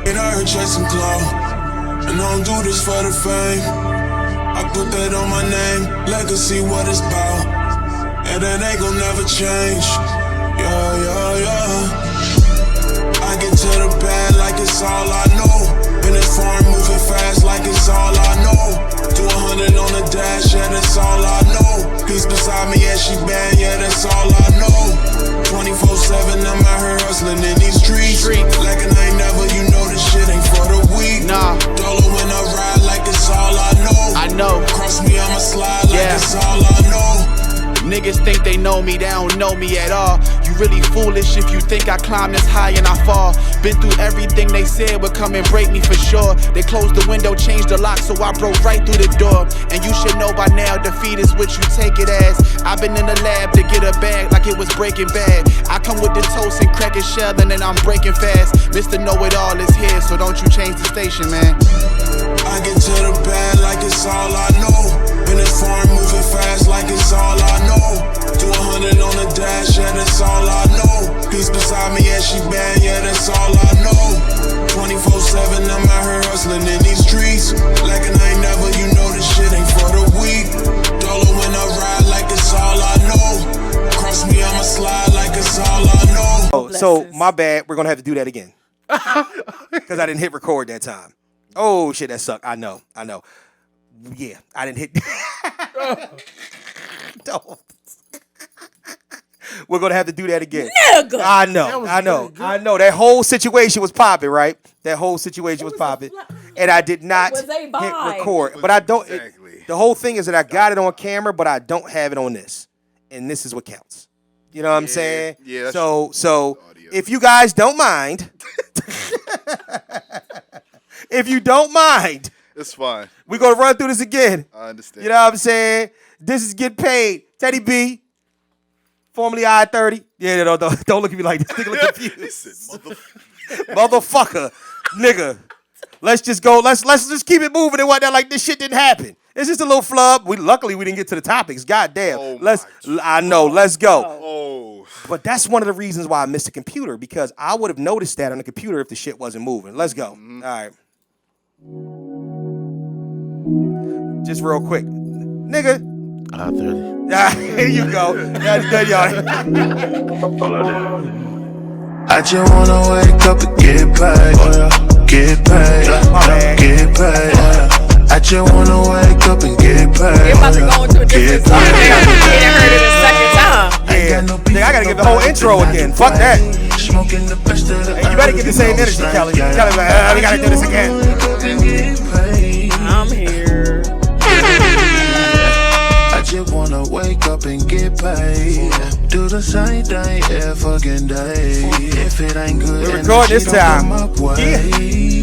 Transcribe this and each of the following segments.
And I heard chasing clout, and I don't do this for the fame. I put that on my name, legacy what it's about. And that ain't gon' never change. Yeah, yeah, yeah. I get to the bad like it's all I know. Been as far and moving fast like it's all I know. Do 100 on the dash, yeah, that's all I know. Peace beside me, yeah, she bad, yeah, that's all I know. 24/7, I'm out here hustling in these streets. Like I ain't never, you know this shit ain't for the weak. Nah. Dolo when I ride like it's all I know. I know. Cross me, I'ma slide like it's all I know. Niggas think they know me, they don't know me at all. You really foolish if you think I climb this high and I fall. Been through everything they said would come and break me for sure. They closed the window, changed the lock, so I broke right through the door. And you should know by now, defeat is what you take it as. I've been in the lab to get a bag like it was Breaking Bad. I come with the toast and crack a shell and then I'm breaking fast. Mr. Know-It-All is here, so don't you change the station, man. I get to the bad like it's all I know. Been as far and moving fast like it's all I know. Do 100 on the dash, yeah, that's all I know. Peace beside me, yeah, she bad, yeah, that's all I know. 24/7, I'm out here hustling in these streets. Like I ain't never, you know this shit ain't for the weak. Dolo when I ride like it's all I know. Cross me, I'ma slide like it's all I know. Oh, so my bad, we're gonna have to do that again. Because I didn't hit record that time. Oh shit, that sucked. I know. Yeah, I didn't hit. Don't. We're gonna have to do that again. Nigga. I know. That whole situation was popping, right? That whole situation was popping, and I did not hit record. But I don't. The whole thing is that I got it on camera, but I don't have it on this, and this is what counts. You know what I'm saying? Yeah. So if you guys don't mind, if you don't mind, it's fine. We're gonna run through this again. I understand. You know what I'm saying? This is Get Paid. Teddy B, formerly I-30. Yeah, don't look at me like this. Nigga look confused. Motherfucker, nigga. Let's just go. Let's just keep it moving and whatnot. Like this shit didn't happen. It's just a little flub. Luckily we didn't get to the topics. God damn. Let's go. Oh. But that's one of the reasons why I missed the computer, because I would have noticed that on the computer if the shit wasn't moving. Let's go. Mm-hmm. All right. Just real quick, nigga. Here you go. That's good, y'all. I just wanna wake up and get paid. Get paid. Get paid. I just wanna wake up and get paid. You're about to go into a different song. I didn't heard it a second time. Yeah, I gotta give the whole intro again. Fuck that. Hey, you better get the same energy, Kelly. Kelly's like, we gotta do this again. I'm here. I just wanna wake up and get paid. Do the same thing every fucking day. If it ain't good, we're recording this time. Yeah.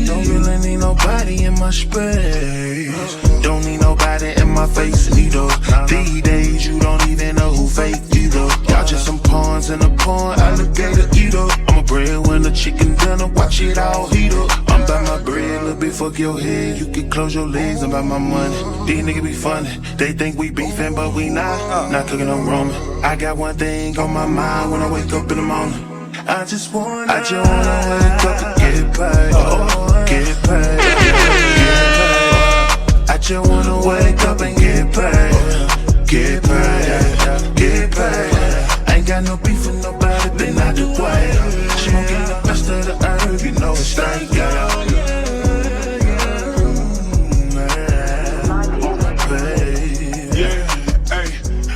Don't really need nobody in my space. Don't need nobody in my face either. These days you don't even know who fake either. Y'all just some pawns in a pawn, alligator eater. I'm a breadwinner, chicken dinner, watch it all heat up. I'm by my bread, little bit fuck your head. You can close your legs, I'm by my money. These niggas be funny, they think we beefing, but we not. Not cooking no ramen. I got one thing on my mind when I wake up in the morning. I just wanna wake up and get paid. Get paid. I just wanna wake up and get paid. Get paid. Get paid. Ain't got no beef with nobody, been out the way. Smoking the best of the herb, you know it's straight,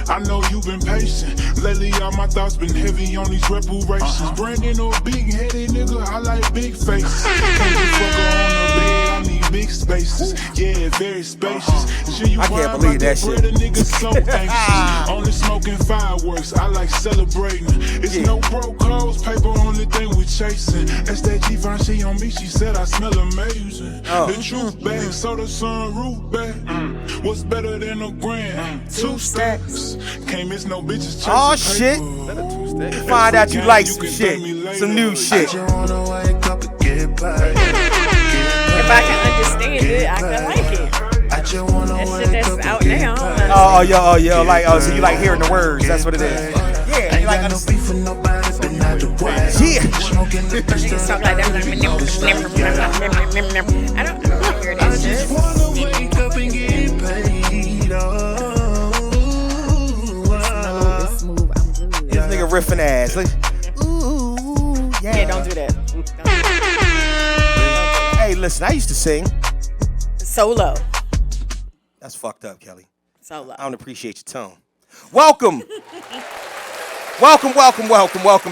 I know you've been patient. Lately, all my thoughts been heavy on these reparations. Brandon or big-headed nigga, I like big faces. Can't just fuck her on the bed, I need big spaces. Yeah, very spacious. I can't believe that shit. Nigga so anxious. Only smoking fireworks, I like celebrating. It's no broke clothes, paper on the thing we chasing. That's that Givenchy on me, she said I smell amazing. The truth bag, so the sunroof back. What's better than a grand? 2 stacks. Can't miss no bitches chasing. Oh shit! Find out you like some shit, some new shit. If I can understand it, I can like it. That shit that's out now. Oh, yo, like, so you like hearing the words? That's what it is. Yeah, you like understand. Yeah. smoking the best Niggas talk like that. I don't hear that shit. wanna wake up and get paid. It's smooth. I'm good. This nigga riffing ass. Like, ooh, yeah. Yeah, don't do that. Don't do that. Hey, listen, I used to sing. Solo. That's fucked up, Kelly. Solo. I don't appreciate your tone. Welcome. Welcome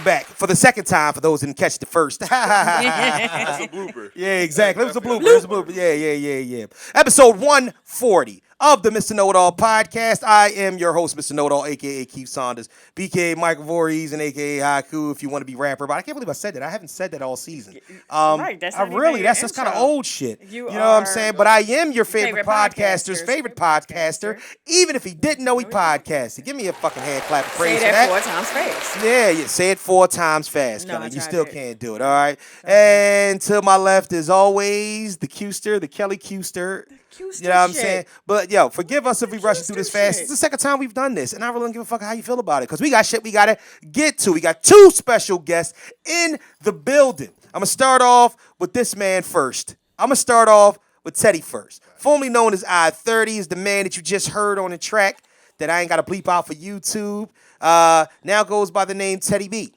back. For the second time, for those who didn't catch the first. That's a blooper. Yeah, exactly. It was a blooper. It was a blooper. Yeah. Episode 140 of the Mr. Know-It-All podcast. I am your host, Mr. Know-It-All, a.k.a. Keith Saunders, b.k.a. Michael Voorhees, and a.k.a. Haiku, if you want to be rapper. But I can't believe I said that. I haven't said that all season. Right, that's not even that's your kind of intro. old shit. You know what I'm are saying? But I am your favorite podcaster's favorite favorite podcaster. podcaster, even if he didn't know he podcasted. Give me a fucking hand clap of praise Say for that that. 4 times fast. Yeah, say it 4 times fast, No, Kelly. I You tried still it. can't do it, all right? And to my left, as always, the Qster, the Kelly Qster. Qster You know what I'm shit. saying? But, yo, forgive us if we rush through this Qster fast. shit. It's the second time we've done this, and I really don't give a fuck how you feel about it, because we got shit we got to get to. We got 2 special guests in the building. I'm going to start off with this man first. I'm going to start off with Teddy first. Formerly known as I-30, is the man that you just heard on the track that I ain't got to bleep out for YouTube. Now goes by the name Teddy B.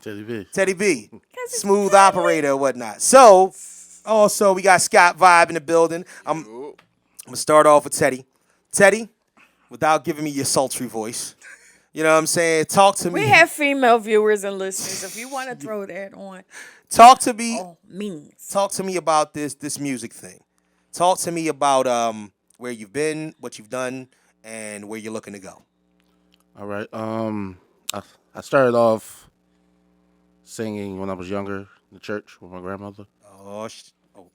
Teddy B. Smooth operator or whatnot. So, also, we got Scott Vibe in the building. I'm going to start off with Teddy. Teddy, without giving me your sultry voice, you know what I'm saying? Talk to me. We have female viewers and listeners. If you want to throw that on, Talk to me. all means. Talk to me about this music thing. Talk to me about where you've been, what you've done, and where you're looking to go. All right. I started off singing when I was younger in the church with my grandmother. Oh.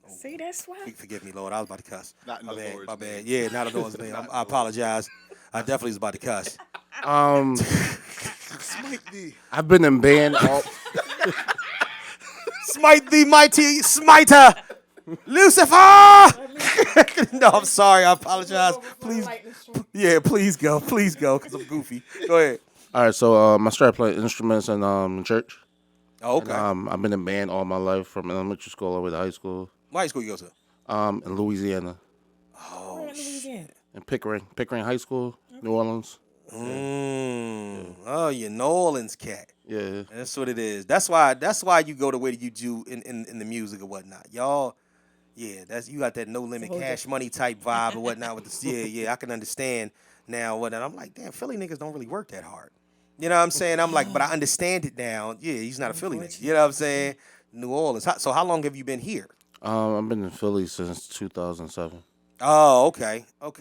See, that's why. Forgive me, Lord. I was about to cuss. Not in my the bad. Lord's My bad. name. Yeah, not in the Lord's name. I apologize. I definitely was about to cuss. Smite thee. I've been in band all. Smite the mighty smiter, Lucifer. No, I'm sorry. I apologize. Please, please go, because I'm goofy. Go ahead. All right. So I started playing instruments in church. Oh, okay. And, I've been in band all my life from elementary school all the way to high school. What high school you go to? In Louisiana, Oh, shit. in Pickering High School, New Orleans. Oh, you're New Orleans cat. Yeah. That's what it is. That's why you go the way that you do in the music or whatnot. Y'all, yeah, you got that no limit cash money type vibe or whatnot with the yeah, I can understand now what I'm like, damn, Philly niggas don't really work that hard. You know what I'm saying? I'm like, but I understand it now. Yeah, he's not a Philly nigga. You know what I'm saying? New Orleans. So how long have you been here? I've been in Philly since 2007. Oh, okay. All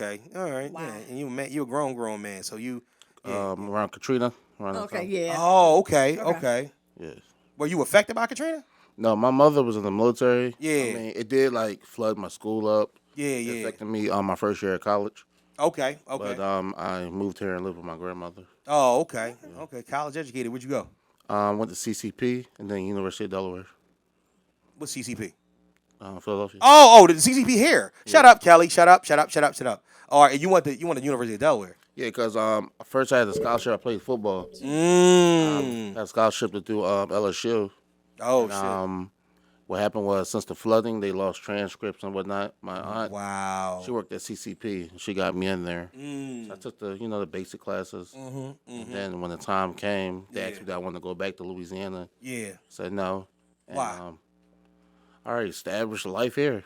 right. Wow. Yeah, and you a grown man. So you Around Katrina. Around that Okay, time. yeah. Oh, okay. Yeah. Were you affected by Katrina? No, my mother was in the military. Yeah. I mean, it did like flood my school up. Yeah. It affected me my first year at college. Okay. But I moved here and lived with my grandmother. Oh, okay. College educated. Where'd you go? Went to CCP and then University of Delaware, What's CCP? Philadelphia. Oh, the CCP here. Shut up, Kelly. Shut up. All right, and you went to University of Delaware. Yeah, because first I had a scholarship. I played football. Mm. Had a scholarship to do LSU. Oh, And, shit. What happened was since the flooding, they lost transcripts and whatnot. My aunt, Wow. she worked at CCP. And she got me in there. Mm. So I took the basic classes. Mm-hmm. And then when the time came, they asked me that I wanted to go back to Louisiana. Yeah. I said no. And, Why? I already established a life here.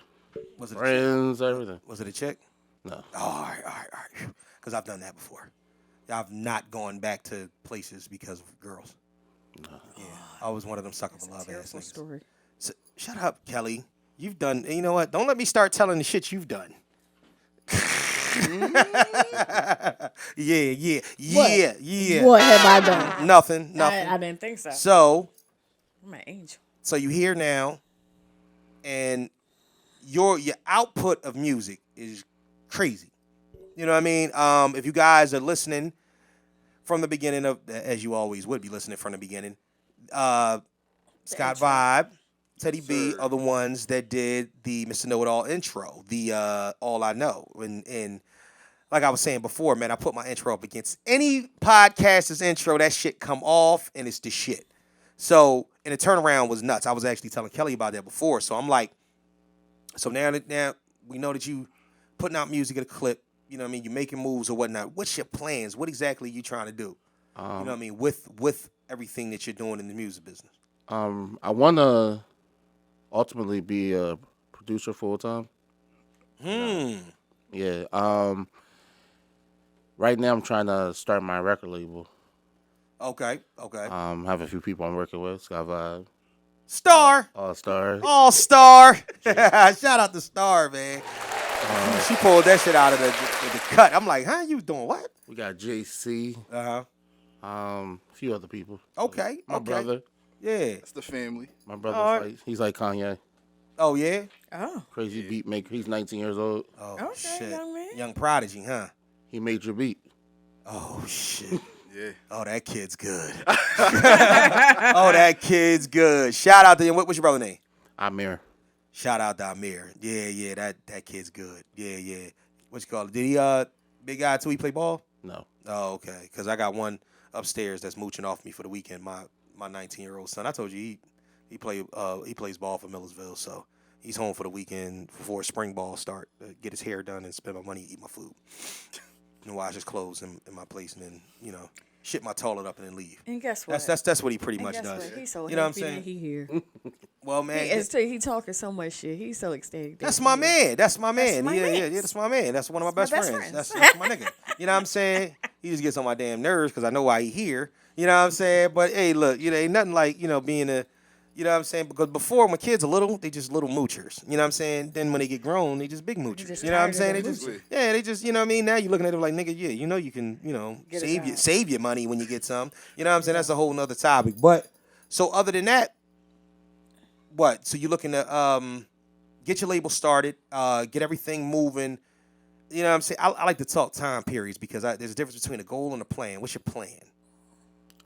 Was it a chick? Friends, everything. Was it a chick? No. Oh, all right. Because I've done that before. I've not gone back to places because of girls. No. Yeah. I was one of them sucker for love ass niggas. Story. So, shut up, Kelly. You've done. And you know what? Don't let me start telling the shit you've done. Yeah. What have I done? Nothing. I didn't think so. So I'm an angel. So you here now, and your output of music is crazy. You know what I mean? If you guys are listening from the beginning of, as you always would be listening from the beginning, Scott Vibe, Teddy B are the ones that did the Mr. Know-It-All intro, the All I Know. And like I was saying before, man, I put my intro up against any podcaster's intro. That shit come off, and it's the shit. So And the turnaround was nuts. I was actually telling Kelly about that before. So I'm like, so now we know that you putting out music in a clip, you know what I mean? You're making moves or whatnot. What's your plans? What exactly are you trying to do? You know what I mean? With everything that you're doing in the music business. I want to ultimately be a producer full time. Yeah. Right now I'm trying to start my record label. Okay. Have a few people I'm working with. Sky Vibe. Star. All Stars. All Star. Shout out to Star, man. She pulled that shit out of the cut. I'm like, huh? You doing what? We got JC. A few other people. Okay. My brother. Yeah. That's the family. My brother, he's like Kanye. Oh, yeah? Oh. Crazy beat maker. He's 19 years old. Oh, Okay, shit. young man. Young prodigy, huh? He made your beat. Oh, shit. Yeah. Oh, that kid's good. Oh, that kid's good. Shout out to him. What's your brother's name? Amir. Shout out to Amir. Yeah, that kid's good. Yeah. What you call it? Did he, big guy too, he play ball? No. Oh, okay. Because I got one upstairs that's mooching off me for the weekend, my 19-year-old son. I told you he plays ball for Millersville, so he's home for the weekend before spring ball start. Get his hair done and spend my money, eat my food. And wash his clothes in my place, and then, you know, shit my toilet up and then leave. And guess what? That's what he pretty And much guess does. what? He's so you know what I'm happy saying? that he here. Well, man, He talking so much shit. He's so ecstatic. that's my man. That's my man. my Yeah, mans. that's my man. That's one of my That's best my friends. best That's my nigga. You know what I'm saying? He just gets on my damn nerves because I know why he here. You know what I'm saying? But hey, look, you know, ain't nothing like, you know, being a, you know what I'm saying? Because before, when kids are little, they just little moochers. You know what I'm saying? Then when they get grown, they just big moochers. just You know what I'm tired saying? of They the just, yeah, they just, you know what I mean? Now you're looking at them like, nigga, yeah, you know you can, you know, Get a job. save your money when you get some. You know what I'm saying? That's a whole nother topic. But, so other than that, what? So you're looking to get your label started, get everything moving. You know what I'm saying? I like to talk time periods because there's a difference between a goal and a plan. What's your plan?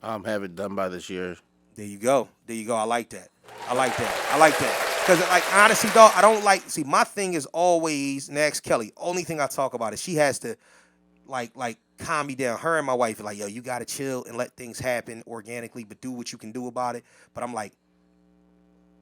Have it done by this year. There you go. I like that. Because, like, honestly, dog, I don't like, see, my thing is always, next Kelly, only thing I talk about is she has to, like, calm me down. Her and my wife are like, yo, you got to chill and let things happen organically, but do what you can do about it. But I'm like,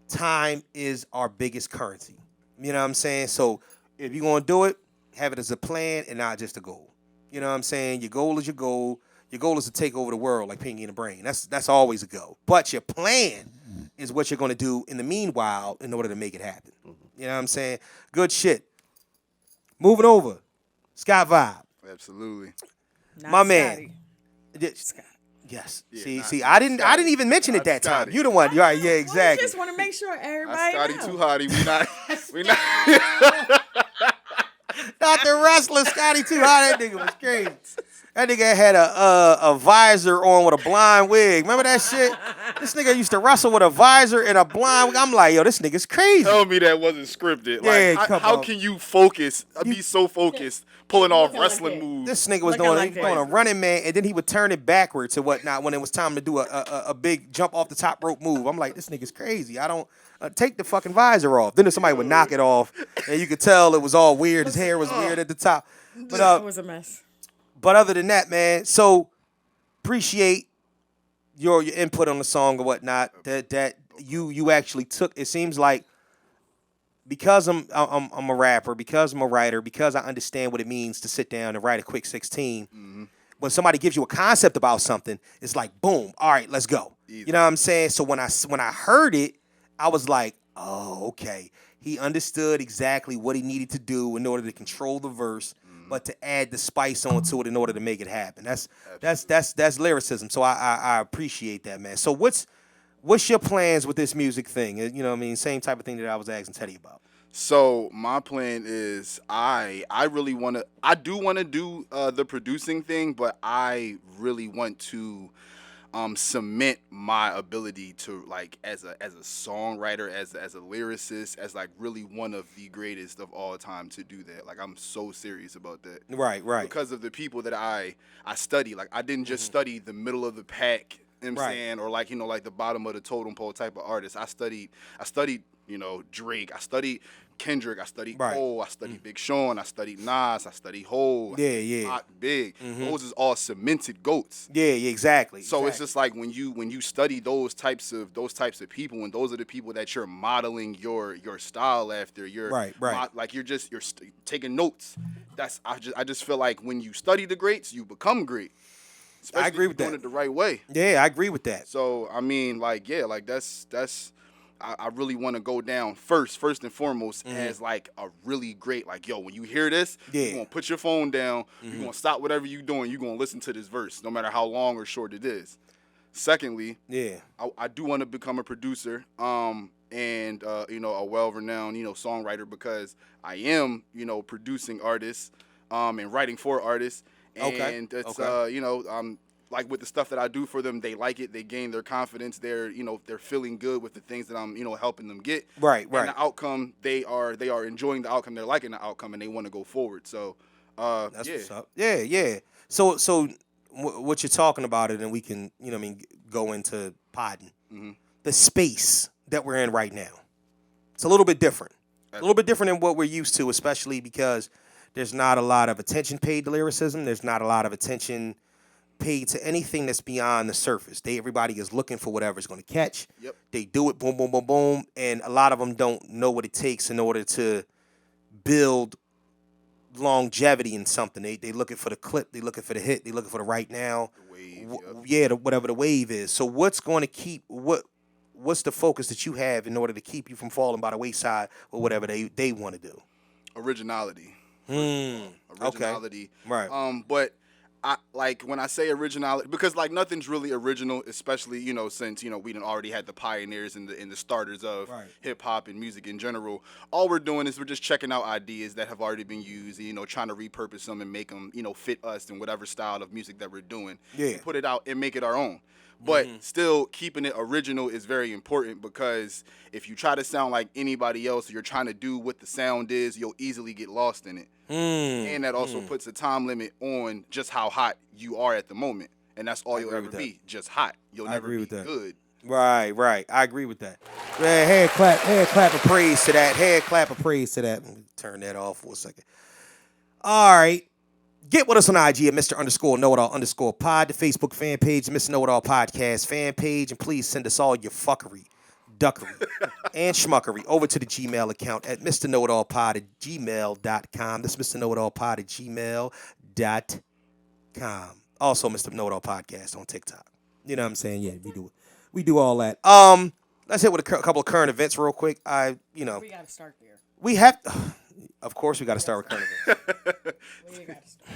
time is our biggest currency. You know what I'm saying? So if you're going to do it, have it as a plan and not just a goal. You know what I'm saying? Your goal is your goal. Your goal is to take over the world like Pinky in the Brain. That's always a goal. But your plan is what you're going to do in the meanwhile in order to make it happen. You know what I'm saying? Good shit. Moving over. Scott Vibe. Absolutely. Not My man. Scotty. Scott. Yes. Yeah, See, I didn't even mention it Not that time. Scotty. You the one. You're right. Yeah, I exactly. just want to make sure Not everybody Scotty knows. too hottie. We not. Not the wrestler, Scotty too hot. That nigga was crazy. That nigga had a visor on with a blind wig. Remember that shit? This nigga used to wrestle with a visor and a blind wig. I'm like, yo, this nigga's crazy. Tell me that wasn't scripted. Yeah, Like, come how on. can you focus? Be so focused, pulling off Looking like wrestling that. moves. This nigga was Looking doing, like he was doing a that. running man, and then he would turn it backwards to whatnot when it was time to do a big jump off the top rope move. I'm like, this nigga's crazy. I don't take the fucking visor off. Then somebody would knock it off, and you could tell it was all weird. His hair was weird at the top. It But was a mess. other than that, man, so appreciate your input on the song or whatnot that you actually took. It seems like because I'm a rapper, because I'm a writer, because I understand what it means to sit down and write a quick 16. When somebody gives you a concept about something, it's like boom, all right, let's go. You know what I'm saying? So when I heard it, I was like, oh, okay. He understood exactly what he needed to do in order to control the verse, but to add the spice onto it in order to make it happen. That's lyricism. So I appreciate that, man. So what's your plans with this music thing? You know what I mean? Same type of thing that I was asking Teddy about. So my plan is I really want to. I do want to do the producing thing, but I really want to cement my ability to, like, as a songwriter, as a lyricist, as like really one of the greatest of all time to do that. Like, I'm so serious about that. Right. Because of the people that I study. Like, I didn't just study the middle of the pack, you know what I'm saying, or like, you know, like the bottom of the totem pole type of artist. I studied, you know, Drake. I studied Kendrick, I studied Right. Cole, I studied Big Sean, I studied Nas, I studied Hov, I studied Pac, Big. Those is all cemented goats. Yeah, exactly. So it's just like when you study those types of people, and those are the people that you're modeling your style after. You're Right. like you're taking notes. I just feel like when you study the greats, you become great. Especially I agree with if you're doing that. it the right way. Yeah, I agree with that. So I mean, like, yeah, like that's I really want to go down first and foremost as like a really great, like, yo, when you hear this, you're gonna put your phone down, you're gonna stop whatever you're doing, you're gonna listen to this verse, no matter how long or short it is. Secondly, I do want to become a producer, and a well-renowned, songwriter, because I am, producing artists, and writing for artists, and it's like with the stuff that I do for them, they like it, they gain their confidence, they're feeling good with the things that I'm, helping them get. Right. And the outcome, they are enjoying the outcome, they're liking the outcome, and they want to go forward. So, That's what's up. Yeah. So what you're talking about it, and we can, go into podding. The space that we're in right now. It's a little bit different. A little bit different than what we're used to, especially because there's not a lot of attention paid to lyricism. There's not a lot of attention paid to anything that's beyond the surface. Everybody is looking for whatever's going to catch. Yep. They do it, boom, boom, boom, boom, and a lot of them don't know what it takes in order to build longevity in something. They looking for the clip, they looking for the hit, they looking for the right now. The wave, whatever the wave is. So what's going to keep what's the focus that you have in order to keep you from falling by the wayside or whatever they want to do? Originality. Okay. Right. But I like when I say originality, because like nothing's really original, especially since we done already had the pioneers and the starters of hip hop and music in general. All we're doing is we're just checking out ideas that have already been used, trying to repurpose them and make them fit us in whatever style of music that we're doing. Yeah. Put it out and make it our own. But still keeping it original is very important, because if you try to sound like anybody else, or you're trying to do what the sound is, you'll easily get lost in it. And that also puts a time limit on just how hot you are at the moment. And that's all you'll ever be, just hot. You'll never be good. Right. I agree with that. Man, hand clap of praise to that. Hand clap of praise to that. Let me turn that off for a second. All right. Get with us on IG at Mr_KnowItAll_pod, the Facebook fan page, Mr. Know-It-All Podcast fan page, and please send us all your fuckery, duckery, and schmuckery over to the Gmail account at MrKnowItAllPod@gmail.com. That's MrKnowItAllPod@gmail.com. Also, Mr. Know-It-All Podcast on TikTok. You know what I'm saying? Yeah, we do all that. Let's hit with a couple of current events real quick. We got to start there. We have. Of course, we got to start with current events. Where you got to start?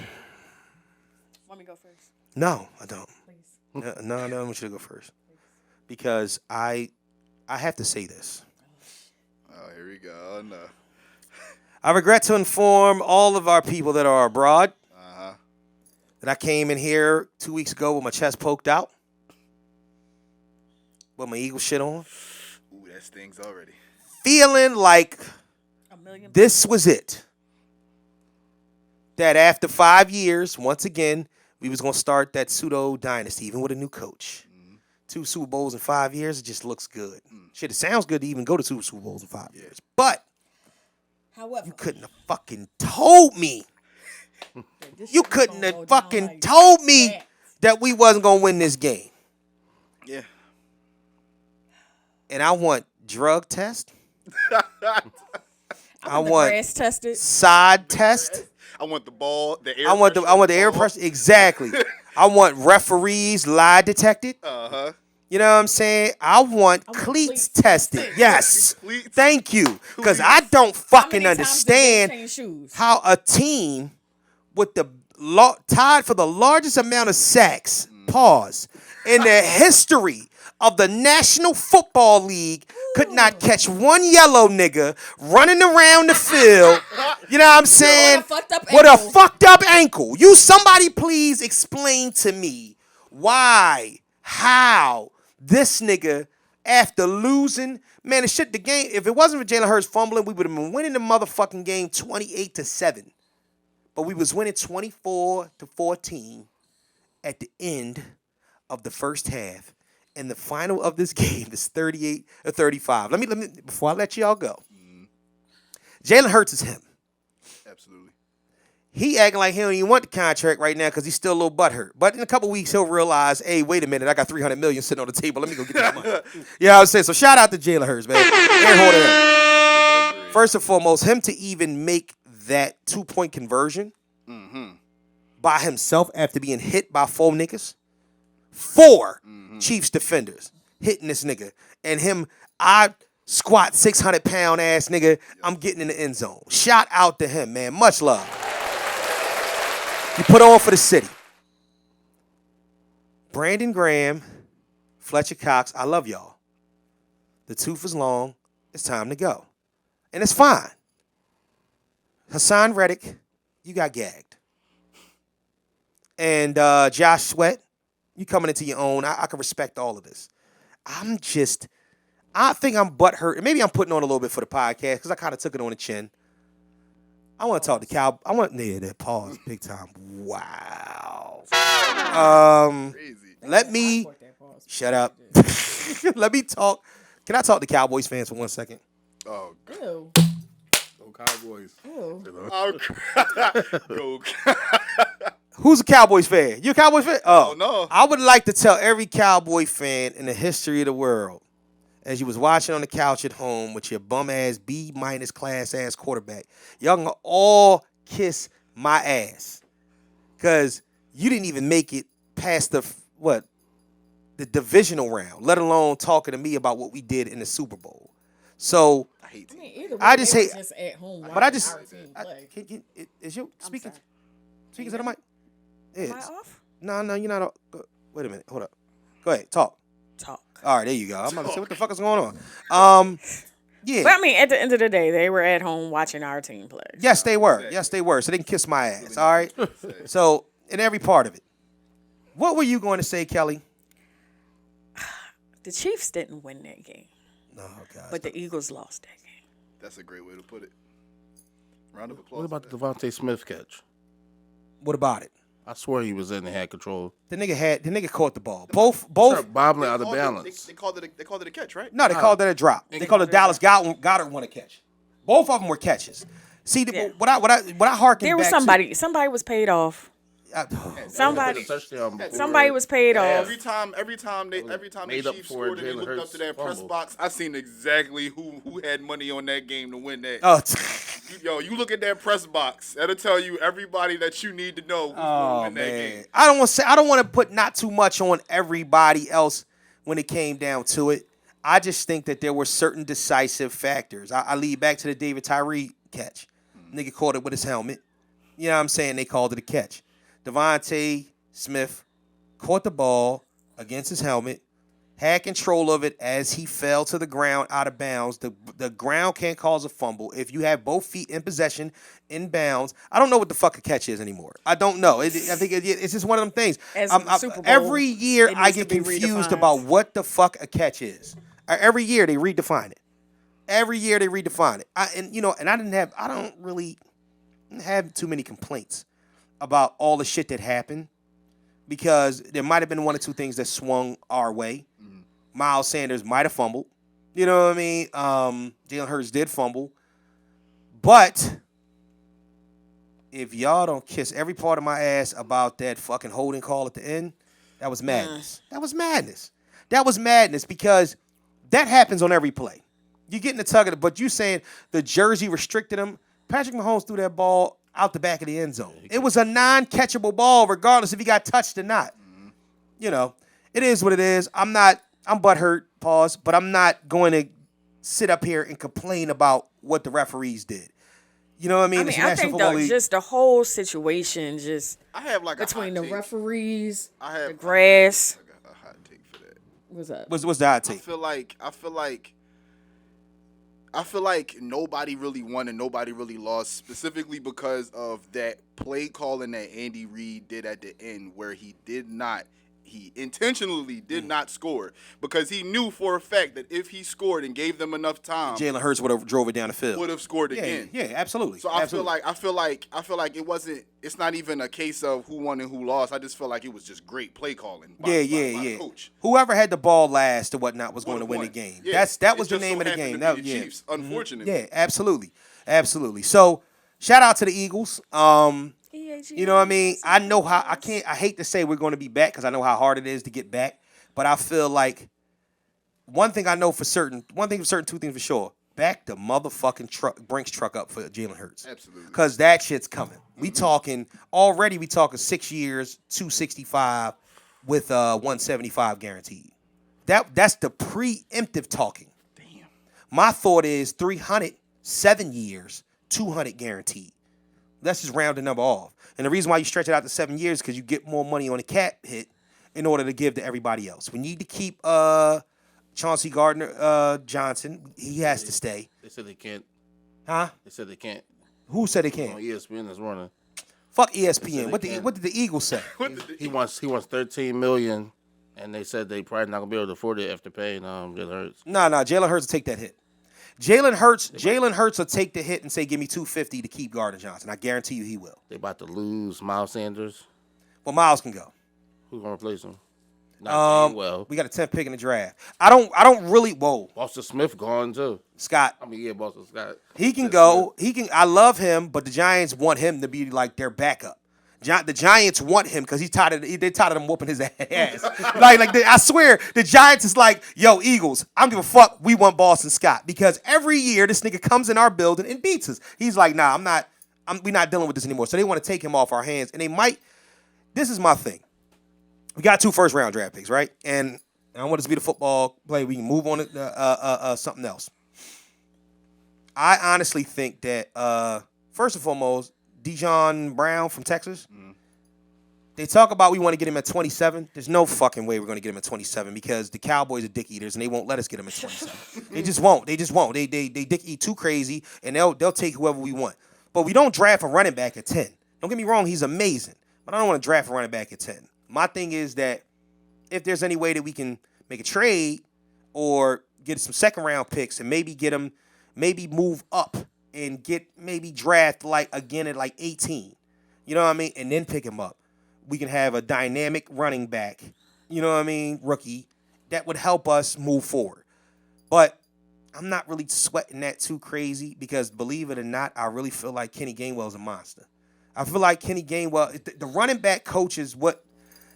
Want me to go first? No, I don't. Please. No, I want you to go first. Because I have to say this. Oh, here we go. Oh, no. I regret to inform all of our people that are abroad that I came in here 2 weeks ago with my chest poked out, with my eagle shit on. Ooh, that stings already. Feeling like this was it. That after 5 years, once again, we was going to start that pseudo dynasty, even with a new coach. 2 Super Bowls in 5 years, it just looks good. Shit, it sounds good to even go to 2 Super Bowls in 5 years. But however, you couldn't have fucking told me. You couldn't have fucking told me that we wasn't going to win this game. Yeah. And I want drug test. I want breast tested. side test. I want the ball, the air. I want the air pressure. Exactly. I want referees lie detected. You know what I'm saying? I want cleats tested. Yes. Cleats. Thank you. Because I don't fucking How many times did they understand change shoes? how a team with the tied for the largest amount of sacks, pause, in the history of the National Football League could not catch one yellow nigga running around the field. You know what I'm saying? With a fucked up ankle. You somebody please explain to me why, how this nigga, after losing, man, the game, if it wasn't for Jalen Hurts fumbling, we would have been winning the motherfucking game 28-7. But we was winning 24-14 at the end of the first half. And the final of this game is 38-35. Let me before I let y'all go. Jalen Hurts is him. Absolutely. He acting like he don't even want the contract right now because he's still a little butthurt. But in a couple weeks, he'll realize, hey, wait a minute, I got $300 million sitting on the table. Let me go get that money. You know what I'm saying? So shout out to Jalen Hurts, man. And hold it up. First and foremost, him to even make that 2-point conversion by himself after being hit by 4 niggas. 4 Chiefs defenders hitting this nigga. And him, I squat 600-pound ass nigga, I'm getting in the end zone. Shout out to him, man. Much love. You put on for the city. Brandon Graham, Fletcher Cox, I love y'all. The tooth is long. It's time to go. And it's fine. Hassan Reddick, you got gagged. And Josh Sweat, you coming into your own. I can respect all of this. I think I'm butthurt. And maybe I'm putting on a little bit for the podcast because I kind of took it on the chin. I want to talk to Cal. I want that pause big time. Wow. Crazy. Let me shut up. Let me talk. Can I talk to Cowboys fans for 1 second? Oh, God. Ew. Go Cowboys. Ew. Go. Who's a Cowboys fan? You a Cowboys fan? Oh, no. I would like to tell every Cowboy fan in the history of the world, as you was watching on the couch at home with your bum-ass B- class-ass quarterback, y'all can all kiss my ass. Because you didn't even make it past the divisional round, let alone talking to me about what we did in the Super Bowl. So, I just hate. Just at home but I just. our team play. Is you speaking? sorry. Speaking to the mic? Am I off? No, you're not. Wait a minute. Hold up. Go ahead. Talk. All right, there you go. I'm about to say, what the fuck is going on? Yeah. But I mean, at the end of the day, they were at home watching our team play. Yes, they were. Yes, they were. So they can kiss my ass. All right. So in every part of it, what were you going to say, Kelly? The Chiefs didn't win that game, Oh God. but the Eagles lost that game. That's a great way to put it. Round of applause. What about the Devontae Smith catch? What about it? I swear he was in and had control. The nigga caught the ball. Both. Start bobbling out of They balance. called it a catch, right? No, they called that a drop. They called it Dallas Goddard one a catch. Both of them were catches. See, Yeah. what I harken There was back somebody was paid off. Somebody was paid off. Every time the Made up Chiefs for scored and they Jalen looked up Hurts' to that press fumble. box, I seen exactly who had money on that game to win that. Oh, Yo, you look at that press box, that'll tell you everybody that you need to know who's going to win that game. I don't want to put not too much on everybody else when it came down to it. I just think that there were certain decisive factors. I lead back to the David Tyree catch. Nigga caught it with his helmet. You know what I'm saying? They called it a catch. Devontae Smith caught the ball against his helmet, had control of it as he fell to the ground out of bounds. The ground can't cause a fumble. If you have both feet in possession, in bounds, I don't know what the fuck a catch is anymore. I don't know. I think it's just one of them things. Super Bowl, every year it I needs get to be confused redefined. about what the fuck a catch is. Every year they redefine it. Every year they redefine it. I don't really have too many complaints about all the shit that happened because there might have been one or two things that swung our way. Miles Sanders might have fumbled. You know what I mean? Jalen Hurts did fumble. But if y'all don't kiss every part of my ass about that fucking holding call at the end, that was madness. That was madness. That was madness because that happens on every play. You get in the tug of it, but you saying the jersey restricted him. Patrick Mahomes threw that ball out the back of the end zone. It was a non-catchable ball regardless if he got touched or not. You know, it is what it is. I'm butthurt, pause, but I'm not going to sit up here and complain about what the referees did. You know what I mean? It's I National think Football League. just the whole situation, just I have like between a the hot take. referees, I have the grass. I got a hot take for that. What's up? What's the hot take? I feel like nobody really won and nobody really lost, specifically because of that play calling that Andy Reid did at the end, where he intentionally did not score because he knew for a fact that if he scored and gave them enough time, Jalen Hurts would have drove it down the field. would have scored again. Yeah, absolutely. So I feel like it wasn't. It's not even a case of who won and who lost. I just feel like it was just great play calling. By the coach. Whoever had the ball last or whatnot was going to win the game. Yeah. That was It the just name so of the happened game. to That, be the yeah. Chiefs, unfortunately. Yeah, absolutely. Absolutely. So shout out to the Eagles. You know what I mean? I know how I hate to say we're going to be back because I know how hard it is to get back. But I feel like one thing for certain, two things for sure. Back the motherfucking Brinks truck up for Jalen Hurts. Absolutely. Because that shit's coming. We talking 6 years, 265 with 175 guaranteed. That's the preemptive talking. Damn. My thought is 300, 7 years, 200 guaranteed. Let's just round the number off. And the reason why you stretch it out to 7 years is because you get more money on the cap hit in order to give to everybody else. We need to keep Chauncey Gardner-Johnson. He has to stay. They said they can't. Huh? They said they can't. Who said they On can't? ESPN this morning. Fuck ESPN. What can't. did the Eagles say? He wants $13 million, and they said they probably not gonna be able to afford it after paying Jalen Hurts. Nah, Jalen Hurts will take that hit. Jalen Hurts will take the hit and say, give me $250 to keep Gardner-Johnson. I guarantee you he will. They about to lose Miles Sanders. Well, Miles can go. Who's gonna replace him? Not Gainwell. We got a 10th pick in the draft. I don't really. Whoa, Boston Smith gone too. Scott. Boston Scott. He can go. He can. I love him, but the Giants want him to be like their backup. The Giants want him because they're tired of him whooping his ass. I swear, the Giants is like, yo, Eagles, I don't give a fuck. We want Boston Scott because every year this nigga comes in our building and beats us. He's like, nah, we're not dealing with this anymore. So they want to take him off our hands, and they might. This is my thing. We got 2 first-round draft picks, right? And I don't want this to be the football play. We can move on to something else. I honestly think that, first and foremost, Dijon Brown from Texas, they talk about we want to get him at 27. There's no fucking way we're going to get him at 27 because the Cowboys are dick eaters, and they won't let us get him at 27. They just won't. They dick eat too crazy, and they'll take whoever we want. But we don't draft a running back at 10. Don't get me wrong. He's amazing. But I don't want to draft a running back at 10. My thing is that if there's any way that we can make a trade or get some second-round picks and maybe get him, maybe move up and maybe draft again at 18, you know what I mean, and then pick him up, we can have a dynamic running back, you know what I mean, rookie, that would help us move forward. But I'm not really sweating that too crazy because, believe it or not, I really feel like Kenny Gainwell's a monster. I feel like Kenny Gainwell, the running back coach is what.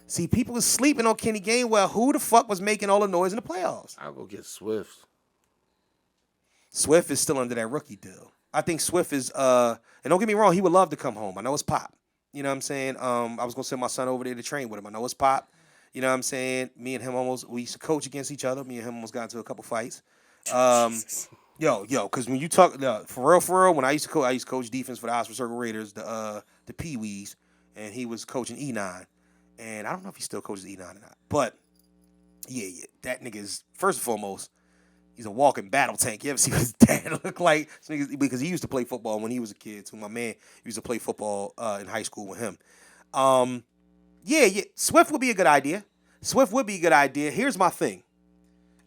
See, people are sleeping on Kenny Gainwell. Who the fuck was making all the noise in the playoffs? I'll go get Swift. Swift is still under that rookie deal. I think Swift is, and don't get me wrong, he would love to come home. I know it's Pop. You know what I'm saying? I was going to send my son over there to train with him. I know it's Pop. You know what I'm saying? Me and him we used to coach against each other. Me and him almost got into a couple fights. Because when you talk, for real, when I used to coach defense for the Oxford Circle Raiders, the Pee-wees, and he was coaching E9. And I don't know if he still coaches E9 or not. But, yeah, that nigga is, first and foremost, he's a walking battle tank. You ever see what his dad look like? Because he used to play football when he was a kid, too. My man used to play football in high school with him. Swift would be a good idea. Here's my thing.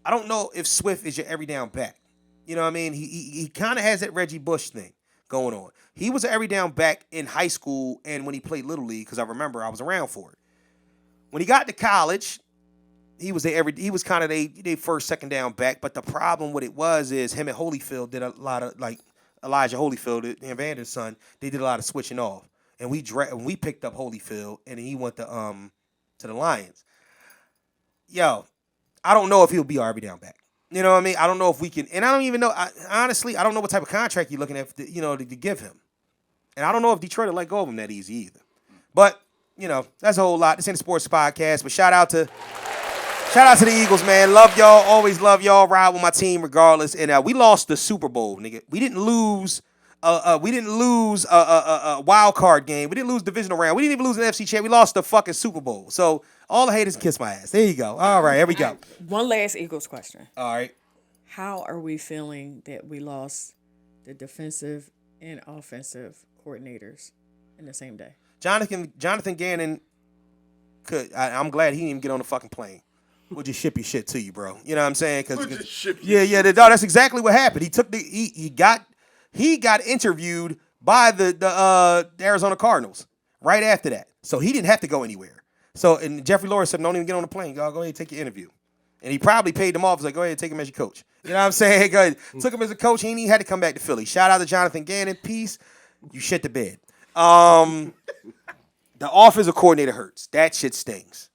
I don't know if Swift is your every down back. You know what I mean? He kind of has that Reggie Bush thing going on. He was an every down back in high school and when he played Little League, because I remember I was around for it. When he got to college, he was kind of their first, second down back. But the problem with it is him and Holyfield did a lot of, like Elijah Holyfield and Vander's son, they did a lot of switching off. And we picked up Holyfield and he went to the Lions. Yo, I don't know if he'll be our every down back. You know what I mean? I don't know if we can, and I don't even know. Honestly, I don't know what type of contract you're looking at, to give him. And I don't know if Detroit will let go of him that easy either. But that's a whole lot. This ain't a sports podcast, but shout out to the Eagles, man. Love y'all. Always love y'all. Ride with my team regardless. And we lost the Super Bowl, nigga. We didn't lose a wild card game. We didn't lose divisional round. We didn't even lose an FC champ. We lost the fucking Super Bowl. So all the haters kiss my ass. There you go. All right, here we go. One last Eagles question. All right. How are we feeling that we lost the defensive and offensive coordinators in the same day? Jonathan Gannon I'm glad he didn't even get on the fucking plane. We'll just ship your shit to you, bro. You know what I'm saying? That's exactly what happened. He got interviewed by the Arizona Cardinals right after that. So he didn't have to go anywhere. So and Jeffrey Lawrence said, don't even get on the plane. Y'all go ahead and take your interview. And he probably paid them off. He's like, go ahead, take him as your coach. You know what I'm saying? Go ahead. Took him as a coach. He ain't even had to come back to Philly. Shout out to Jonathan Gannon. Peace. You shit the bed. The offensive coordinator hurts. That shit stings.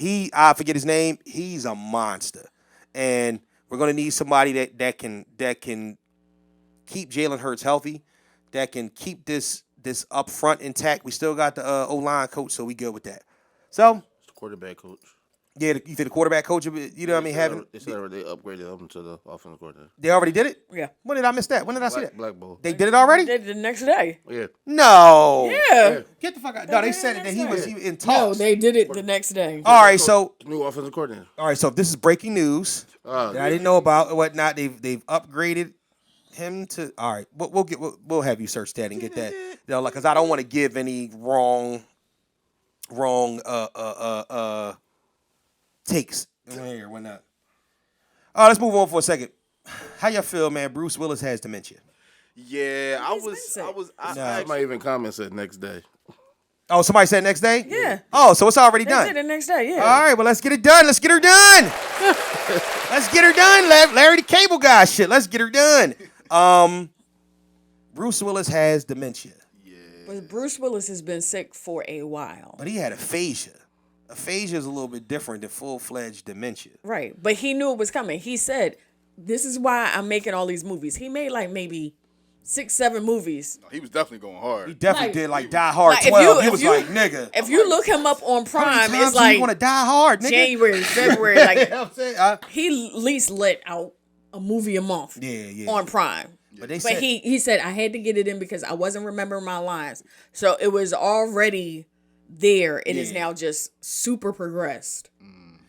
I forget his name. He's a monster. And we're gonna need somebody that can keep Jalen Hurts healthy, that can keep this up front intact. We still got the O-line coach, so we good with that. So It's the quarterback coach. yeah, you think the quarterback coach, you know what I mean? They said they upgraded him to the offensive coordinator. They already did it? Yeah. When did I miss that? When did I see that? Black Bowl. They did it already? They did it the next day. Yeah. No. Yeah. Get the fuck out. No, they said that he was in talks. No, they did it the next day. All right, so New offensive coordinator. if this is breaking news that I didn't know about or whatnot, they've upgraded him to. All right, we'll have you search that and get that. Because I don't want to give any wrong takes here. Why not? Let's move on for a second. How y'all feel, man? Bruce Willis has dementia. Yeah, I Somebody even comment said next day. Oh, somebody said next day? Yeah. Oh, so it's already They done. did it the next day, yeah. All right, well, let's get it done. Let's get her done. Let's get her done. Larry the Cable Guy shit. Let's get her done. Bruce Willis has dementia. But Bruce Willis has been sick for a while. But he had aphasia. Aphasia is a little bit different than full-fledged dementia. Right. But he knew it was coming. He said, this is why I'm making all these movies. He made like maybe 6-7 movies. He was definitely going hard. He definitely Like- did like Die Hard Like, if 12. you- He if was you- like, nigga. If you look him up on How many Prime, times it's do you like want to Die Hard, nigga? January, February. You Like know what I'm saying? he at least let out a movie a month. Yeah. On Prime. But they But said, he said I had to get it in because I wasn't remembering my lines. So it was already there. It is now just super progressed.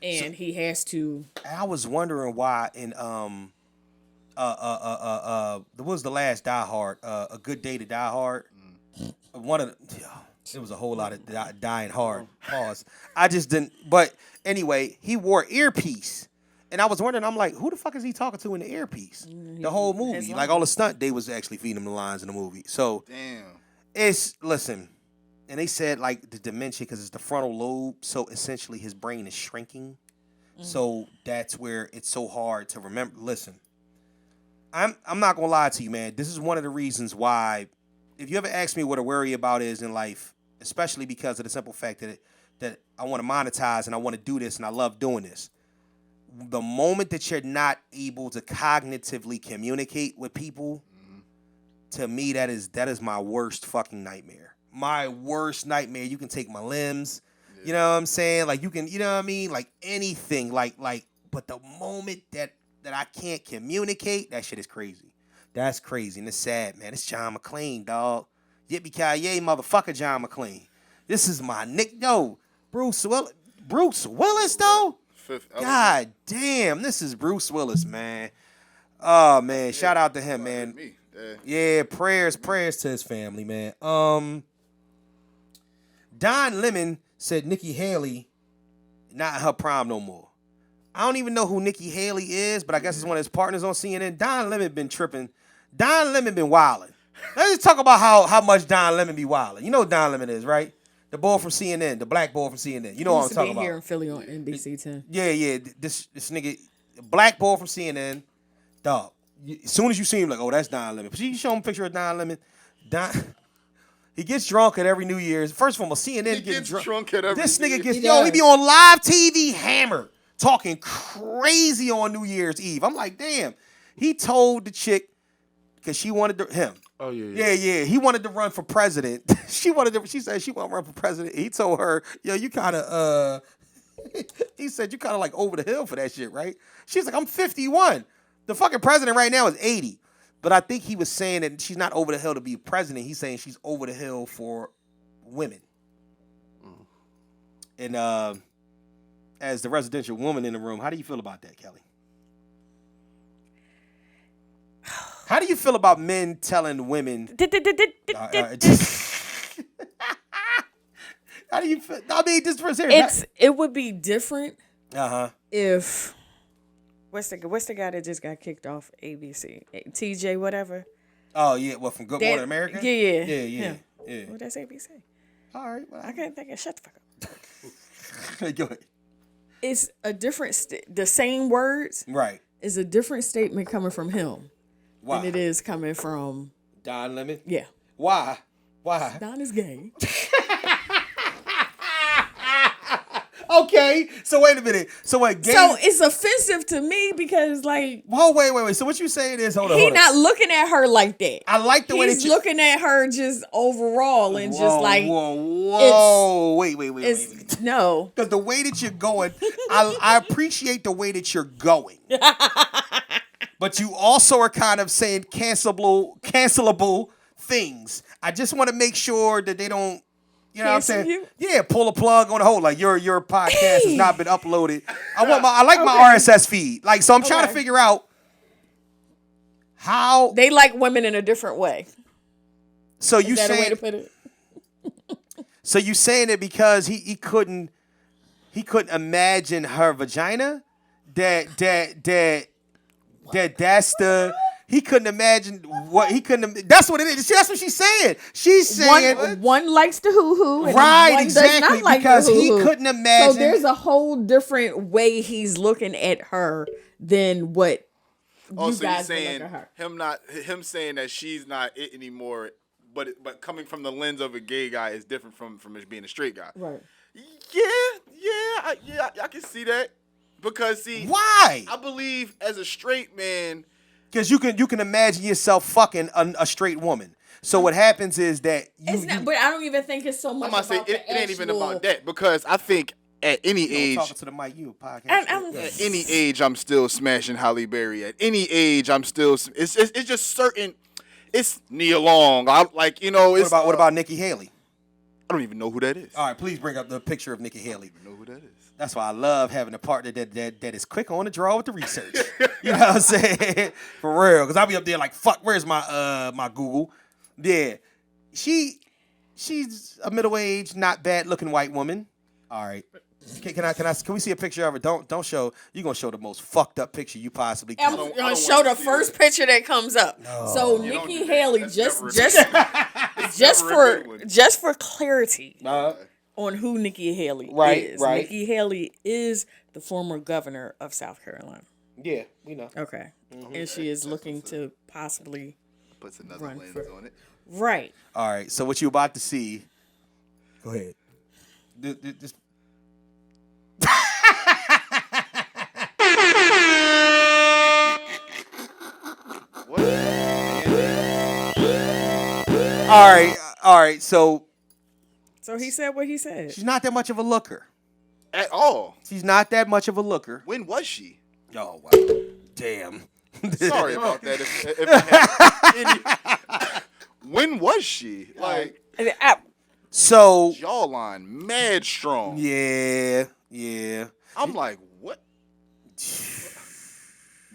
And he has to. I was wondering why in what was the last Die Hard? A Good Day to Die Hard. One of the, it was a whole lot of dying hard. Pause. I just didn't. But anyway, he wore earpiece, and I was wondering. I'm like, who the fuck is he talking to in the earpiece? The whole movie, like all the stunt, they was actually feeding him the lines in the movie. So Damn. listen, and they said like the dementia because it's the frontal lobe. So essentially, his brain is shrinking. So that's where it's so hard to remember. Listen, I'm not gonna lie to you, man. This is one of the reasons why, if you ever ask me what a worry about is in life, especially because of the simple fact that I want to monetize and I want to do this and I love doing this. The moment that you're not able to cognitively communicate with people, to me that is my worst fucking nightmare. My worst nightmare. You can take my limbs. You know what I'm saying? Like you can, you know what I mean? Like anything, like, but the moment that I can't communicate, that shit is crazy. That's crazy and it's sad, man. It's John McClane, dog. Yippee-ki-yay, motherfucker, John McClane. This is my nick, yo. Bruce Willis, though? God damn, this is Bruce Willis, man. Oh, man, shout out to him, man. Yeah, prayers to his family, man. Don Lemon said Nikki Haley not in her prime no more. I don't even know who Nikki Haley is, but I guess it's one of his partners on CNN. Don Lemon been tripping. Don Lemon been wilding. Let's just talk about how much Don Lemon be wilding. You know who Don Lemon is, right? The boy from CNN, the black boy from CNN. You know what I'm talking about. Here in Philly on NBC 10. Yeah. This nigga, black boy from CNN, dog. As soon as you see him, like, oh, that's Don Lemon. But you show him a picture of Don Lemon. He gets drunk at every New Year's. First of all, CNN gets drunk at every This nigga gets, he be on live TV hammered, talking crazy on New Year's Eve. I'm like, damn. He told the chick, because she wanted him. Oh, yeah. Yeah. He wanted to run for president. She said she wanted to run for president. He told her, yo, you kind of, he said, you kind of like over the hill for that shit, right? She's like, I'm 51. The fucking president right now is 80. But I think he was saying that she's not over the hill to be president. He's saying she's over the hill for women. And as the residential woman in the room, how do you feel about that, Kelly? How do you feel about men telling women? How do you feel? I mean, just for serious. It would be different. If what's the guy that just got kicked off ABC? TJ whatever. Oh yeah, what from Good Morning America? Yeah. Well, that's ABC. All right, I can't think of. Shut the fuck up. Go ahead. it's a different the same words Right. is a different statement coming from him Why? than it is coming from Don Lemon? yeah. Why? Why? Don is gay. Okay. So wait a minute. So what? Gay? So it's offensive to me because like Oh, wait. So what you saying is, hold on. he not looking at her like that. I like the way that He's you looking at her just overall and just like whoa. Wait. it's no. Because the way that you're going, I appreciate the way that you're going. But you also are kind of saying cancelable things. I just want to make sure that they don't, you know what I'm Cancel saying? you? Yeah, pull a plug on the whole. Like your podcast has not been uploaded. I like my RSS feed. Like, so I'm trying to figure out how They like women in a different way. so you Is that a way saying to put it? so you saying it because he couldn't imagine her vagina? That's the he couldn't imagine what he couldn't. That's what it is. That's what she's saying. She's saying One likes to hoo-hoo and right, one exactly, does not like because the he hoo-hoo. couldn't imagine. So there's a whole different way he's looking at her than what Oh, you so you're guys would saying look at her. him saying that she's not it anymore, but coming from the lens of a gay guy is different from being a straight guy. Right. I can see that because see Why? I believe as a straight man. Because you can imagine yourself fucking a straight woman. So what happens is that It's not, but I don't even think it's so much I'm gonna say about it the ain't even actual- about that because I think at any age. talking to the mic, you a podcast. At any age, I'm still smashing Halle Berry. At any age, I'm still. It's just certain. It's Nia Long. It's What about Nikki Haley? I don't even know who that is. All right, please bring up the picture of Nikki Haley. I don't know who that is. That's why I love having a partner that is quick on the draw with the research. You know what I'm saying? For real. Because I'll be up there like, fuck, where's my my Google? Yeah. She's a middle-aged, not bad-looking white woman. All right. Can we see a picture of her? Don't show. You're gonna show the most fucked up picture you possibly I'm can. gonna show the first picture that comes up. So Nikki Haley, just for clarity on who Nikki Haley is. Right. Nikki Haley is the former governor of South Carolina. Yeah, we know. Okay, and she is looking to possibly Puts another Run lens for- on it. right. All right. So what you about to see? Go ahead. This. What? All right. So So he said what he said. she's not that much of a looker. At all? She's not that much of a looker. When was she? Oh wow. Damn. Sorry about that. If I had any... When was she? Like So jawline, mad strong. yeah. I'm like, what?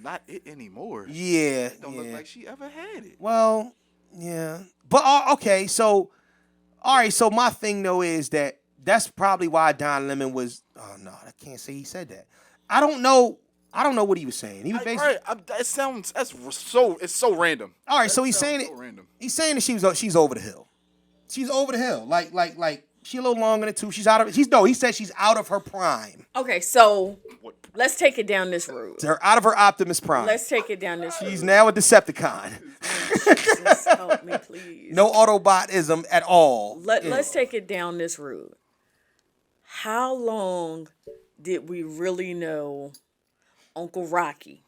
Not it anymore. Yeah. Don't look like she ever had it. Well, yeah. But okay, so all right, so my thing though is that's probably why Don Lemon was no, I can't say he said that. I don't know what he was saying. He was basically It's so random. all right, so he's saying so it. random. He's saying that she's over the hill. She's over the hill. Like she a little longer than two. He said she's out of her prime. Okay, so let's take it down this road. They're out of her Optimus Prime. Let's take it down this road. She's now a Decepticon. Just help me, please. No Autobotism at all. Let's take it down this road. How long did we really know Uncle Rocky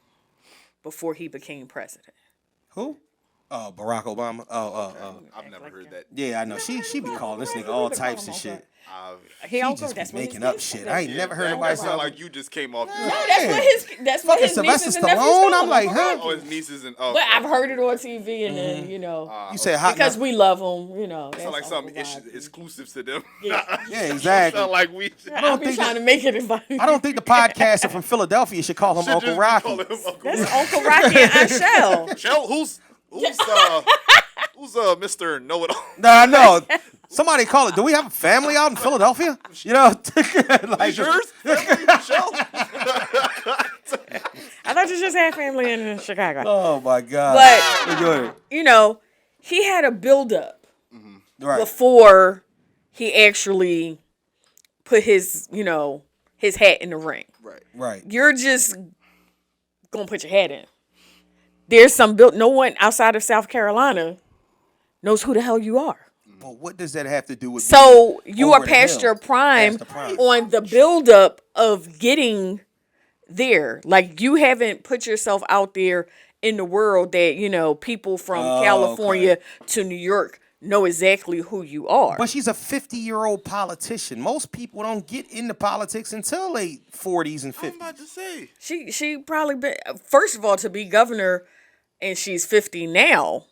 before he became president? Who? Oh, Barack Obama. I've never heard that. Yeah, I know. She be calling this nigga all types of shit. He She Uncle, just that's be what making his up niece shit. said. I ain't never heard That nobody sound say like you just came off. That's what his Fucking nieces Sylvester and nephews Stallone. call I'm like, him, huh? Oh, his nieces and oh. But I've heard it on TV, and then You said hot because we love him, that's sound like Uncle something Rocky. exclusive to them. Yeah. Yeah, exactly. Sound like we. I've been trying to make it invite. I don't think the podcaster from Philadelphia should call him Should Uncle just Rocky. call him Uncle That's Uncle Rocky and Ashell. Shell, who's Mr. Know-It-All? Nah, no. Somebody call it. Do we have a family out in Philadelphia? You know, like Yours? Shell? I thought you just had family in Chicago. Oh my God. But Go ahead. he had a buildup Right. before he actually put his his hat in the ring. Right. You're just gonna put your hat in. There's some built. No one outside of South Carolina knows who the hell you are. But what does that have to do with? So being you over are the past hill? your prime, Past the prime. on the buildup of getting there. Like, you haven't put yourself out there in the world that, you know, people from California to New York know exactly who you are. But she's a 50-year-old politician. Most people don't get into politics until late 40s and 50s. I'm about to say. She probably been, first of all, to be governor, and she's 50 now.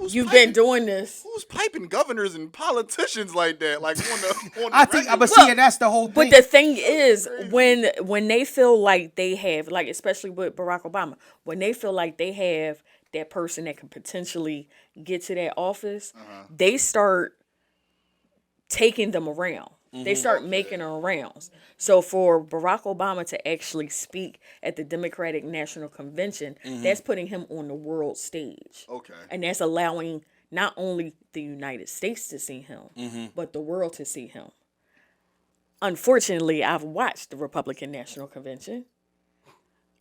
You've been doing this. Who's piping governors and politicians like that? Like on the I think, but see, and that's the whole thing. But the thing is, when they feel like they have, like, especially with Barack Obama, when they feel like they have that person that can potentially get to that office, they start taking them around. They start making them rounds. So for Barack Obama to actually speak at the Democratic National Convention, that's putting him on the world stage. Okay. And that's allowing not only the United States to see him, but the world to see him. Unfortunately, I've watched the Republican National Convention.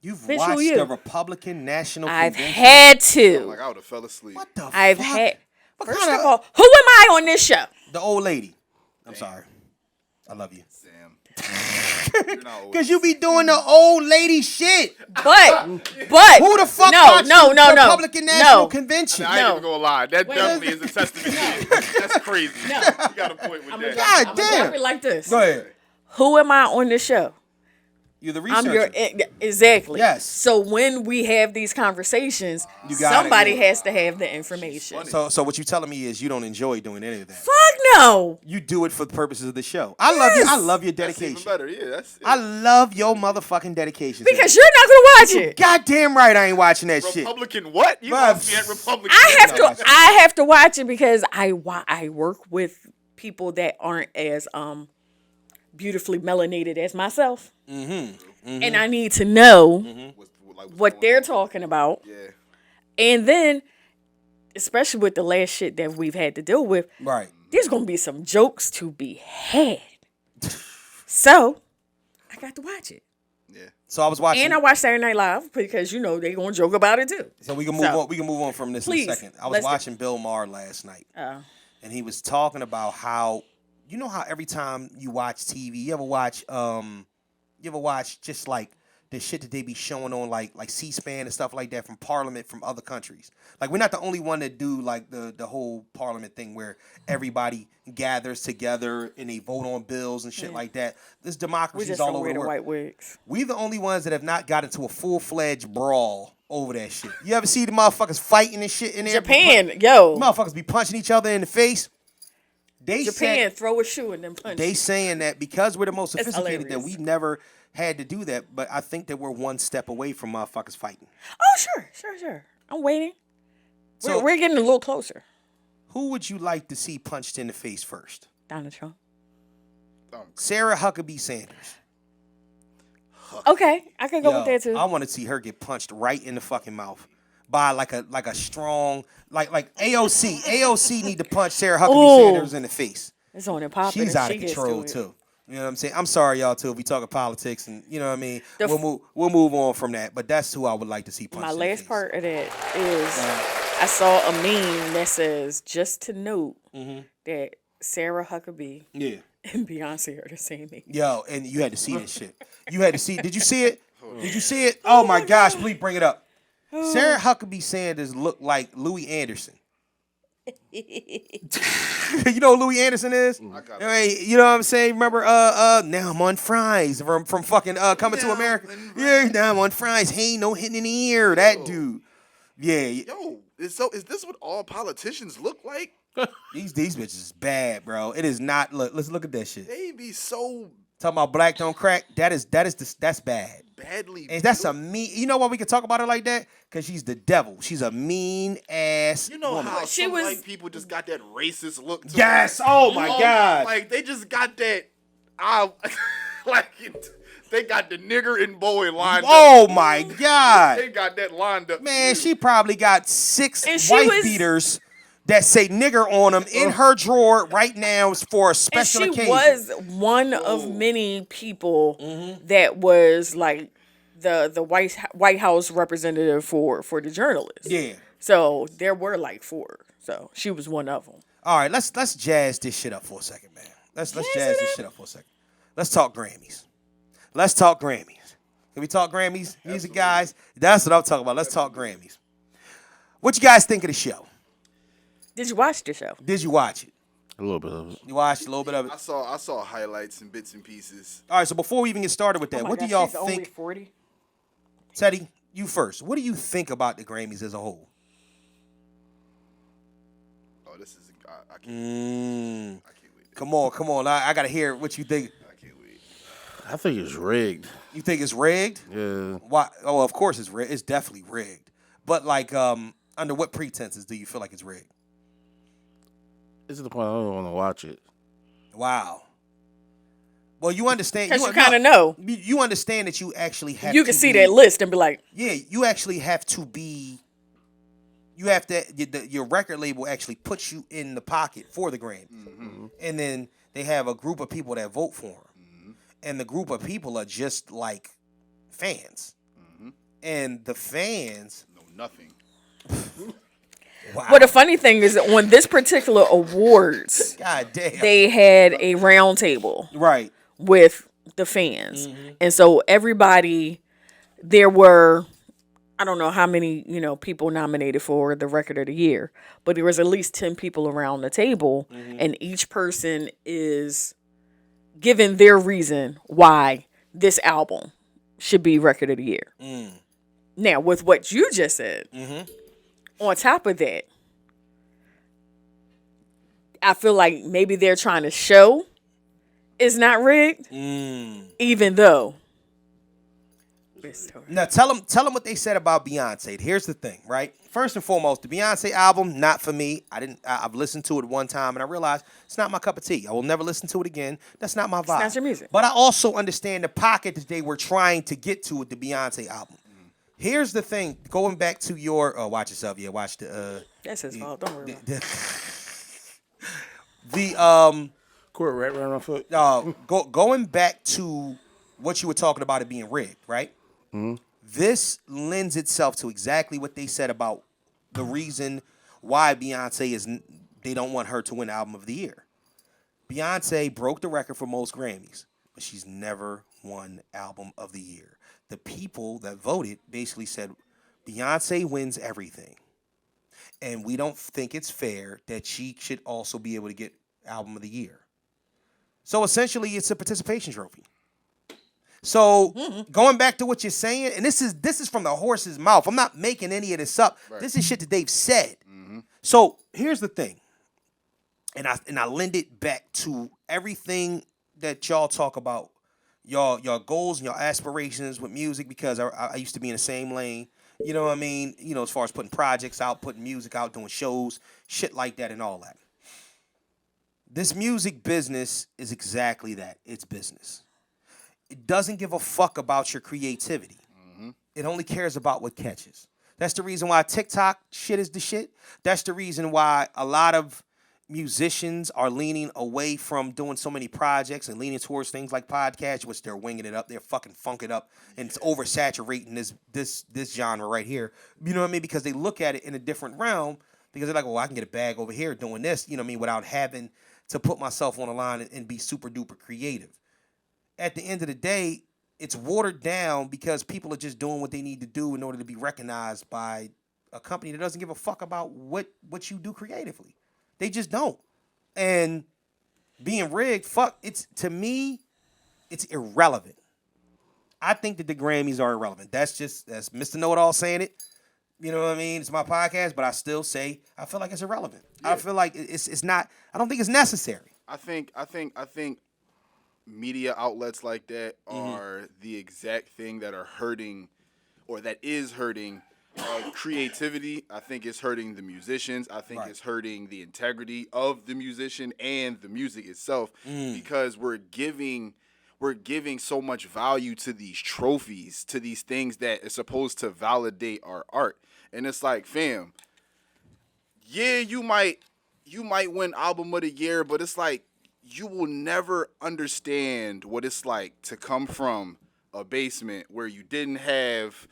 You've Bitch, who watched you? the Republican National I've Convention. had to. Like I would have fell asleep. What the I've fuck? had. What First kind of all, who am I on this show? The old lady. I'm sorry. I love you. Damn. You're not old. Because you be doing the old lady shit. But Who the fuck watched the Republican National Convention? I ain't even gonna lie. That definitely is a testament to you. That's crazy. You got a point with that. God I'm damn. drop it like this. Go ahead. Who am I on this show? You're the I'm researcher. your exactly. Yes. So when we have these conversations, You got it, somebody yeah. has to have the information. So what you telling me is you don't enjoy doing any of that. Fuck no. You do it for the purposes of the show. I love you. I love your That's even dedication. better. Yeah, that's I love your motherfucking dedication. Because you're not gonna watch it. Goddamn right I ain't watching that shit. Republican what? You Bruh. must be at Republican. I have to watch it because I work with people that aren't as beautifully melanated as myself. And I need to know what they're talking about. Yeah. And then, especially with the last shit that we've had to deal with, Right. there's gonna be some jokes to be had. So I got to watch it. Yeah. So I was watching. And I watch Saturday Night Live because, you know, they gonna joke about it too. So we can move on. We can move on from this Please, in a second. I was let's watching Bill Maher last night, and he was talking about how, you know how every time you watch TV, you ever watch just like the shit that they be showing on like C-SPAN and stuff like that from Parliament from other countries. Like, we're not the only one that do like the whole Parliament thing where everybody gathers together and they vote on bills and shit like that. This We democracy just is all don't over wear the the world. white wigs. We the only ones that have not got into a full-fledged brawl over that shit. You ever see the motherfuckers fighting and shit in there? Japan, yo. Motherfuckers be punching each other in the face. Japan, throw a shoe and then punch. They saying that because we're the most It's sophisticated that hilarious. we've never had to do that, but I think that we're one step away from motherfuckers fighting. Oh, sure. I'm waiting. So We're getting a little closer. who would you like to see punched in the face first? Donald Trump. Sarah Huckabee Sanders. Okay, I could go with Yo, that too. I want to see her get punched right in the fucking mouth by like a strong like AOC. AOC need to punch Sarah Huckabee Sanders in the face. It's on and popping. She's and out she of gets control to it. too. You know what I'm saying? I'm sorry, y'all, too, if we talking politics and you know what I mean. The We'll move on from that. But that's who I would like to see punched My in the last face. part of that is I saw a meme that says, just to note that Sarah Huckabee Yeah. and Beyonce are the same age. Yo, and you had to see this shit. You had to see. Did you see it? Did you see it? Oh my gosh! Please bring it up. Sarah Huckabee Sanders looked like Louis Anderson. You know who Louis Anderson is? Hey, you know what I'm saying? Remember, now I'm on fries from fucking Coming to America. Yeah, now I'm on fries. Hey, no hitting in the ear. That dude. Yeah. Yo, is this what all politicians look like? These bitches is bad, bro. It is not. Look, let's look at that shit. They be so Talking about black don't crack. That's bad. badly. And that's a mean. You know why we can talk about her like that? Because she's the devil. She's a mean ass. You know woman. how She some was- white people just got that racist look to Yes. them? Oh my God. Like they just got that. They got the nigger and boy lined up. Oh my God. They got that lined up. Man, she probably got 6 And she wife was- beaters that say nigger on them in her drawer right now for a special and she occasion. was one of many people that was like the White House representative for the journalists. Yeah. So there were like 4. So she was one of them. All right, let's jazz this shit up for a second, man. Let's jazz this shit up for a second. Let's talk Grammys. Let's talk Grammys. Can we talk Grammys, music guys? That's what I'm talking about. Let's talk Grammys. What you guys think of the show? Did you watch the show? Did you watch it? A little bit of it. You watched a little bit of it? I saw highlights and bits and pieces. All right, so before we even get started with that, what do y'all she's only think? 40? Teddy, you first. What do you think about the Grammys as a whole? Oh, this is I can't. I can't wait. Come on. I got to hear what you think. I can't wait. I think it's rigged. You think it's rigged? Yeah. Why? Oh, of course it's rigged. It's definitely rigged. But like, under what pretenses do you feel like it's rigged? It's to the point I don't want to watch it. Wow. Well, you understand. Because you kind of know. You understand that you actually have. You can to see be, that list and be like, Yeah, you actually have to be. You have to. Your record label actually puts you in the pocket for the Grammys, and then they have a group of people that vote for them, and the group of people are just like fans, and the fans No, nothing. Wow. well, the funny thing is that on this particular awards, God damn. they had a round table Right. with the fans. And so everybody, there were, I don't know how many, people nominated for the record of the year, but there was at least 10 people around the table, and each person is given their reason why this album should be record of the year. Now, with what you just said, on top of that, I feel like maybe they're trying to show it's not rigged, even though. Now tell them what they said about Beyonce. Here's the thing, right? First and foremost, the Beyonce album, not for me. I've listened to it one time and I realized it's not my cup of tea. I will never listen to it again. That's not my vibe. not your music. But I also understand the pocket that they were trying to get to with the Beyonce album. Here's the thing, going back to your watch yourself, watch the That's his fault. Don't worry. Court right around my foot. Going back to what you were talking about it being rigged, right? This lends itself to exactly what they said about the reason why Beyonce they don't want her to win Album of the Year. Beyonce broke the record for most Grammys, but she's never won Album of the Year. The people that voted basically said Beyonce wins everything, and we don't think it's fair that she should also be able to get Album of the Year. So essentially, it's a participation trophy. So going back to what you're saying, and this is from the horse's mouth. I'm not making any of this up. Right. This is shit that they've said. So here's the thing, and I lend it back to everything that y'all talk about, y'all goals and your aspirations with music, because I used to be in the same lane. You know what I mean? As far as putting projects out, putting music out, doing shows, shit like that, and all that. This music business is exactly that. It's business. It doesn't give a fuck about your creativity. It only cares about what catches. That's the reason why TikTok shit is the shit. That's the reason why a lot of musicians are leaning away from doing so many projects and leaning towards things like podcasts, which they're winging it up. They're fucking funk it up, and it's oversaturating this genre right here. You know what I mean? Because they look at it in a different realm, because they're like, well, I can get a bag over here doing this, you know what I mean, without having to put myself on the line and be super duper creative. At the end of the day, it's watered down because people are just doing what they need to do in order to be recognized by a company that doesn't give a fuck about what you do creatively. They just don't. And being rigged, to me, it's irrelevant. I think that the Grammys are irrelevant. That's Mr. Know-It-All saying it. You know what I mean? It's my podcast, but I still say I feel like it's irrelevant. Yeah. I feel like it's not. I don't think it's necessary. I think media outlets like that are the exact thing that are hurting, or that is hurting creativity. I think it's hurting the musicians. I think it's hurting the integrity of the musician and the music itself, because we're giving so much value to these trophies, to these things that is supposed to validate our art. And it's like, fam, yeah, you might win album of the year, but it's like you will never understand what it's like to come from a basement where you didn't have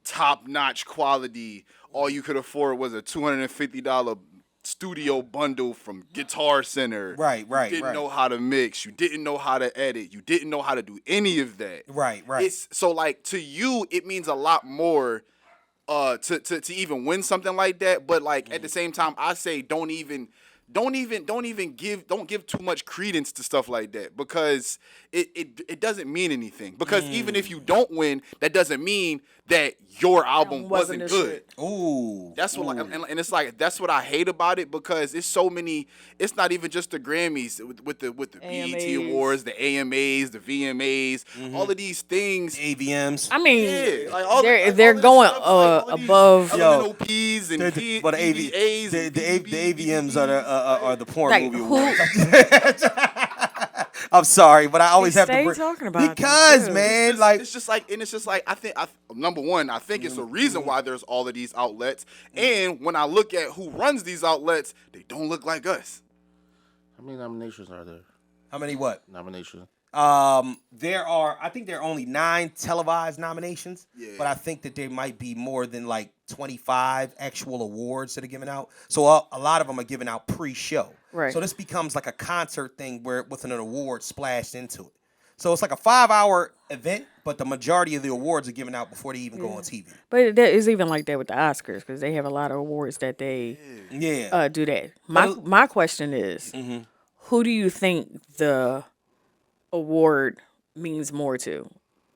top-notch quality. All you could afford was a $250 studio bundle from Guitar Center. Right. You didn't know how to mix. You didn't know how to edit. You didn't know how to do any of that. Right. It's so like to you, it means a lot more to even win something like that. But like at the same time, I say don't give too much credence to stuff like that, because it doesn't mean anything. Because even if you don't win, that doesn't mean that your album wasn't good. Ooh, that's what and it's like that's what I hate about it, because it's so many. It's not even just the Grammys with the BET Awards, the AMAs, the VMAs, all of these things. AVMs. I mean, like they're going above. LNOPs and But PVAs. the AVMs are the porn Like, movie who- awards. I'm sorry, but I always have to stay bring talking about them, because too. man, like it's just like I think number one, I think it's a reason why there's all of these outlets, and when I look at who runs these outlets, they don't look like us. How many nominations are there? how many what? Nominations. There are, I think there are only 9 televised nominations, Yeah. but I think that there might be more than like 25 actual awards that are given out. So a lot of them are given out pre-show. Right. So this becomes like a concert thing where with an award splashed into it. So it's like a 5-hour event, but the majority of the awards are given out before they even go on TV. But that is even like that with the Oscars, because they have a lot of awards that they Yeah. do that. My question is, who do you think the award means more to,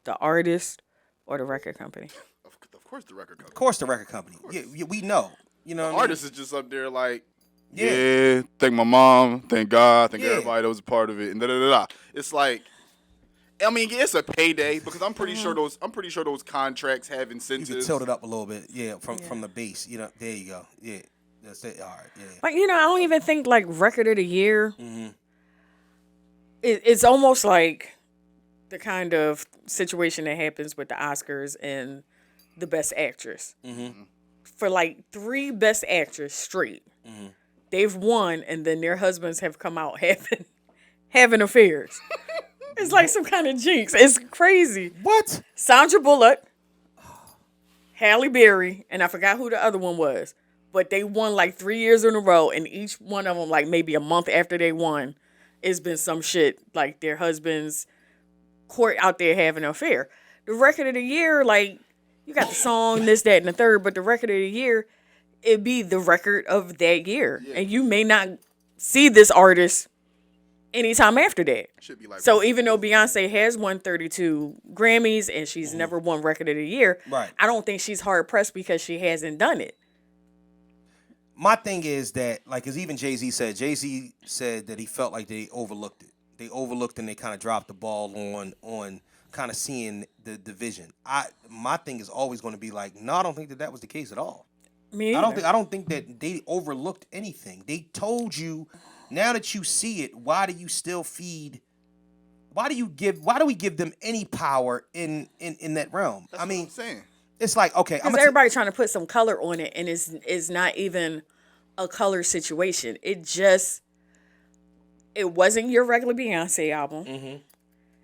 the artist or the record company? Of course, the record company. Of course, the record company. Yeah, we know. You know, The what artist is just up there like, Yeah. thank my mom, thank God, thank Yeah. everybody that was a part of it, and da da da da. It's like, I mean, it's a payday, because I'm pretty sure those contracts have I mean? You incentives. can tilt it up a little bit. Yeah, from the base. You know, there you go. Yeah, that's it. All right. Yeah. Like, I don't even think like record of the year. It's almost like the kind of situation that happens with the Oscars and the Best Actress. For like 3 Best Actress straight, they've won, and then their husbands have come out having affairs. It's like some kind of jinx. It's crazy. What? Sandra Bullock, Halle Berry, and I forgot who the other one was. But they won like 3 years in a row, and each one of them, like maybe a month after they won, it's been some shit like their husbands court out there having an affair. The record of the year, like, you got the song, this, that, and the third, but the record of the year, it'd be the record of that year. Yeah. And you may not see this artist anytime after that. Should be like so even though Beyonce has won 32 Grammys and she's never won record of the year, Right. I don't think she's hard pressed because she hasn't done it. My thing is that, like, as even Jay-Z said that he felt like they overlooked it. They overlooked and they kind of dropped the ball on kind of seeing the division. My thing is always going to be like, no, I don't think that was the case at all. Me I either. don't think that they overlooked anything. They told you, now that you see it, why do you still feed? Why do we give them any power in that realm? That's I mean, what I'm saying. it's like, okay, Because everybody trying to put some color on it, and it's not even a color situation. It wasn't your regular Beyonce album.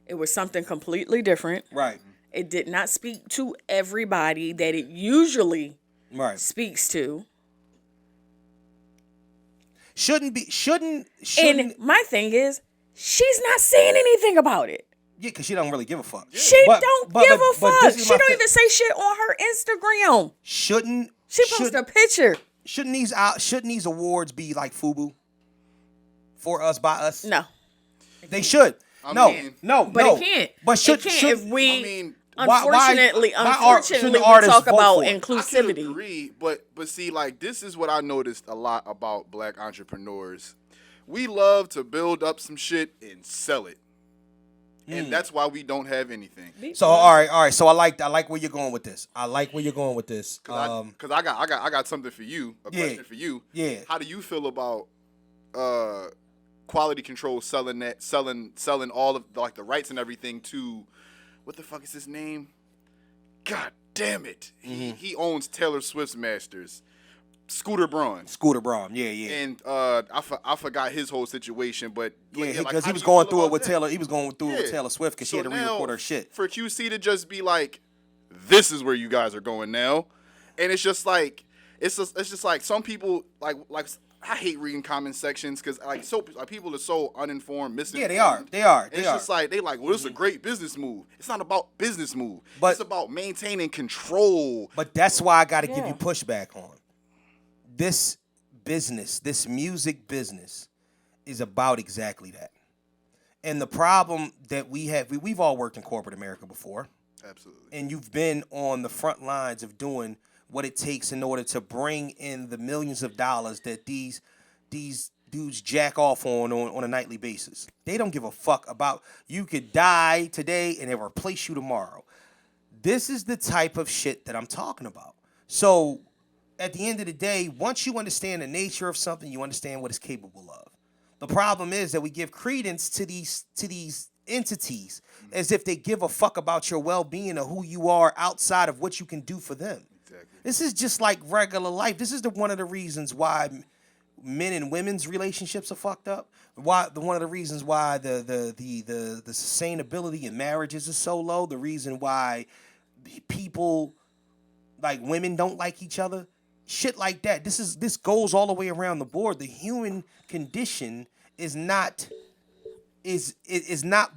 It was something completely different. right, It did not speak to everybody that it usually right. speaks to. Shouldn't. And my thing is, she's not saying anything about it. Yeah, because she don't really give a fuck. She But- don't but- give but- a but fuck. this is She my don't thing. even say shit on her Instagram. Shouldn't She posted a picture. shouldn't these awards be like FUBU? For us, by us? No. They should. I No, mean- no, But no. it can't. But should it can't should if we I mean, unfortunately shouldn't we artists talk vote about for it? I could inclusivity. agree, but see, like, this is what I noticed a lot about black entrepreneurs. We love to build up some shit and sell it, and that's why we don't have anything. So all right. So I like where you're going with this. Cause I got something for you. A Yeah. question for you. Yeah. How do you feel about quality control selling all of like the rights and everything to what the fuck is his name? God damn it. He owns Taylor Swift's masters. Scooter Braun. Scooter Braun, yeah. And I forgot his whole situation, but Yeah, like, because how he was do you going feel through it about with that? Taylor. He was going through it with Yeah. Taylor Swift because she had to now, re-record her shit. For QC to just be like, this is where you guys are going now, and it's just like it's just like some people like I hate reading comment sections because people are so uninformed, misinformed. Yeah, they are. And it's just like well, this is a great business move. It's not about business move. But it's about maintaining control. But that's why I got to give you pushback on this business. This music business is about exactly that. And the problem that we have, we've all worked in corporate America before. Absolutely. And you've been on the front lines of doing what it takes in order to bring in the millions of dollars that these dudes jack off on a nightly basis. They don't give a fuck about you could die today and they'll replace you tomorrow. This is the type of shit that I'm talking about. So at the end of the day, once you understand the nature of something, you understand what it's capable of. The problem is that we give credence to these entities as if they give a fuck about your well-being or who you are outside of what you can do for them. Exactly. This is just like regular life. This is one of the reasons why men and women's relationships are fucked up. One of the reasons why the sustainability in marriages is so low. The reason why people like women don't like each other. Shit like that. This goes all the way around the board. The human condition is not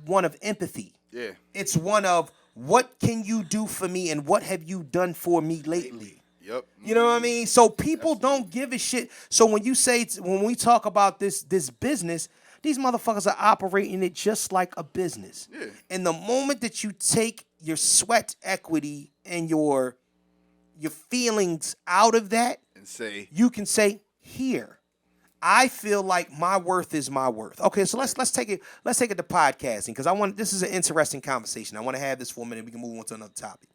one of empathy. Yeah. It's one of what can you do for me and what have you done for me lately? Yep. You know what I mean? So people don't give a shit. So when we talk about this business, these motherfuckers are operating it just like a business. Yeah. And the moment that you take your sweat equity and your feelings out of that, And say you can say, here, I feel like my worth is my worth. Okay, so let's take it to podcasting because this is an interesting conversation. I want to have this for a minute. We can move on to another topic.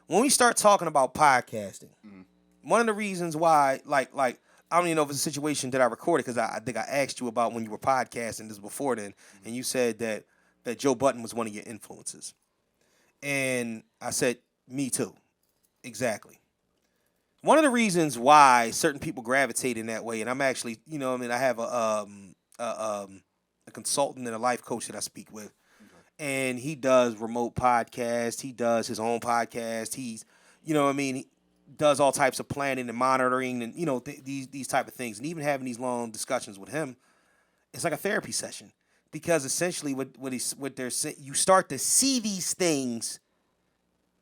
When we start talking about podcasting, one of the reasons why, like I don't even know if it's a situation that I recorded because I think I asked you about when you were podcasting this before then, and you said that Joe Budden was one of your influences, and I said, me too, exactly. One of the reasons why certain people gravitate in that way, and I'm actually, I have a consultant and a life coach that I speak with, and he does remote podcasts. He does his own podcast. He's, he does all types of planning and monitoring and, these type of things. And even having these long discussions with him, it's like a therapy session because essentially what they're saying, you start to see these things.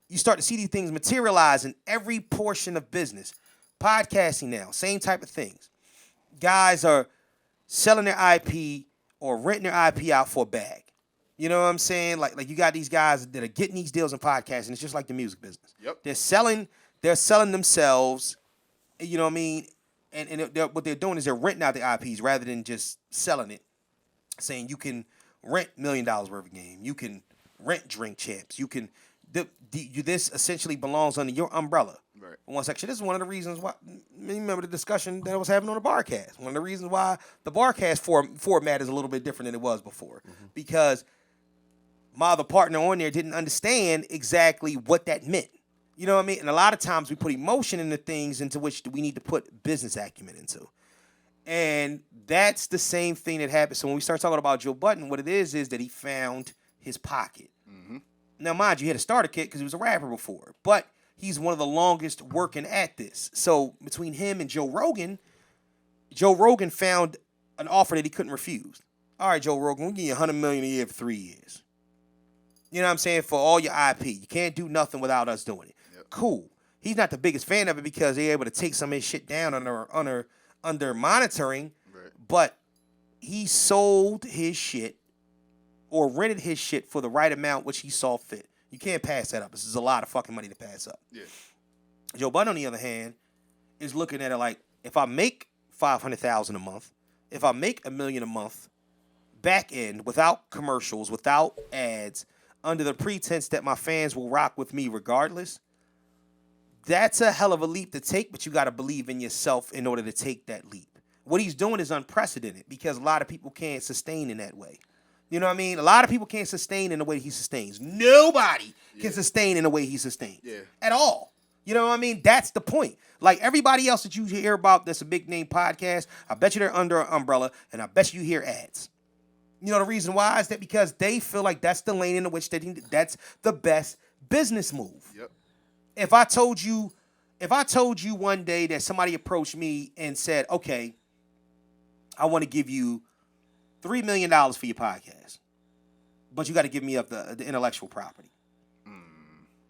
You start to see these things materialize in every portion of business. Podcasting now, same type of things. Guys are selling their IP or renting their IP out for a bag. You know what I'm saying? Like you got these guys that are getting these deals in podcasting. It's just like the music business. Yep. They're selling themselves. You know what I mean? And what they're doing is they're renting out the IPs rather than just selling it. Saying you can rent $1 million worth of game. You can rent Drink Champs. You can. This essentially belongs under your umbrella. Right. One section. This is one of the reasons why. Remember the discussion that I was having on the Barcast. One of the reasons why the Barcast format is a little bit different than it was before, because my other partner on there didn't understand exactly what that meant. You know what I mean? And a lot of times we put emotion into things into which we need to put business acumen into. And that's the same thing that happens. So when we start talking about Joe Budden, what it is that he found his pocket. Now, mind you, he had a starter kit because he was a rapper before, but he's one of the longest working at this. So between him and Joe Rogan found an offer that he couldn't refuse. All right, Joe Rogan, we'll give you $100 million a year for 3 years. You know what I'm saying? For all your IP. You can't do nothing without us doing it. Yep. Cool. He's not the biggest fan of it because they're able to take some of his shit down under monitoring, right. But he sold his shit or rented his shit for the right amount, which he saw fit. You can't pass that up. This is a lot of fucking money to pass up. Yeah. Joe Budden, on the other hand, is looking at it like, if I make $500,000 a month, if I make $1 million a month, back end, without commercials, without ads, under the pretense that my fans will rock with me regardless, that's a hell of a leap to take, but you got to believe in yourself in order to take that leap. What he's doing is unprecedented because a lot of people can't sustain in that way. You know what I mean? A lot of people can't sustain in the way he sustains. Nobody can sustain in the way he sustains. Yeah. At all. You know what I mean? That's the point. Like everybody else that you hear about that's a big name podcast, I bet you they're under an umbrella, and I bet you hear ads. You know the reason why is that because they feel like that's the lane in which that's the best business move. Yep. If I told you one day that somebody approached me and said, okay, I want to give you $3 million for your podcast, but you got to give me up the intellectual property.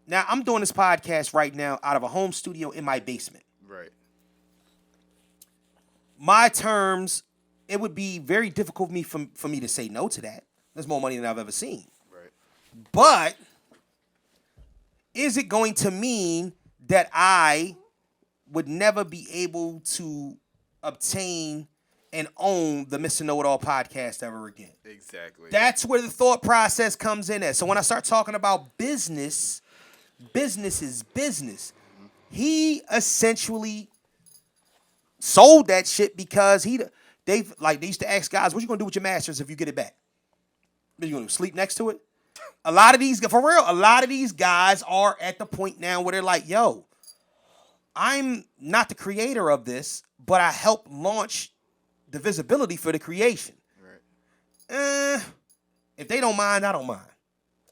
Now, I'm doing this podcast right now out of a home studio in my basement. Right. My terms, it would be very difficult for me to say no to that. There's more money than I've ever seen. Right. But is it going to mean that I would never be able to obtain and own the Mr. Know-It-All podcast ever again? Exactly. That's where the thought process comes in at. So when I start talking about business is business. He essentially sold that shit because they used to ask guys, what you gonna do with your masters if you get it back? Are you gonna sleep next to it? A lot of these guys are at the point now where they're like, yo, I'm not the creator of this, but I help launch the visibility for the creation. Right. If they don't mind, I don't mind.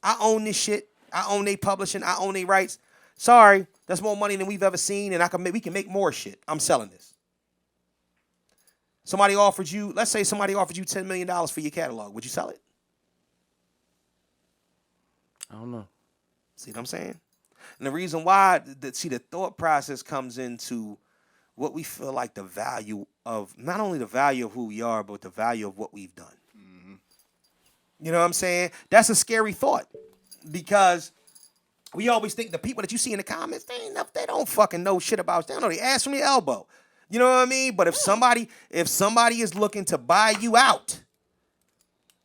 I own this shit. I own they publishing. I own they rights. Sorry, that's more money than we've ever seen, and we can make more shit. I'm selling this. Let's say somebody offered you $10 million for your catalog. Would you sell it? I don't know. See what I'm saying? And the reason why, the thought process comes into what we feel like the value of, not only the value of who we are, but the value of what we've done. Mm-hmm. You know what I'm saying? That's a scary thought. Because we always think the people that you see in the comments, they don't fucking know shit about us. They don't know the ass from the elbow. You know what I mean? But if somebody is looking to buy you out,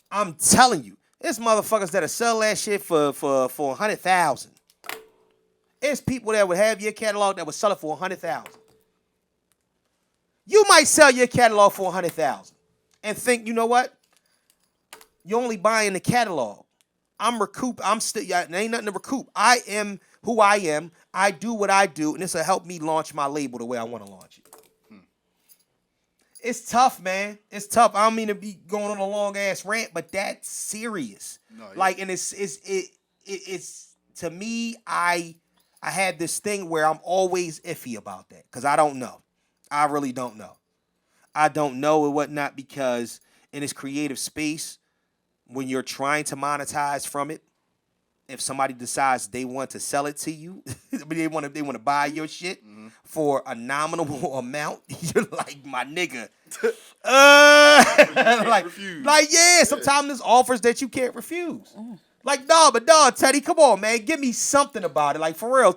I'm telling you, there's motherfuckers that'll sell that shit for $100,000. There's people that would have your catalog that would sell it for $100,000. You might sell your catalog for $100,000 and think, you know what? You're only buying the catalog. I'm still, there ain't nothing to recoup. I am who I am. I do what I do, and this will help me launch my label the way I want to launch it. It's tough, man. It's tough. I don't mean to be going on a long ass rant, but that's serious. No, yeah. Like, and it's to me, I had this thing where I'm always iffy about that because I don't know. I really don't know. I don't know or whatnot because in this creative space, when you're trying to monetize from it, if somebody decides they want to sell it to you, they want to buy your shit for a nominal amount, you're like, my nigga. Sometimes there's offers that you can't refuse. Like, dog, Teddy, come on, man. Give me something about it. Like, for real,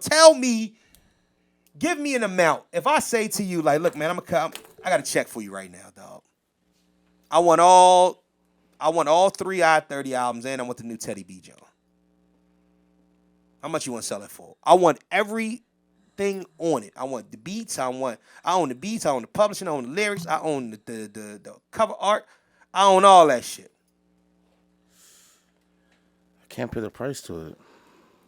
give me an amount. If I say to you, like, look, man, I got a check for you right now, dog. I want all 3 I-30 albums, and I want the new Teddy B. Joe. How much you want to sell it for? I want everything on it. I want the beats. I own the beats. I own the publishing. I own the lyrics. I own the cover art. I own all that shit. I can't put a price to it.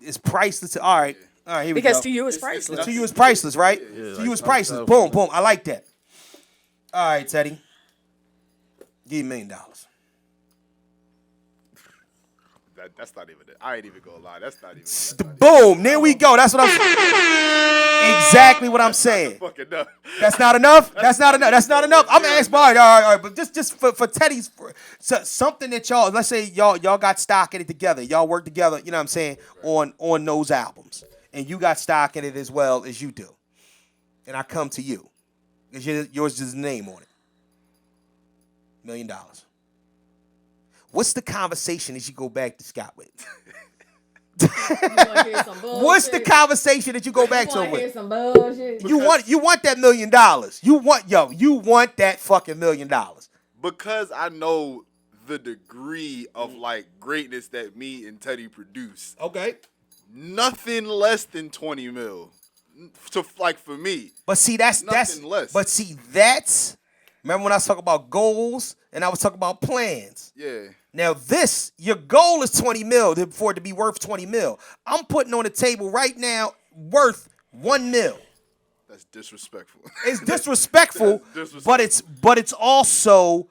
It's priceless. All right, here we go. Because to you it's priceless. To you it's priceless, right? Yeah, to you it's priceless. Boom, boom. I like that. All right, Teddy. Give you $1 million. That's not even it. I ain't even gonna lie. That's not even it. Boom. There we go. That's what I'm saying. Exactly what I'm saying. That's not enough? That's not enough. That's not enough. I'm asking, all right. But just for Teddy's, something that y'all, let's say y'all got stock in it together. Y'all work together, you know what I'm saying, on those albums. And you got stock in it as well as you do. And I come to you. Because yours is the name on it. $1 million. What's the conversation that you go back to Scott with? What's the conversation that you go back to him with? Some bullshit. You want that $1 million. You want that fucking $1 million. Because I know the degree of like greatness that me and Teddy produce. Okay. Nothing less than 20 mil. For me. But see, that's less. But see, that's remember when I was talking about goals and I was talking about plans. Yeah. Now your goal is 20 mil for it to be worth 20 mil. I'm putting on the table right now worth $1 million. That's disrespectful. It's disrespectful, That's disrespectful. but it's also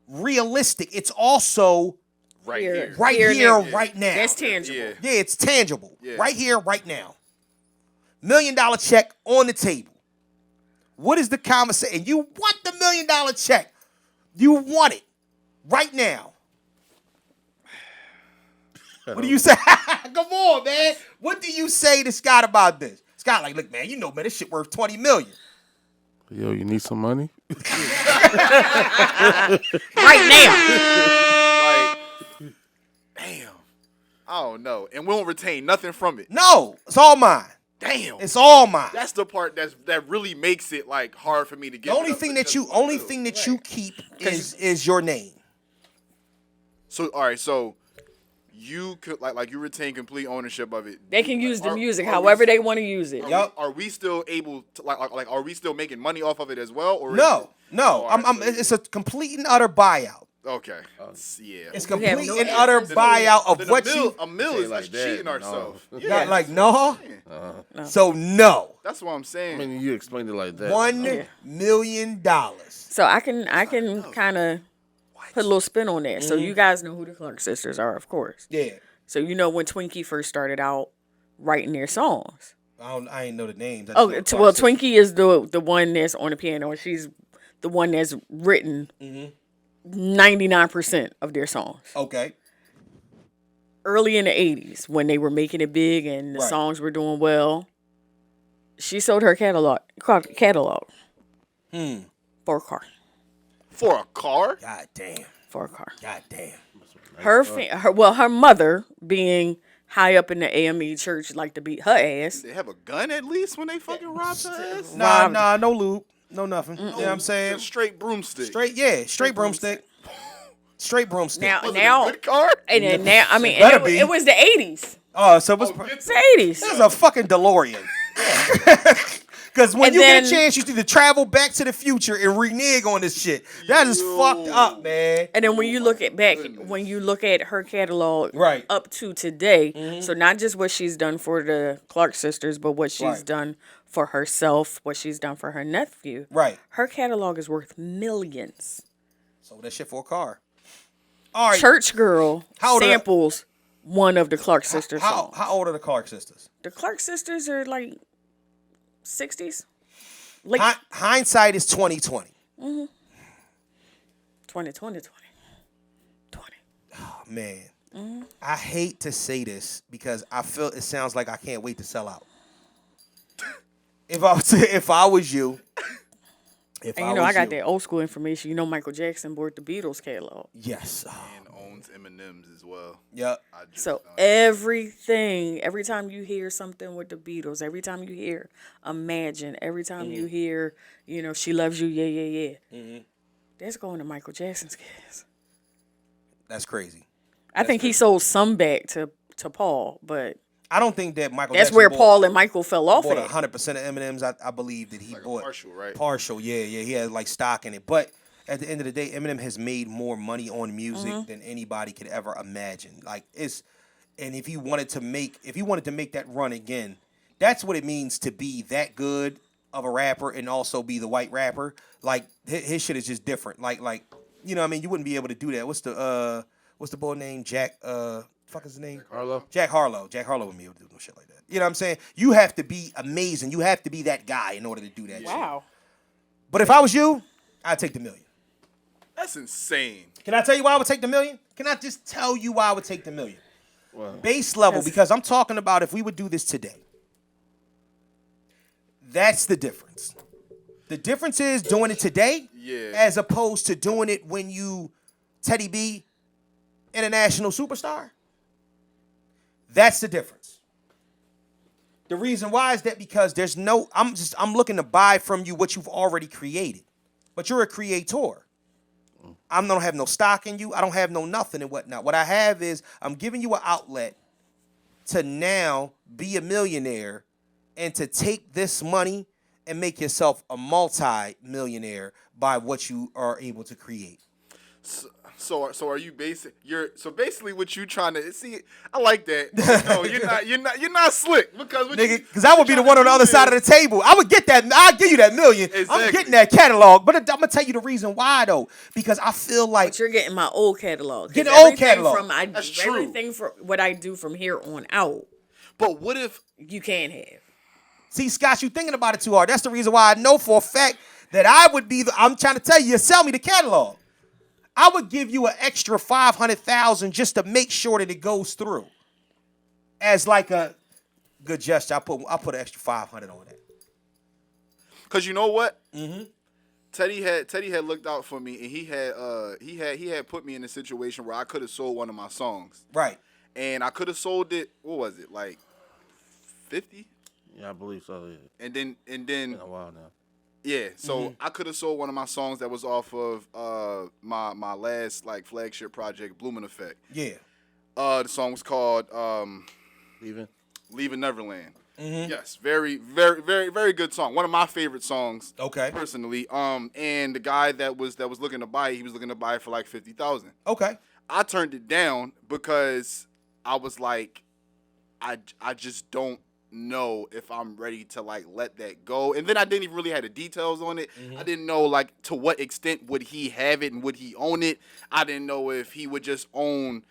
realistic. It's also right Here. here. right Here here, now. right now. That's tangible. Yeah. Yeah, it's tangible. Yeah. Right here, right now. $1 million check on the table. What is the conversation? And you want the $1 million check. You want it right now. What do you say? Come on, man. What do you say to Scott about this? Scott, like, look, man, you know, man, this shit worth $20 million. Yo, you need some money? Right now. Like, damn. I don't know. And we won't retain nothing from it. No, it's all mine. Damn. It's all mine. That's the part that really makes it like hard for me to get. The only thing that you keep is your name. So all right, so you could like you retain complete ownership of it. They can use the music are however we, they want to use it. Yup. Are we still able to like are we still making money off of it as well? Or No. all right, so- It's a complete and utter buyout. Okay. Yeah. It's We have complete no and utter buyout of Then what a mill is like us that, cheating no. ourselves. you got. Like, no. So no. That's what I'm saying. I mean, you explained it like that. $1 million. So I can kind of put a little spin on that. So you guys know who the Clark sisters are, of course. Yeah. So you know when Twinkie first started out writing their songs. I ain't know the names. I just Oh, know well, Clark Sisters. Twinkie is the one that's on the piano, and she's the one that's written 99% of their songs. Okay. Early in the 80s, when they were making it big and the Right. songs were doing well, she sold her catalog for a car. For a car? God damn. For a car. God damn. Her mother, being high up in the AME church, liked to beat her ass. They have a gun at least when they fucking robbed her ass? Nah, no lube. No nothing. You know what I'm saying? Just straight broomstick. Straight broomstick. Straight broomstick. Now, Was it a good car? and then now, I mean, better and be. it was the 80s. Oh, so it was It's the 80s. this is a fucking DeLorean. Because when And you get then- a chance, you need to travel back to the future and renege on this shit. That is fucked up, man. And then when you look at her catalog Right. up to today, so not just what she's done for the Clark sisters, but what she's Right. done for herself, what she's done for her nephew. Right. Her catalog is worth millions. Sold that shit for a car. All right. Church Girl How old are the- samples one of the Clark sisters songs. How old are the Clark sisters? The Clark sisters are like 60s. Hindsight is 2020. 20. Oh, man. I hate to say this because I feel it sounds like I can't wait to sell out. If I was you, And I got that old school information. You know Michael Jackson bought the Beatles catalog. Yes. And owns M&M's as well. Yep. I just So found every time you hear something with the Beatles, every time you hear Imagine, every time you hear, She Loves You, yeah. That's going to Michael Jackson's kids. That's crazy. I think he sold some back to Paul, but I don't think that Michael. that's Jackson where bought- Paul and Michael fell off bought at. 100% of Eminem's. I believe that he like a bought partial, right? Partial, yeah. He had like stock in it, but at the end of the day, Eminem has made more money on music than anybody could ever imagine. Like and if he wanted to make that run again, that's what it means to be that good of a rapper and also be the white rapper. Like his shit is just different. Like you know what I mean, you wouldn't be able to do that. What's the boy name? Jack fuck is his name? Harlow? Jack Harlow. Jack Harlow wouldn't be able to do no shit like that. You know what I'm saying? You have to be amazing. You have to be that guy in order to do that shit. Wow. But if I was you, I'd take the $1 million. That's insane. Can I tell you why I would take the $1 million? Can I just tell you why I would take the $1 million? Wow. Base level, because I'm talking about if we would do this today. That's the difference. The difference is doing it today as opposed to doing it when you Teddy B, international superstar. That's the difference. The reason why is that because I'm looking to buy from you what you've already created. But you're a creator. I don't have no stock in you. I don't have no nothing and whatnot. What I have is I'm giving you an outlet to now be a millionaire and to take this money and make yourself a multi-millionaire by what you are able to create. So are you basically what you trying to see? I like that. No, you're not slick because Nigga, because I would be the one on the other side of the table. I would get that. I'll give you that million. Exactly. I'm getting that catalog, but I'm gonna tell you the reason why though, because I feel like But you're getting my old catalog. Getting old catalog. That's true. Everything from what I do from here on out, But what if you can have. see, Scott, you thinking about it too hard. That's the reason why I know for a fact that I would be. I'm trying to tell you, sell me the catalog. I would give you an extra 500,000 just to make sure that it goes through. As like a good gesture, I put an extra 500 on that. Cause you know what? Mm-hmm. Teddy had looked out for me, and he had put me in a situation where I could have sold one of my songs. Right. And I could have sold it. What was it, like 50? Yeah, I believe so. Yeah. And then Been a while now. yeah. So I could have sold one of my songs that was off of my last like flagship project, Blooming Effect. Yeah. The song was called Leaving Neverland. Mm-hmm. Yes, very, very, very, very good song. One of my favorite songs. Okay. Personally. And the guy that was looking to buy it, he was looking to buy it for like 50,000. Okay. I turned it down because I was like, I just don't know if I'm ready to like let that go. And then I didn't even really have the details on it. Mm-hmm. I didn't know like to what extent would he have it and would he own it. I didn't know if he would just own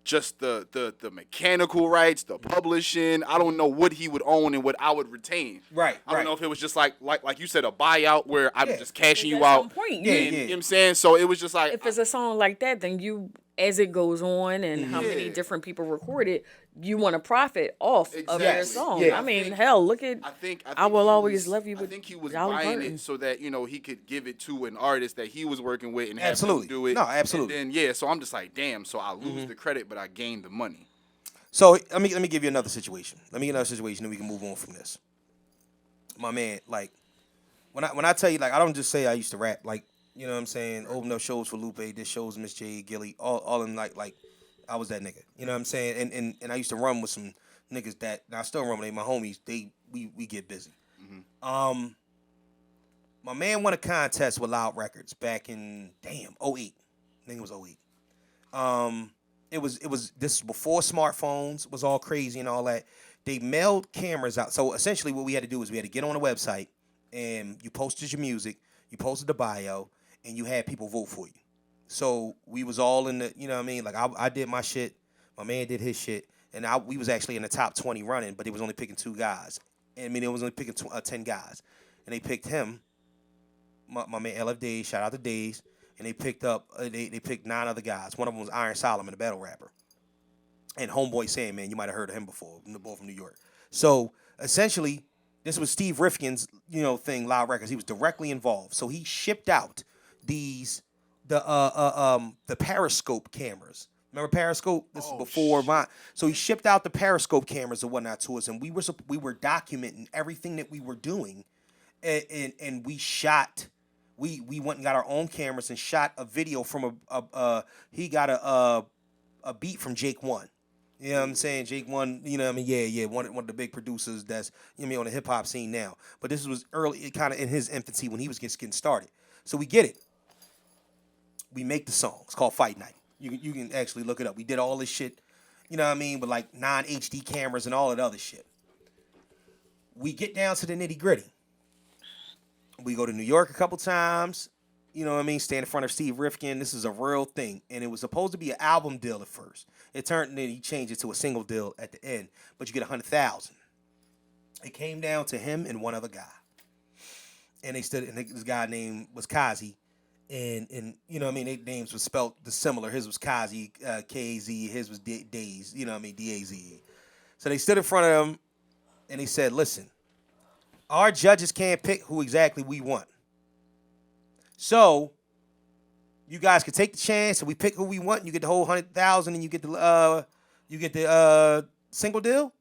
just the mechanical rights, the publishing. I don't know what he would own and what I would retain. Right. I don't know if it was just like you said, a buyout where I'm just cashing you At out. some point, Yeah, You know what I'm saying? So it was just like, if it's a song like that, then you, as it goes on and how many different people record it, you want to profit off of their Exactly. song. Yeah. I mean, hell, look at I Will he Always was- Love You I with think he was Dolly buying Parton. it so that he could give it to an artist that he was working with and have Absolutely. him do it. No, absolutely. And then so I'm just like, damn. So I lose the credit, but I gain the money. So let me give you another situation. Let me get another situation, and we can move on from this. My man, like when I tell you, like I don't just say I used to rap, like you know what I'm saying, open up shows for Lupe, did shows Miss J, Gilly, all in like I was that nigga. You know what I'm saying, and I used to run with some niggas that and I still run with they my homies. We get busy. Mm-hmm. My man won a contest with Loud Records back in 08. I think it was 08. It was this was before smartphones was all crazy and all that. They mailed cameras out. So essentially what we had to do is we had to get on a website and you posted your music, you posted the bio, and you had people vote for you. So we was all in the, you know what I mean? Like I did my shit, my man did his shit, and we was actually in the top 20 running, but they was only picking 2 guys. I mean, it was only picking 10 guys. And they picked him, my man LF Days, shout out to Days. And they picked up, they picked 9 other guys. One of them was Iron Solomon, the battle rapper. And Homeboy Sandman, you might have heard of him before, both from New York. So essentially, this was Steve Rifkin's, thing, Loud Records. He was directly involved. So he shipped out the Periscope cameras. Remember Periscope? This is before mine. So he shipped out the Periscope cameras and whatnot to us, and we were documenting everything that we were doing, and we shot. We went and got our own cameras and shot a video from he got a beat from Jake One. You know what I'm saying? Jake One, you know what I mean? Yeah, one of the big producers that's, on the hip hop scene now. But this was early, kind of in his infancy when he was just getting started. So we get it. We make the song. It's called Fight Night. You can actually look it up. We did all this shit, you know what I mean, with like non-HD cameras and all that other shit. We get down to the nitty-gritty. We go to New York a couple times, you know what I mean, stand in front of Steve Rifkin. This is a real thing. And it was supposed to be an album deal at first. It turned, and then he changed it to a single deal at the end. But you get 100,000. It came down to him and one other guy. And this guy name was Kazi. And you know what I mean, their names were spelled similar. His was Kazi, K-A-Z. His was Days, you know what I mean, D-A-Z. So they stood in front of him, and he said, listen, our judges can't pick who exactly we want. So you guys can take the chance and we pick who we want. And you get the whole 100,000 and you get the single deal,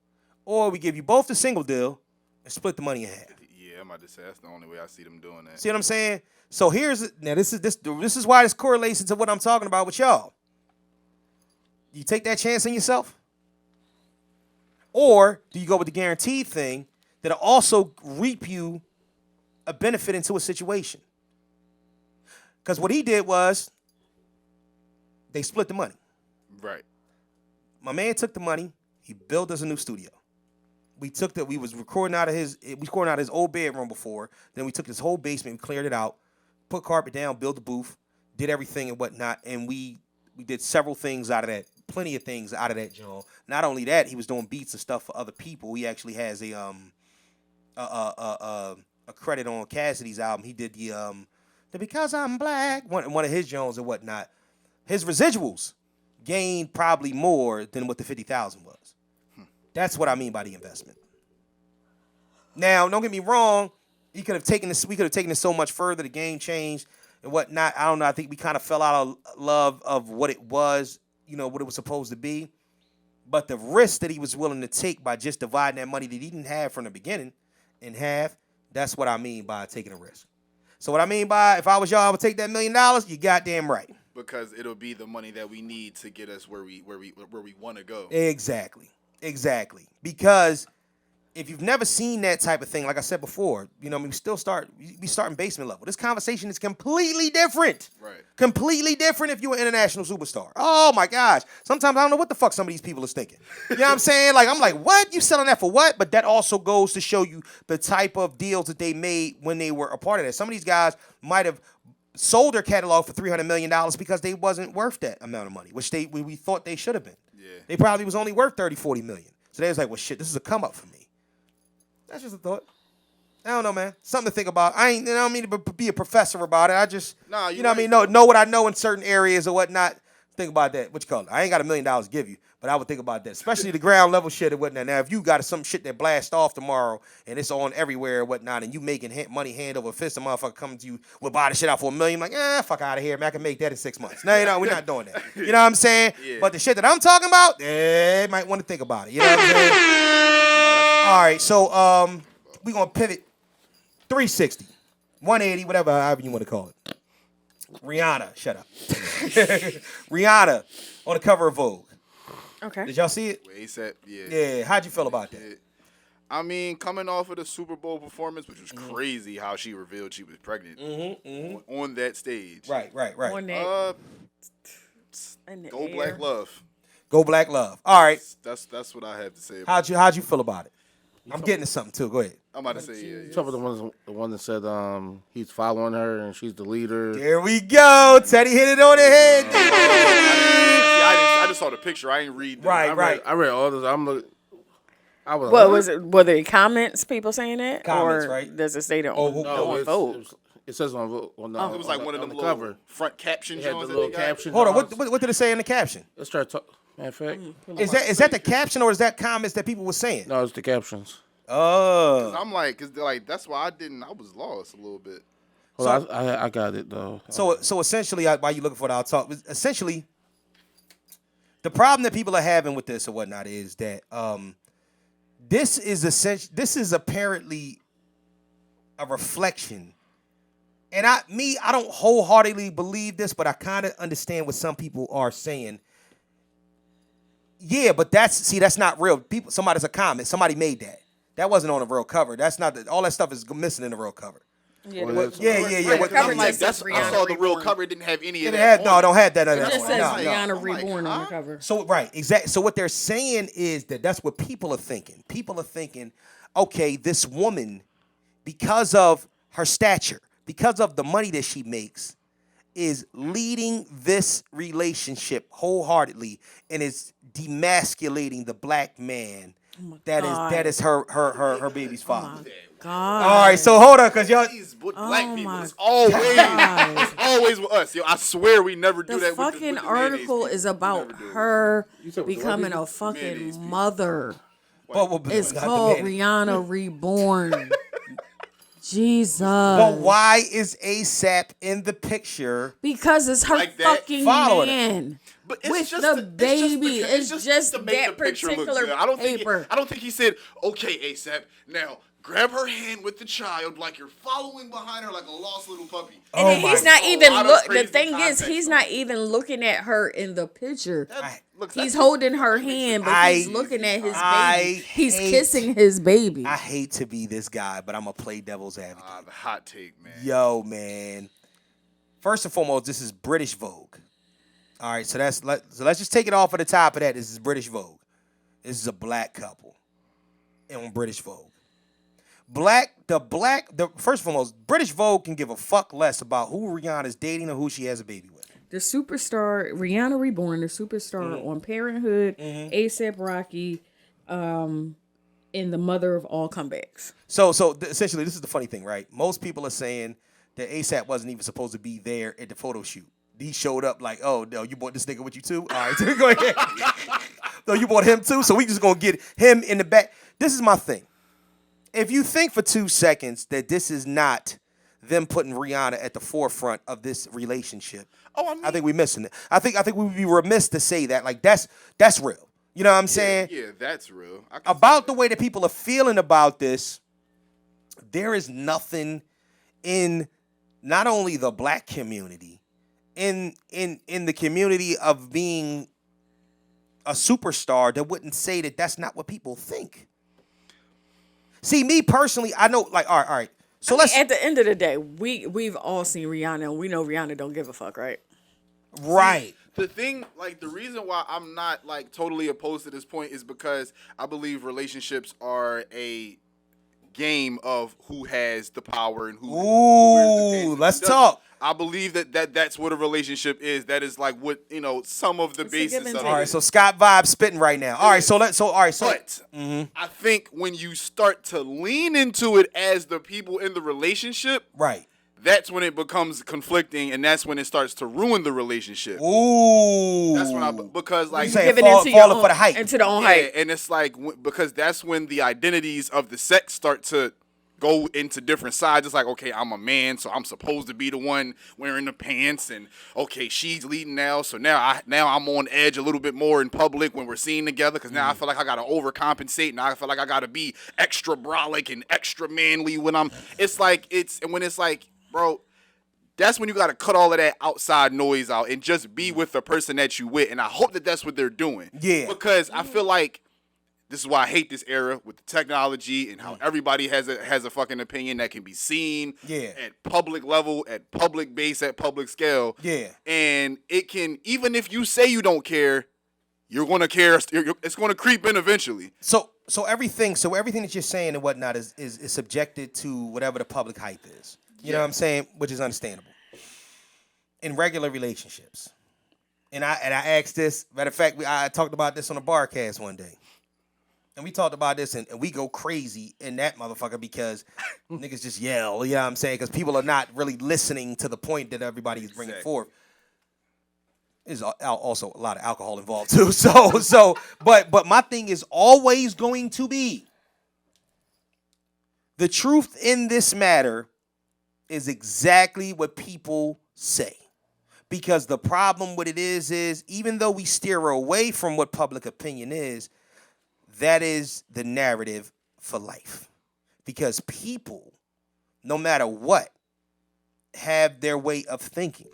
or we give you both the single deal and split the money in half. Yeah, I'm about to say that's the only way I see them doing that. See what I'm saying? So this is why this correlates into what I'm talking about with y'all. You take that chance on yourself, or do you go with the guaranteed thing that'll also reap you a benefit into a situation? Because what he did was, They split the money. Right. My man took the money. He built us a new studio. We was recording out of his old bedroom before. Then we took his whole basement, we cleared it out, put carpet down, built the booth, did everything and whatnot, and we did several things out of that, plenty of things out of that joint. Not only that, he was doing beats and stuff for other people. He actually has a credit on Cassidy's album. He did the Because I'm Black, one of his joints and whatnot. His residuals gained probably more than what the 50,000 was. That's what I mean by the investment. Now, don't get me wrong. We could have taken this so much further. The game changed and whatnot. I don't know. I think we kind of fell out of love of what it was, what it was supposed to be. But the risk that he was willing to take by just dividing that money that he didn't have from the beginning in half, that's what I mean by taking a risk. So what I mean by, if I was y'all, I would take that $1 million. You goddamn right. Because it'll be the money that we need to get us where we want to go. Exactly. Because if you've never seen that type of thing, like I said before, we start in basement level. This conversation is completely different. Right. Completely different if you're an international superstar. Oh my gosh. Sometimes I don't know what the fuck some of these people is thinking. You know what I'm saying? Like, I'm like, what? You selling that for what? But that also goes to show you the type of deals that they made when they were a part of that. Some of these guys might have sold their catalog for $300 million because they wasn't worth that amount of money, which we thought they should have been. Yeah. They probably was only worth 30, 40 million. So they was like, well, shit, this is a come up for me. That's just a thought. I don't know, man. Something to think about. I don't mean to be a professor about it. I just, know what I know in certain areas or whatnot. Think about that. What you call it? I ain't got $1 million to give you, but I would think about that, especially the ground level shit and whatnot. Now, if you got some shit that blast off tomorrow and it's on everywhere and whatnot, and you making money hand over fist, a motherfucker coming to you with buy the shit out for $1 million, like, fuck out of here, man. I can make that in 6 months. No, we're not doing that. You know what I'm saying? Yeah. But the shit that I'm talking about, might want to think about it. You know what I'm saying? All right, so we gonna pivot 360, 180, whatever, however you want to call it. Rihanna, shut up. Rihanna on the cover of Vogue. Okay. Did y'all see it? ASAP, yeah. Yeah, how'd you feel about that? I mean, coming off of the Super Bowl performance, which was crazy how she revealed she was pregnant on that stage. Right. On that. Go Black Love. Go Black Love. All right. That's what I have to say about How'd you feel about it? I'm getting to something too. Go ahead. I'm about to say, yeah. Talk about the one that said he's following her and she's the leader. There we go. Teddy hit it on the head. I just saw the picture. I ain't read that. Right. I read all this. Was it? Were there comments? People saying that, comments, or right? does it say that on Vogue? It says on Vogue. It was like one of them the little cover. front captions. It had the little caption. Hold on. What did it say in the caption? Let's start talking. Matter of fact, Is that the caption or is that comments that people were saying? no, it's the captions. Oh. I'm like, that's why I was lost a little bit. Hold on, I got it though. So essentially, while you looking for it, I'll talk. Essentially, the problem that people are having with this or whatnot is that this is apparently a reflection. And I don't wholeheartedly believe this, but I kind of understand what some people are saying. Yeah, but that's not real. Somebody's a comment. Somebody made that. That wasn't on the real cover. That's not all that stuff is missing in the real cover. Yeah. What cover I'm like, says I Rihanna saw the real Reborn. cover. It didn't have any of It that. don't have that. It just says No. Rihanna I'm like, Reborn on the cover. So right, exactly. So what they're saying is that's what people are thinking. People are thinking, okay, this woman, because of her stature, because of the money that she makes, is leading this relationship wholeheartedly and is demasculating the black man that is her baby's father. God. All right, so hold on, cause y'all. Black people. It's always with us. Yo, I swear we never do The that. fucking with the article mayonnaise is people. about We never do it. her said with the becoming what? a fucking Mayonnaise people. mother. But It's not the called man. Rihanna Reborn. Jesus. But why is ASAP in the picture? Because it's her Like that? fucking Following man. But it's With just the baby. It's just to make that the picture look particular good. I don't paper. think he said, "Okay, ASAP, now grab her hand with the child like you're following behind her like a lost little puppy." And then he's not God. even A lot of look. The crazy thing is, context he's on not it. even looking at her in the picture. Look, He's that's- holding her hand, but he's looking at his baby. He's kissing his baby. I hate to be this guy, but I'm gonna play devil's advocate. The hot take, man. Yo, man. First and foremost, this is British Vogue. All right, so let's just take it off of the top of that. This is British Vogue. This is a black couple on British Vogue. First and foremost, British Vogue can give a fuck less about who Rihanna's dating or who she has a baby with. The superstar Rihanna Reborn, the superstar on Parenthood, A$AP Rocky, and the mother of all comebacks. So essentially, this is the funny thing, right? Most people are saying that A$AP wasn't even supposed to be there at the photo shoot. He showed up like, oh, no, you brought this nigga with you too? All right, go ahead. No, you brought him too? So we just going to get him in the back. This is my thing. If you think for 2 seconds that this is not them putting Rihanna at the forefront of this relationship, I think we're missing it. I think we would be remiss to say that. Like, that's real. You know what I'm saying? Yeah, that's real. About the way that people are feeling about this, there is nothing in not only the black community, in the community of being a superstar that wouldn't say that that's not what people think. See, me personally, I know, like, all right. So at the end of the day, we've all seen Rihanna, and we know Rihanna don't give a fuck, right? Right. See, the thing, like, the reason why I'm not, like, totally opposed to this point is because I believe relationships are a game of who has the power and who Ooh, let's talk. I believe that's what a relationship is. That is like what, some of the basis of it. All right, so Scott Vibe spitting right now. All right, But I think when you start to lean into it as the people in the relationship, right, that's when it becomes conflicting, and that's when it starts to ruin the relationship. Ooh, that's when because like falling for the hype, into the own hype, and it's like because that's when the identities of the sex start to go into different sides. It's like, okay, I'm a man, so I'm supposed to be the one wearing the pants, and okay, she's leading now, so now I'm on edge a little bit more in public when we're seen together, because now I feel like I gotta overcompensate, and I feel like I gotta be extra brolic and extra manly when when it's like, bro, that's when you gotta cut all of that outside noise out and just be with the person that you with, and I hope that that's what they're doing. Yeah, because I feel like this is why I hate this era with the technology and how everybody has a fucking opinion that can be seen at public level, at public base, at public scale. Yeah. And it can, even if you say you don't care, you're going to care. It's going to creep in eventually. So everything that you're saying and whatnot is subjected to whatever the public hype is. You know what I'm saying? Which is understandable. In regular relationships. And I asked this, matter of fact, I talked about this on a barcast one day. And we talked about this, and we go crazy in that motherfucker because niggas just yell, you know what I'm saying? Because people are not really listening to the point that everybody is bringing forth. There's also a lot of alcohol involved too. But my thing is always going to be the truth in this matter is exactly what people say. Because the problem with it is even though we steer away from what public opinion is, that is the narrative for life. Because people, no matter what, have their way of thinking.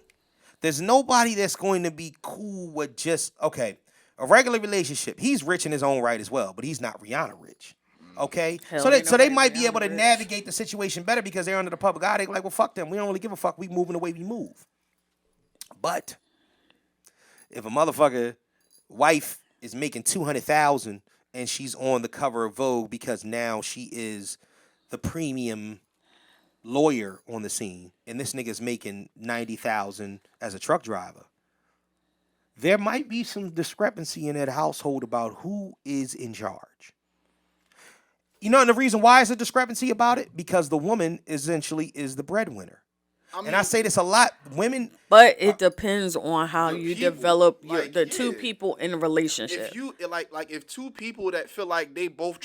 There's nobody that's going to be cool with just, okay, a regular relationship. He's rich in his own right as well, but he's not Rihanna rich. Okay? So they might be able to navigate the situation better because they're under the public eye. They're like, well, fuck them. We don't really give a fuck. We moving the way we move. But if a motherfucker wife is making $200,000 and she's on the cover of Vogue because now she is the premium lawyer on the scene, and this nigga's making $90,000 as a truck driver, there might be some discrepancy in that household about who is in charge. You know, and the reason why it's a discrepancy about it, because the woman essentially is the breadwinner. And I say this a lot, women. But it depends on how you develop the two people in a relationship. If you if two people that feel like they both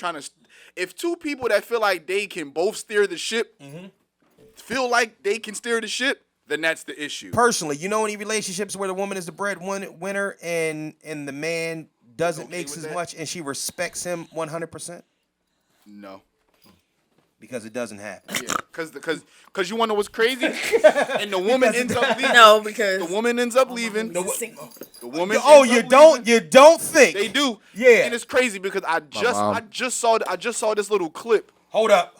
if two people that feel like they can both steer the ship, feel like they can steer the ship, then that's the issue. Personally, you know any relationships where the woman is the breadwinner and the man doesn't make as much and she respects him 100%? No. Because it doesn't happen. Yeah, because you want to know what's crazy? And the woman ends up leaving. No, because the woman ends up leaving. The woman. You don't think they do? Yeah, and it's crazy because I just saw this little clip. Hold up.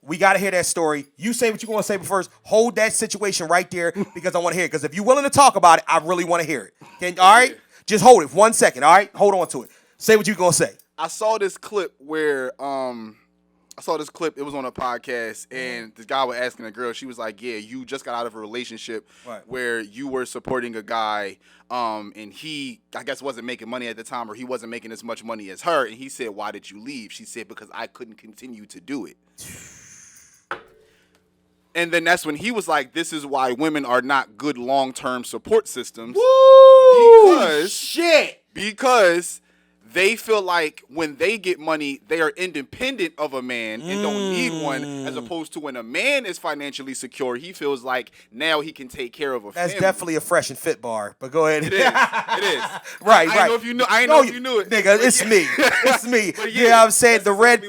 We got to hear that story. You say what you're going to say, but first, hold that situation right there because I want to hear it. Because if you're willing to talk about it, I really want to hear it. All right? Just hold it 1 second, all right? Hold on to it. Say what you're going to say. I saw this clip where it was on a podcast, and this guy was asking a girl. She was like, "Yeah, you just got out of a relationship where you were supporting a guy, and he, I guess, wasn't making money at the time, or he wasn't making as much money as her." And he said, "Why did you leave?" She said, "Because I couldn't continue to do it." And then that's when he was like, "This is why women are not good long-term support systems." Woo! Because they feel like when they get money, they are independent of a man and don't need one, as opposed to when a man is financially secure, he feels like now he can take care of a family. That's definitely a fresh and fit bar, but go ahead. It is. Right. I didn't know if you knew. I didn't know if you knew it. Nigga, it's me. It's me. Yeah, I'm saying the red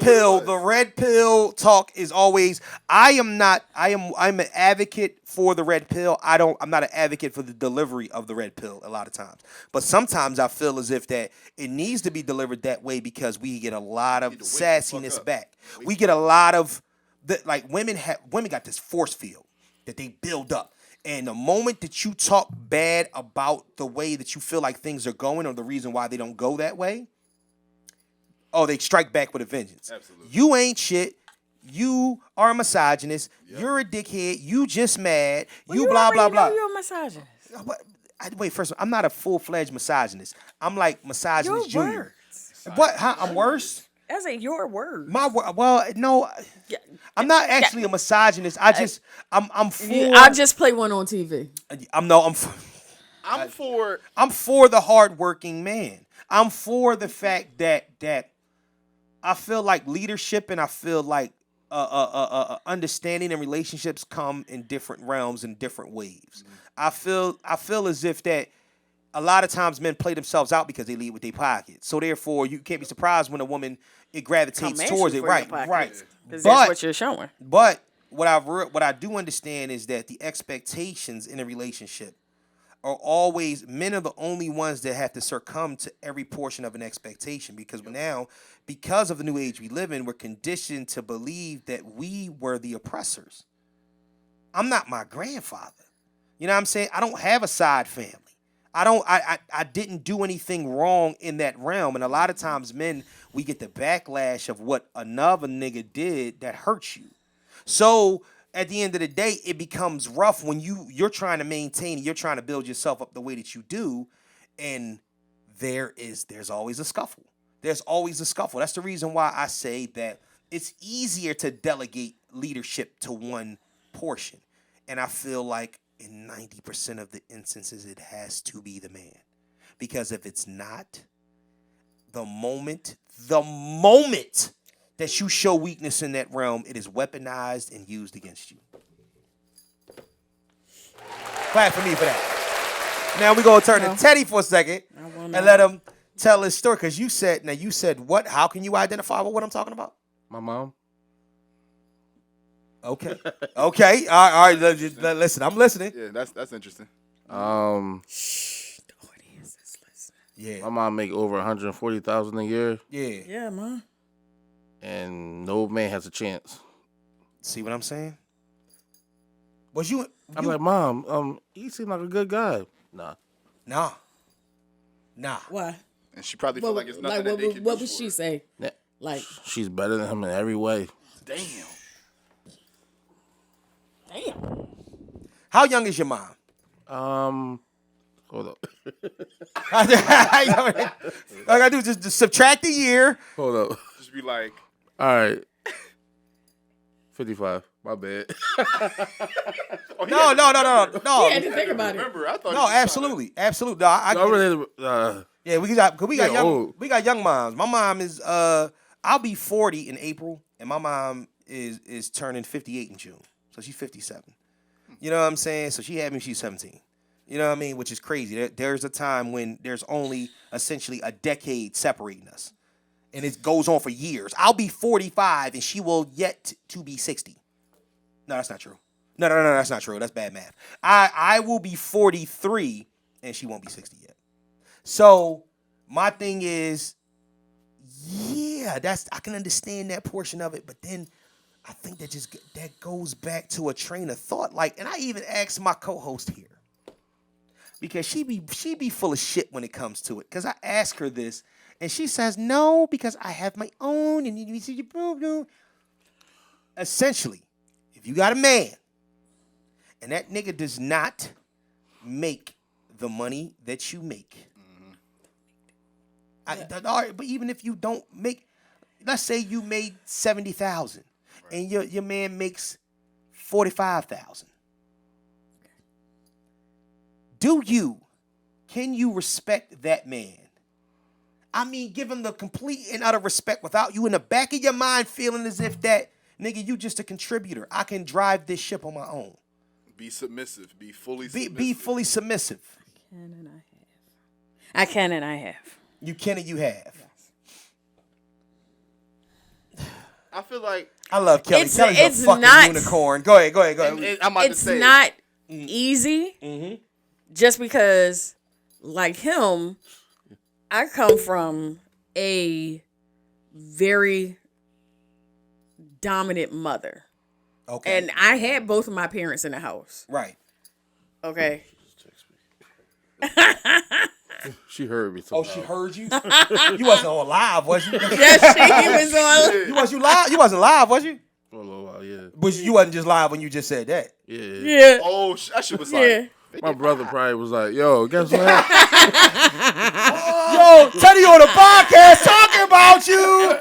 pill talk is always, I'm an advocate for the red pill. I'm not an advocate for the delivery of the red pill a lot of times. But sometimes I feel as if that it needs to be delivered that way because we get a lot of sassiness back. We get a lot of women got this force field that they build up. And the moment that you talk bad about the way that you feel like things are going or the reason why they don't go that way, they strike back with a vengeance. Absolutely. You ain't shit. You are a misogynist. Yep. You're a dickhead. You just mad. You blah, blah, blah. You're a misogynist. Wait, first of all, I'm not a full-fledged misogynist. I'm like misogynist your junior. Words. What? Huh? I'm worse? That's your word. Well, no. I'm not actually a misogynist. I'm for... I'll just play one on TV. I'm for the hardworking man. I'm for the fact that I feel like leadership and I feel like understanding and relationships come in different realms and different waves. Mm-hmm. I feel as if that a lot of times men play themselves out because they lead with their pockets. So therefore, you can't be surprised when a woman it gravitates towards it. Right. Because that's what you're showing. But what I do understand is that the expectations in a relationship are always, men are the only ones that have to succumb to every portion of an expectation because now, because of the new age we live in, we're conditioned to believe that we were the oppressors. I'm not my grandfather. You know what I'm saying? I don't have a side family. I didn't do anything wrong in that realm. And a lot of times men, we get the backlash of what another nigga did that hurts you. So at the end of the day, it becomes rough when you're trying to maintain, you're trying to build yourself up the way that you do, and there's always a scuffle. There's always a scuffle. That's the reason why I say that it's easier to delegate leadership to one portion. And I feel like in 90% of the instances, it has to be the man. Because if it's not, the moment that you show weakness in that realm, it is weaponized and used against you. Clap for me for that. Now we're going to turn to Teddy for a second and let him tell his story. Because you said what? How can you identify with what I'm talking about? My mom. Okay. Okay. All right. Listen, I'm listening. Yeah, that's interesting. The audience is listening. Yeah. My mom make over $140,000 a year. Yeah. Yeah, man. And no man has a chance. See what I'm saying? I'm like, Mom, he seemed like a good guy. Nah. Why? And she probably feel like it's nothing that they can What do would for she her. say? Like, she's better than him in every way. Damn. How young is your mom? Hold up. All I gotta do is just subtract the year. Hold up. Just be like, all right. 55. My bad. No. you had to think about it. remember, I thought No, absolutely. No, I get it. Yeah, we got young moms. My mom is I'll be 40 in April, and my mom is turning 58 in June. So she's 57. You know what I'm saying? So she had me when she's 17. You know what I mean? Which is crazy. There's a time when there's only essentially a decade separating us. And it goes on for years. I'll be 45 and she will yet to be 60. No, that's not true. No, that's not true. That's bad math. I will be 43 and she won't be 60 yet. So my thing is, yeah, I can understand that portion of it, but then I think that goes back to a train of thought. Like, and I even asked my co-host here because she be full of shit when it comes to it. Because I ask her this, and she says no because I have my own, and you see your boom. Essentially, if you got a man, and that nigga does not make the money that you make. But even if you don't make, let's say you made $70,000 and your man makes $45,000. Can you respect that man? I mean, give him the complete and utter respect without you in the back of your mind feeling as if that, nigga, you just a contributor. I can drive this ship on my own. Be submissive. Be fully submissive. Be fully submissive. I can and I have. You can and you have. I feel like I love Kellie. Kellie's it's a fucking not, unicorn. Go ahead. and I'm about to It's say not easy just because, like him, I come from a very dominant mother. Okay. And I had both of my parents in the house. Right. Okay. She heard me. Oh, she heard you? You wasn't on live, was you? Yes, she was on. You wasn't live, was you? For a little while, yeah. But you wasn't just live when you just said that. Yeah. Yeah. oh, that shit was Yeah. like My brother probably was like, yo, guess what? Yo, Teddy on the podcast talking about you.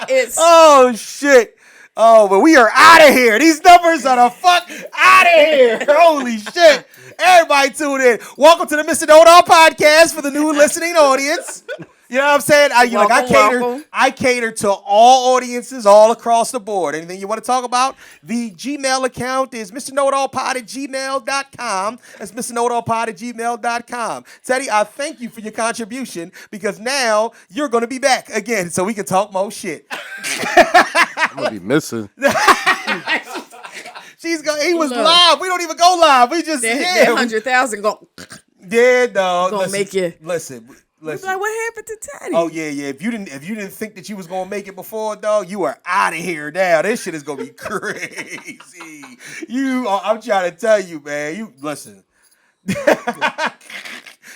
It's Oh, shit. Oh, but we are out of here. These numbers are the fuck out of here. Holy shit. Everybody tune in. Welcome to the Mr. KnowItAll podcast for the new listening audience. You know what I'm saying? Welcome. I cater to all audiences all across the board. Anything you want to talk about? The Gmail account is mrknowitallpod@gmail.com. That's mrknowitallpod@gmail.com. Teddy, I thank you for your contribution because now you're going to be back again so we can talk more shit. I'm going to be missing. He was Look. live. We don't even go live. We just, that 100,000 go. Yeah, dog. Gonna make you. Listen. Like, what happened to Teddy? Oh yeah. If you didn't think that you was gonna make it before, dog, you are out of here now. This shit is gonna be crazy. I'm trying to tell you, man. You listen.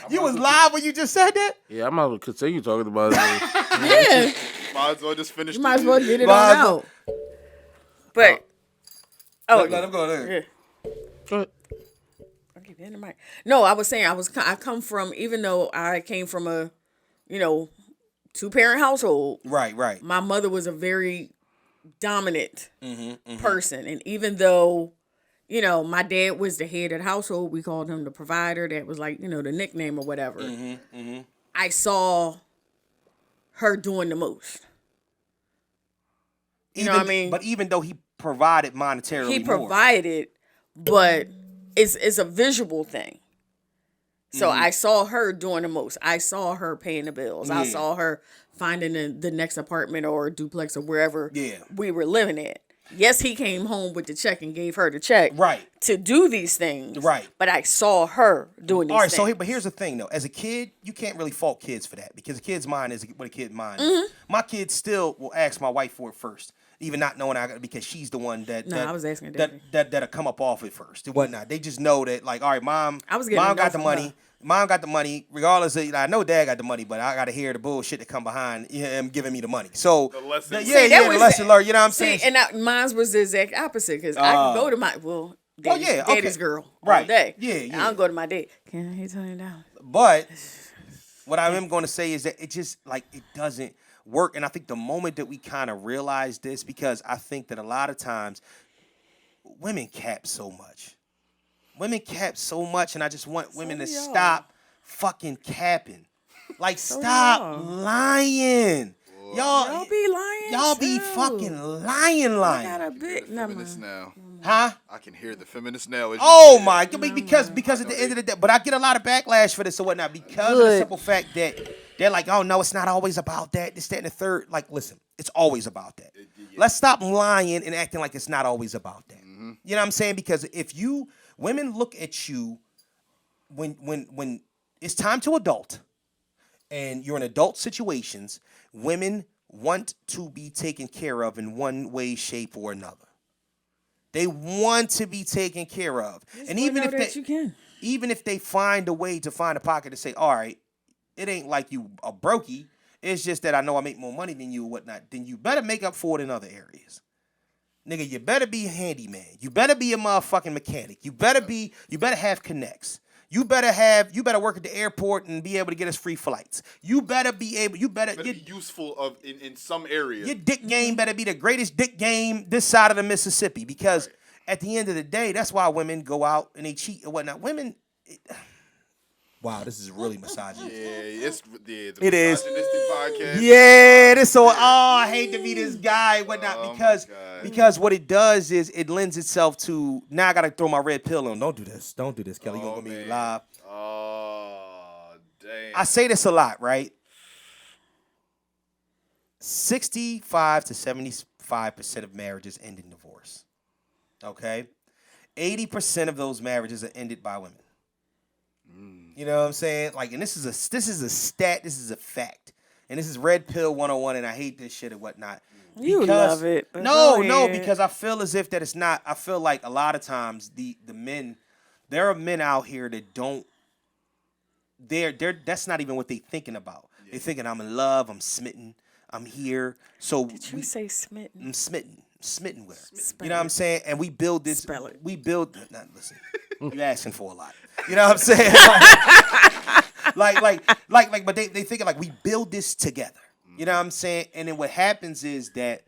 You was live when you just said that? Yeah, I'm going to continue talking about it. Yeah. might as well just finish. You might as well get it Might on as well. out. But Let him go there. yeah. Go ahead. I'll keep hitting the mic. No, I was saying I come from, even though I came from a, 2-parent household. Right. My mother was a very dominant person, and even though my dad was the head of the household, we called him the provider. That was like the nickname or whatever. I saw her doing the most. You know what I mean? But even though he provided monetarily, He more. provided, but it's a visual thing. So I saw her doing the most. I saw her paying the bills. I saw her finding the next apartment or duplex or wherever we were living at. Yes, he came home with the check and gave her the check to do these things. Right. But I saw her doing these things. All right, but here's the thing, though. As a kid, you can't really fault kids for that because a kid's mind is what a kid's mind is. My kid still will ask my wife for it first, even not knowing because she's the one I was asking that'll come up off it first and whatnot. They just know that, like, all right, mom getting got the money. Mom got the money, regardless of, I know dad got the money, but I got to hear the bullshit that come behind him giving me the money. So, The lesson. the lesson learned, you know what I'm saying? And mine was the exact opposite because I could go to my, daddy's girl all day. Yeah. I'll go to my dad. Can he turn it down? But what I am going to say is that it just, like, it doesn't work. And I think the moment that we kind of realize this, because I think that a lot of times women cap so much. Women cap so much, and I just want women to stop fucking capping. Like, stop lying. Y'all be lying. Y'all be too. fucking lying. I got a big Feminists now. Huh? I can hear the feminists now. Oh my God! Because at the end of the day, but I get a lot of backlash for this or whatnot because of the simple fact that they're like, oh no, it's not always about that. This, that, and the third. Like, listen, it's always about that. Let's stop lying and acting like it's not always about that. You know what I'm saying? Because if women look at you when it's time to adult and you're in adult situations, women want to be taken care of in one way, shape, or another. They want to be taken care of. And even if they find a way to find a pocket to say, all right, it ain't like you a brokey. It's just that I know I make more money than you or whatnot. Then you better make up for it in other areas. Nigga, you better be a handyman. You better be a motherfucking mechanic. You better have connects. You better work at the airport and be able to get us free flights. You better be useful in some areas. Your dick game better be the greatest dick game this side of the Mississippi, because at the end of the day, that's why women go out and they cheat or whatnot. Women. Wow, this is really misogynist. It is. Podcast. Yeah, this so. Oh, I hate to be this guy and whatnot, because what it does is it lends itself to, now I gotta throw my red pill on. Don't do this, Kelly. You're gonna be live. Oh, damn. I say this a lot, right? 65 to 75% of marriages end in divorce. Okay, 80% of those marriages are ended by women. You know what I'm saying? Like, and this is a stat, this is a fact. And this is red pill 101, and I hate this shit and whatnot. You love it. No, because I feel as if that it's not. I feel like a lot of times the men, there are men out here that don't, that's not even what they thinking about. Yeah. They're thinking, I'm in love, I'm smitten, I'm here. So Did you say smitten? I'm smitten with her. Spell you know what I'm saying? And we build this. Spell it. Listen, you're asking for a lot. You know what I'm saying? But they thinking like we build this together. You know what I'm saying? And then what happens is that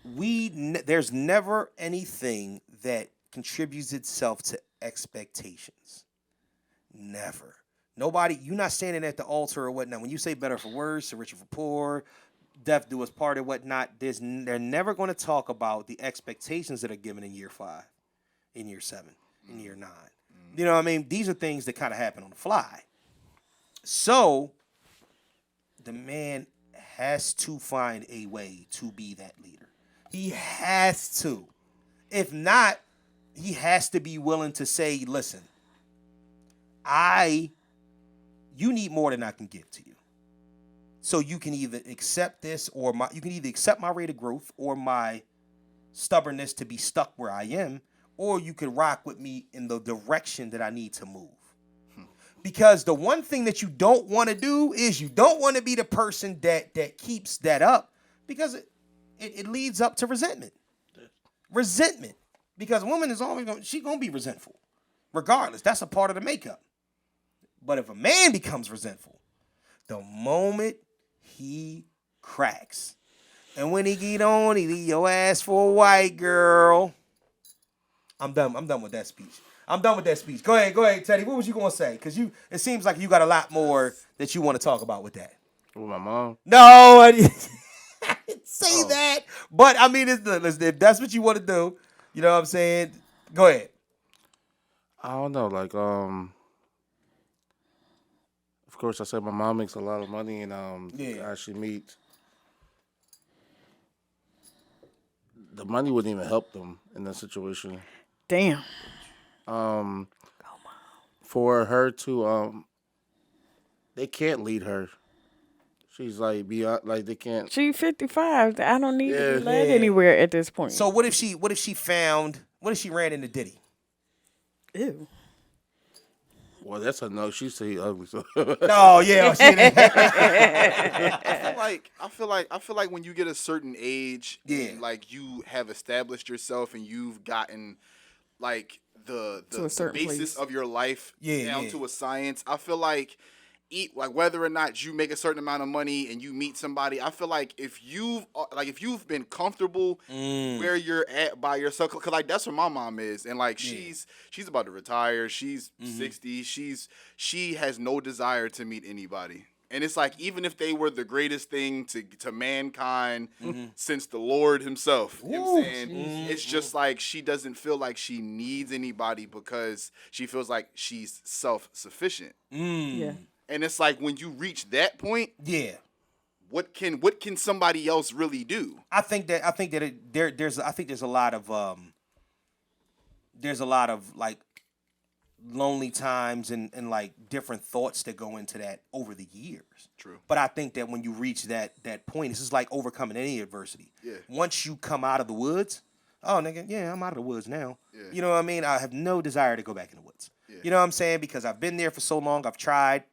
there's never anything that contributes itself to expectations. Never. Nobody, you're not standing at the altar or whatnot. When you say better for worse, so richer for poor, death do us part or whatnot, they're never going to talk about the expectations that are given in year 5, in year 7, in year 9. You know what I mean? These are things that kind of happen on the fly. So the man has to find a way to be that leader. He has to. If not, he has to be willing to say, listen, you need more than I can give to you. So you can either accept this or you can either accept my rate of growth or my stubbornness to be stuck where I am, or you could rock with me in the direction that I need to move. Because the one thing that you don't want to do is you don't want to be the person that keeps that up, because it leads up to resentment. Resentment. Because a woman is always going to be resentful. Regardless. That's a part of the makeup. But if a man becomes resentful, the moment he cracks, and when he get on, he leave your ass for a white girl. I'm done with that speech. Go ahead, Teddy. What was you gonna say? Because it seems like you got a lot more that you want to talk about with that. With my mom? No, I didn't say that. But I mean, if that's what you want to do, you know what I'm saying? Go ahead. I don't know, like of course I said my mom makes a lot of money, and actually meet. The money wouldn't even help them in that situation. Damn. For her to they can't lead her. She's like beyond, like they can't. She's 55. I don't need to be led anywhere at this point. So what if she ran into Diddy? Ew. Well, that's a no. She said he ugly. So. No, yeah. I feel like when you get a certain age, and like you have established yourself and you've gotten like the basis of your life down to a science. I feel like whether or not you make a certain amount of money and you meet somebody, I feel like if you've been comfortable where you're at by yourself, because like that's where my mom is, and like she's about to retire, she's 60, she has no desire to meet anybody. And it's like, even if they were the greatest thing to mankind since the Lord himself, you know what I'm saying? It's just like she doesn't feel like she needs anybody because she feels like she's self-sufficient. Yeah. And it's like, when you reach that point, what can somebody else really do? I think there's a lot of like lonely times and like different thoughts that go into that over the years. True. But I think that when you reach that point, this is like overcoming any adversity. Yeah. Once you come out of the woods, oh nigga, yeah, I'm out of the woods now. Yeah. You know what I mean? I have no desire to go back in the woods. Yeah. You know what I'm saying? Because I've been there for so long. I've tried.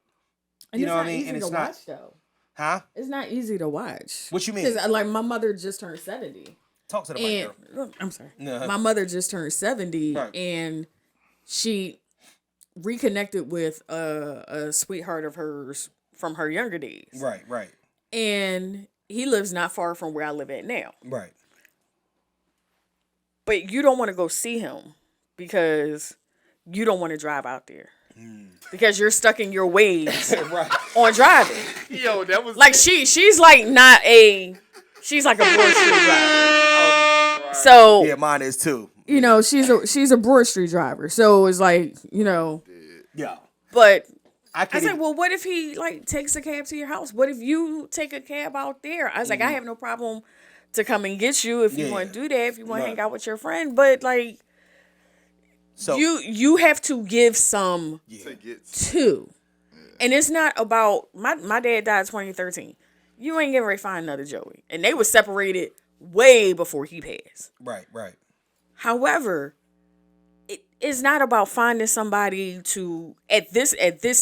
And You it's know what not I mean? easy And to it's not, watch though. huh? It's not easy to watch. What you mean? Because like my mother just turned 70. Talk to the mic, And girl. I'm sorry. No. My mother just turned 70 Right. and she reconnected with a sweetheart of hers from her younger days. Right, right, And he lives not far from where I live at now. right. But you don't want to go see him because you don't want to drive out there. Because you're stuck in your ways Right. on driving. Yo, that was Like she's like not she's like a Broad Street driver. So Yeah, mine is too. you know, she's a Broad Street driver. So it's like, you know, Yeah. but I I said, can. well, what if he like takes a cab to your house? What if you take a cab out there? I was like, I have no problem to come and get you if you Yeah. want to do that, if you want Right. to hang out with your friend. But like So you have to give some to get too. And it's not about my dad died in 2013. You ain't getting ready to find another Joey. And they were separated way before he passed. right, right. However, it's not about finding somebody to at this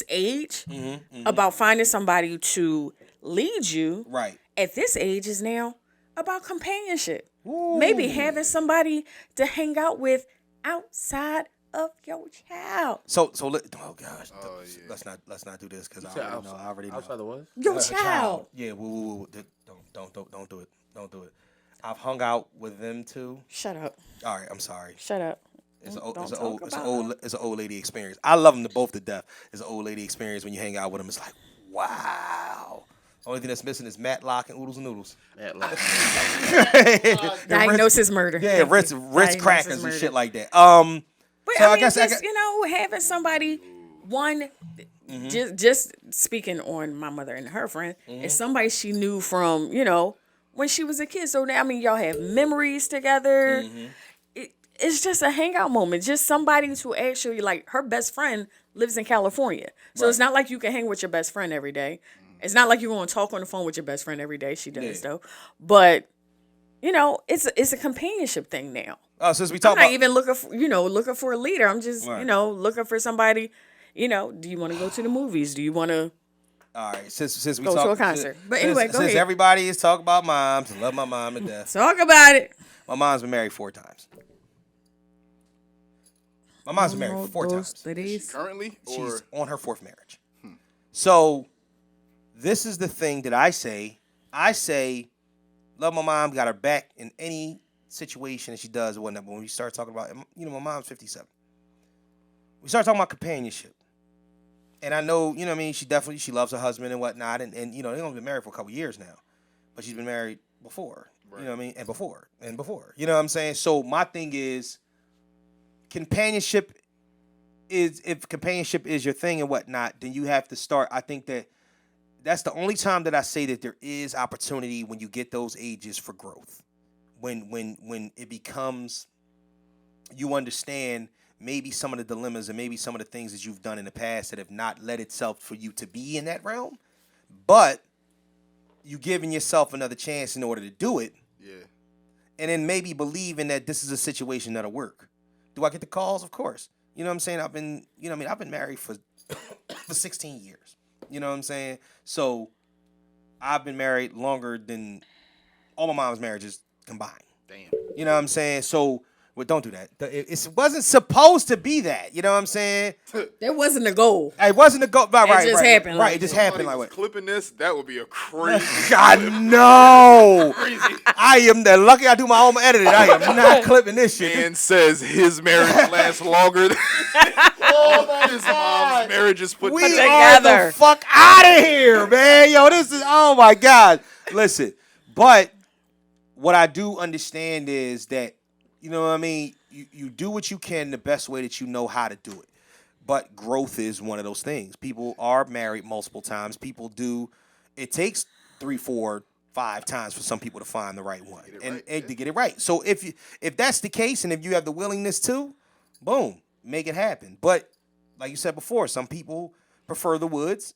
age about finding somebody to lead you. Right. At this age is now about companionship. Maybe having somebody to hang out with outside of your child. So oh gosh, let's not do this because I already know. Outside the what? Your A child. Yeah, woo. Don't do it. Don't do it. I've hung out with them too. Shut up. All right, I'm sorry. Shut up. It's Don't an talk about old lady experience. I love them to both to death. It's an old lady experience when you hang out with them. It's like, wow. Only thing that's missing is Matlock and Oodles and Noodles. Diagnosis murder. Yeah, Ritz Diagnosis crackers and murder. shit like that. But So I I mean, guess just, you know, having somebody, just speaking on my mother and her friend, is somebody she knew from, you know, when she was a kid. So now, I mean, y'all have memories together. It's just a hangout moment. Just somebody to actually, like, her best friend lives in California. So it's not like you can hang with your best friend every day. It's not like you're going to talk on the phone with your best friend every day. She does, though. But, you know, it's a companionship thing now. Since we I'm talk not about even looking for a leader. I'm just, Right. you know, looking for somebody, you know, do you want to go to the movies? Do you want to all right, since we go talk to a concert? But anyway, go since ahead. everybody is talking about moms, I love my mom to death. Talk about it. My mom's been married 4 times. My mom's been married 4 times. currently or She's on her 4th marriage. So this is the thing that I say. I say, love my mom, got her back in any situation that she does or whatnot. But when we start talking about, you know, my mom's 57. We start talking about companionship. And I know, you know what I mean, she loves her husband and whatnot. And you know, they've only been married for a couple years now. But she's been married before. Right. You know what I mean? And before. You know what I'm saying? So my thing is, companionship is, if companionship is your thing and whatnot, then you have to start. I think that's the only time that I say that there is opportunity when you get those ages for growth. When it becomes, you understand maybe some of the dilemmas and maybe some of the things that you've done in the past that have not led itself for you to be in that realm, but you giving yourself another chance in order to do it. yeah. And then maybe believing that this is a situation that'll work. Do I get the calls? Of course. You know what I'm saying? I've been married for 16 years. You know what I'm saying? So I've been married longer than all my mom's marriages combined. Damn. You know what I'm saying? So, well, don't do that. It wasn't supposed to be that. You know what I'm saying? That wasn't a goal. It wasn't a go. Right, just right, happened Right, like it just that. happened like Was what? clipping this, that would be a crazy. God no! I am the lucky I do my own editing. I am not clipping this shit. Man says his marriage lasts longer than all his mom's marriages put We together. are the fuck out of here, man. Yo, this is, oh my God. Listen, but what I do understand is that, you know what I mean? You do what you can the best way that you know how to do it. But growth is one of those things. People are married multiple times. People do. It takes 3, 4, 5 times for some people to find the right one and to get it right. So if that's the case and if you have the willingness to, boom, make it happen. But like you said before, some people prefer the woods.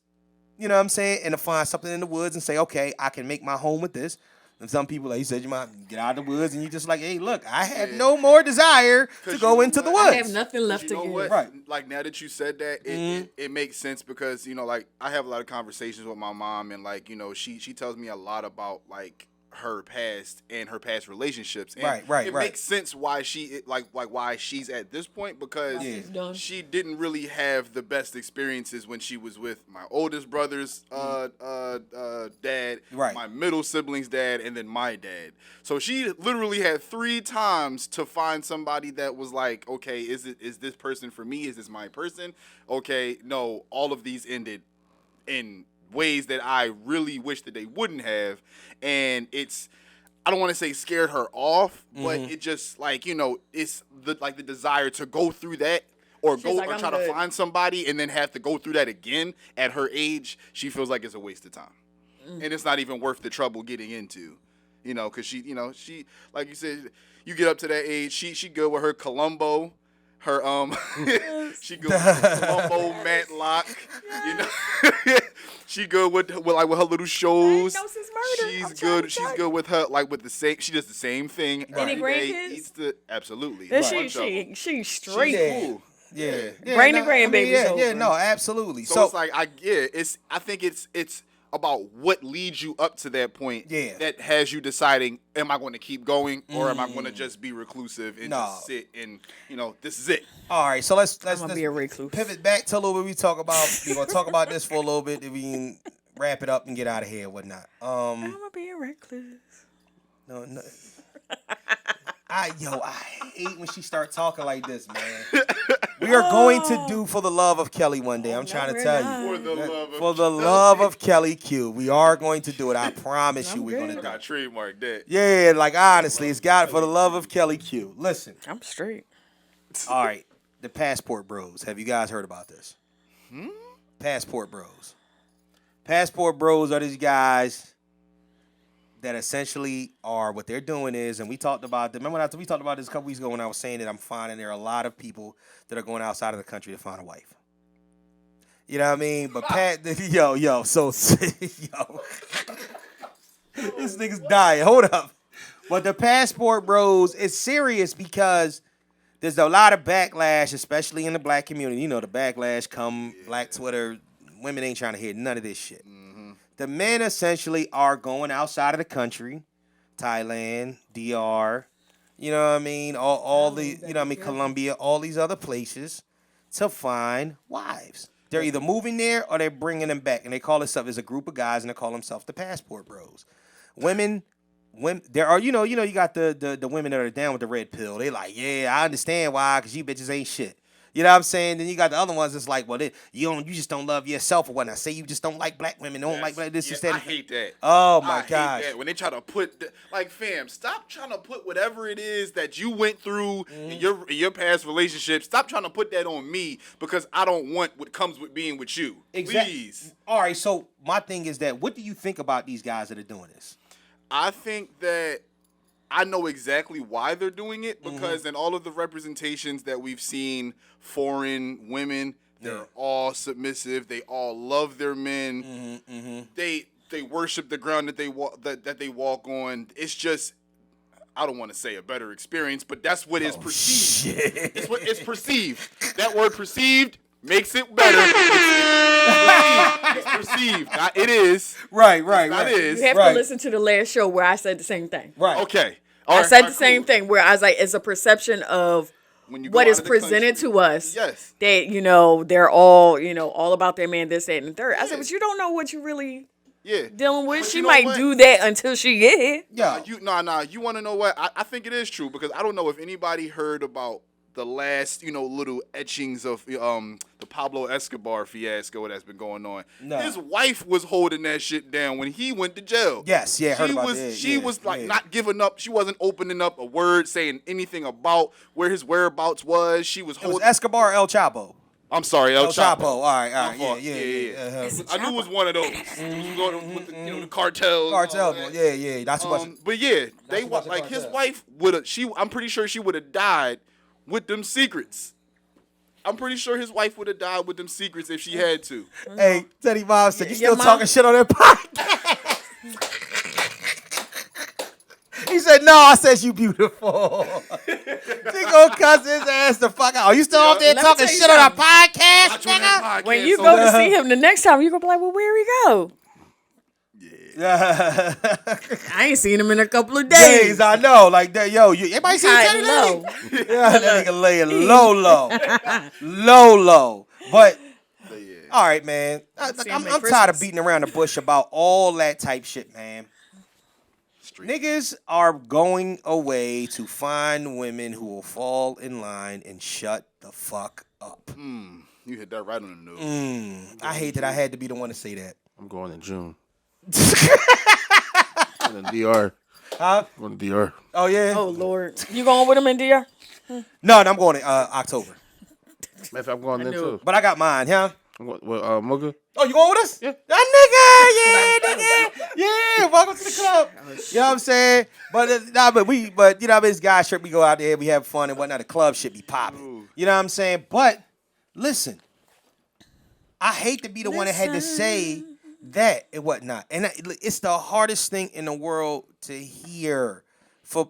You know what I'm saying? And to find something in the woods and say, okay, I can make my home with this. And some people, like you said, you might get out of the woods and you just like, hey, look, I have no more desire to go into the woods. I have nothing left to give. Right. Like now that you said that, it makes sense because like I have a lot of conversations with my mom and like she tells me a lot about like her past and her past relationships. And it makes sense why she why she's at this point because she didn't really have the best experiences when she was with my oldest brother's dad, my middle sibling's dad, and then my dad. So she literally had 3 times to find somebody that was like, okay, is this person for me? Is this my person? Okay, no, all of these ended in ways that I really wish that they wouldn't have, and I don't want to say scared her off, but it just it's the desire to go through that or try to find somebody and then have to go through that again at her age. She feels like it's a waste of time, and it's not even worth the trouble getting into, because she like you said, you get up to that age, she good with her Columbo. Her she good with her Columbo Matlock, she good with her little shows. She's good. She's good with her with the same. She does the same thing. Any grandkids? Absolutely. She's straight. Cool. Yeah. Bring the grandbabies over. No, absolutely. So it's like I think it's about what leads you up to that point that has you deciding, am I going to keep going or am I going to just be reclusive and just sit and, this is it. All right, so let's be a recluse. Pivot back to a little bit we talk about. We're going to talk about this for a little bit, then we can wrap it up and get out of here and whatnot. I'm going to be a recluse. No. I hate when she start talking like this, man. We are going to do For the Love of Kellie one day. I'm trying to tell you. For the love of Kellie Q. We are going to do it. I promise you we're going to do it. I trademark that. Yeah, like honestly, it's got For the Love of Kellie Q. Listen. I'm straight. All right. The Passport Bros. Have you guys heard about this? Passport Bros. Passport Bros are these guys that essentially are, what they're doing is, and we talked about them. Remember we talked about this a couple weeks ago when I was saying that I'm finding there are a lot of people that are going outside of the country to find a wife. You know what I mean? But this nigga's dying. Hold up. But the Passport Bros is serious because there's a lot of backlash, especially in the black community. The backlash come Black Twitter. Women ain't trying to hear none of this shit. The men essentially are going outside of the country, Thailand, DR, you know what I mean, all the, Colombia, all these other places to find wives. They're either moving there or they're bringing them back, and they call themselves as a group of guys, and they call themselves the Passport Bros. Women, there are, you got the women that are down with the red pill. They like, yeah, I understand why, because you bitches ain't shit. You know what I'm saying? Then you got the other ones that's like, well, you just don't love yourself or whatnot. Say you just don't like black women, don't like black this, I hate that. Oh my God! When they try to put fam, stop trying to put whatever it is that you went through in your past relationship. Stop trying to put that on me because I don't want what comes with being with you. Exactly. Please. All right. So my thing is that what do you think about these guys that are doing this? I think that I know exactly why they're doing it because in all of the representations that we've seen, foreign women, they're all submissive. They all love their men. They worship the ground that they walk on. It's just, I don't want to say a better experience, but that's what is perceived. Shit. It's what it's perceived. That word perceived makes it better. It's perceived. It is. Right. It is. You have to listen to the last show where I said the same thing. Right. Okay. I said the same thing where I was like, it's a perception of what is presented to us. Yes. That, they're all about their man, this, that, and the third. I said, but you don't know what you really dealing with. She might do that until she get here. Yeah. You want to know what? I think it is true because I don't know if anybody heard about the last, little etchings of the Pablo Escobar fiasco that's been going on. No. His wife was holding that shit down when he went to jail. Yes, heard about that. She was not giving up. She wasn't opening up a word, saying anything about where his whereabouts was. She was holding. It was Escobar or El Chapo? I'm sorry, El Chapo. All right, yeah. I knew it was one of those. It was going with the cartel. Yeah. Not too much. But yeah, they his wife I'm pretty sure she would have died with them secrets. I'm pretty sure his wife would have died with them secrets if she had to. Hey, Teddy Bob said, you Your still mom- talking shit on that podcast? He said, no, I said you beautiful. She gonna cuss his ass the fuck out. Are you still up there Let me talking tell you shit on a something. podcast, Watch on nigga? that podcast, When you so- go to see him the next time, you gonna be like, well, where he go? Yeah. I ain't seen him in a couple of Days, days. I know. Like, that, yo, anybody see High Teddy and lately? low. Yeah, that nigga laying low. But, all right, man. See him I'm at tired of Christmas. beating around the bush about all that type shit, man. Niggas are going away to find women who will fall in line and shut the fuck up. You hit that right on the nose. I hate that I had to be the one to say that. I'm going in June. Going to DR. Huh? Going to DR. Oh, yeah? Oh, Lord. You going with him in DR? No, I'm going in October. Matter of fact, I'm going in too. But I got mine, huh? I'm going with Mugga. Oh, you going with us? Yeah. That nigga, yeah. Welcome to the club. You know what I'm saying? But you know, this guy shit, we go out there, we have fun and whatnot. The club should be popping. You know what I'm saying? But listen, I hate to be the one that had to say that and whatnot. And it's the hardest thing in the world to hear. For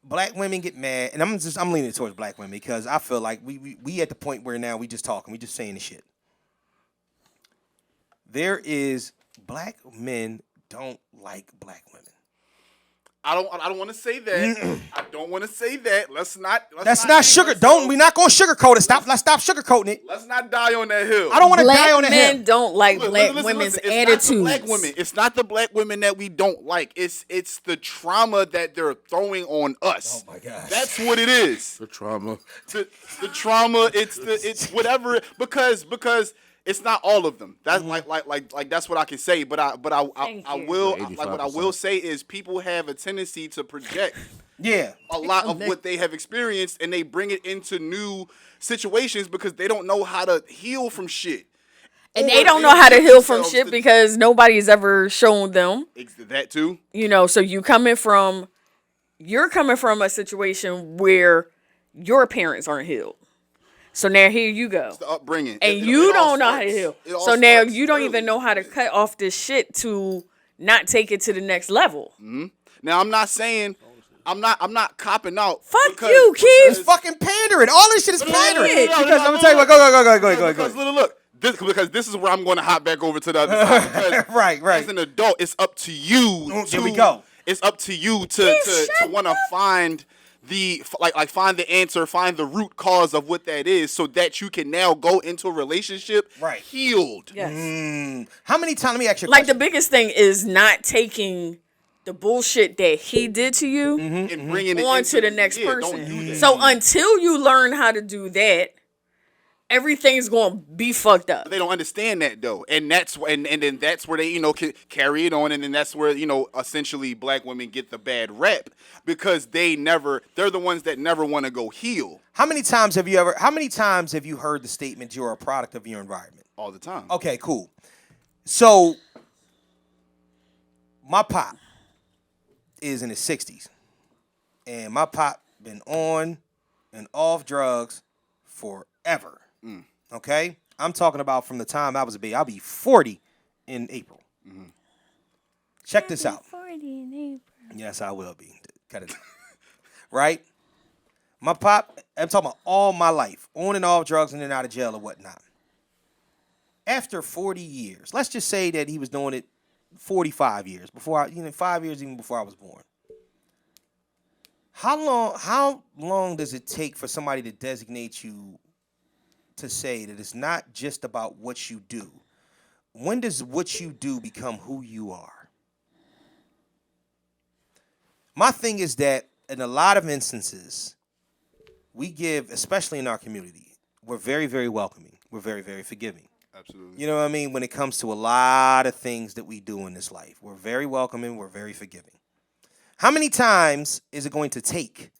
black women get mad, and I'm leaning towards black women because I feel like we at the point where now we just talking, we just saying the shit. There is black men don't like black women. I don't want to say that. I don't want to say that. Let's not. That's not sugar. We're not gonna sugarcoat it. Let's stop sugarcoating it. Let's not die on that hill. I don't want to die on Black that hill. men don't like black Listen, women's it's attitudes. Not the black women. It's not the black women that we don't like. It's the trauma that they're throwing on us. Oh my gosh. That's what it is. The trauma. The trauma. It's whatever because it's not all of them. That's like that's what I can say. But I Thank you. will like what I 85%. will say is people have a tendency to project Yeah. a lot of what they have experienced and they bring it into new situations because they don't know how to heal from shit. And Or they don't know how to give heal from themselves shit the- because nobody's ever shown them. that too. You know, so you're coming from a situation where your parents aren't healed. So now here you go. The upbringing. And It you all don't know how to starts- heal. it all So now starts you don't early. even know how to cut off this shit to not take it to the next level. Now I'm not saying I'm not copping out. Fuck you, Keith. It's fucking pandering. All this shit is pandering. no, Because I'm gonna tell you what. Go. Because look. Because this is where I'm going to hop back over to the other side. Because Right. as an adult, it's up to you. There we go. It's up to you to want to find find the answer, find the root cause of what that is, so that you can now go into a relationship healed. Yes. How many times? Let me ask you a Like the question. biggest thing is not taking the bullshit that he did to you And bringing it on into to the next Don't person. do that. So until you learn how to do that, everything's going to be fucked up. They don't understand that though, and then that's where they can carry it on, and then that's where essentially black women get the bad rep because they're the ones that never want to go heal. How many times have you heard the statement you're a product of your environment? All the time. Okay, cool. So my pop is in his 60s, and my pop been on and off drugs forever. Okay, I'm talking about from the time I was a baby. I'll be 40 in April. Check this out. 40 in April. Yes, I will be. Cut it. Right? My pop, I'm talking about all my life, on and off drugs and then out of jail or whatnot. After 40 years, let's just say that he was doing it 45 years, 5 years even before I was born. How long does it take for somebody to designate you to say that it's not just about what you do? When does what you do become who you are? My thing is that in a lot of instances, we give, especially in our community, we're very, very welcoming. We're very, very forgiving. Absolutely. You know what I mean? When it comes to a lot of things that we do in this life, we're very welcoming. We're very forgiving. How many times is it going to take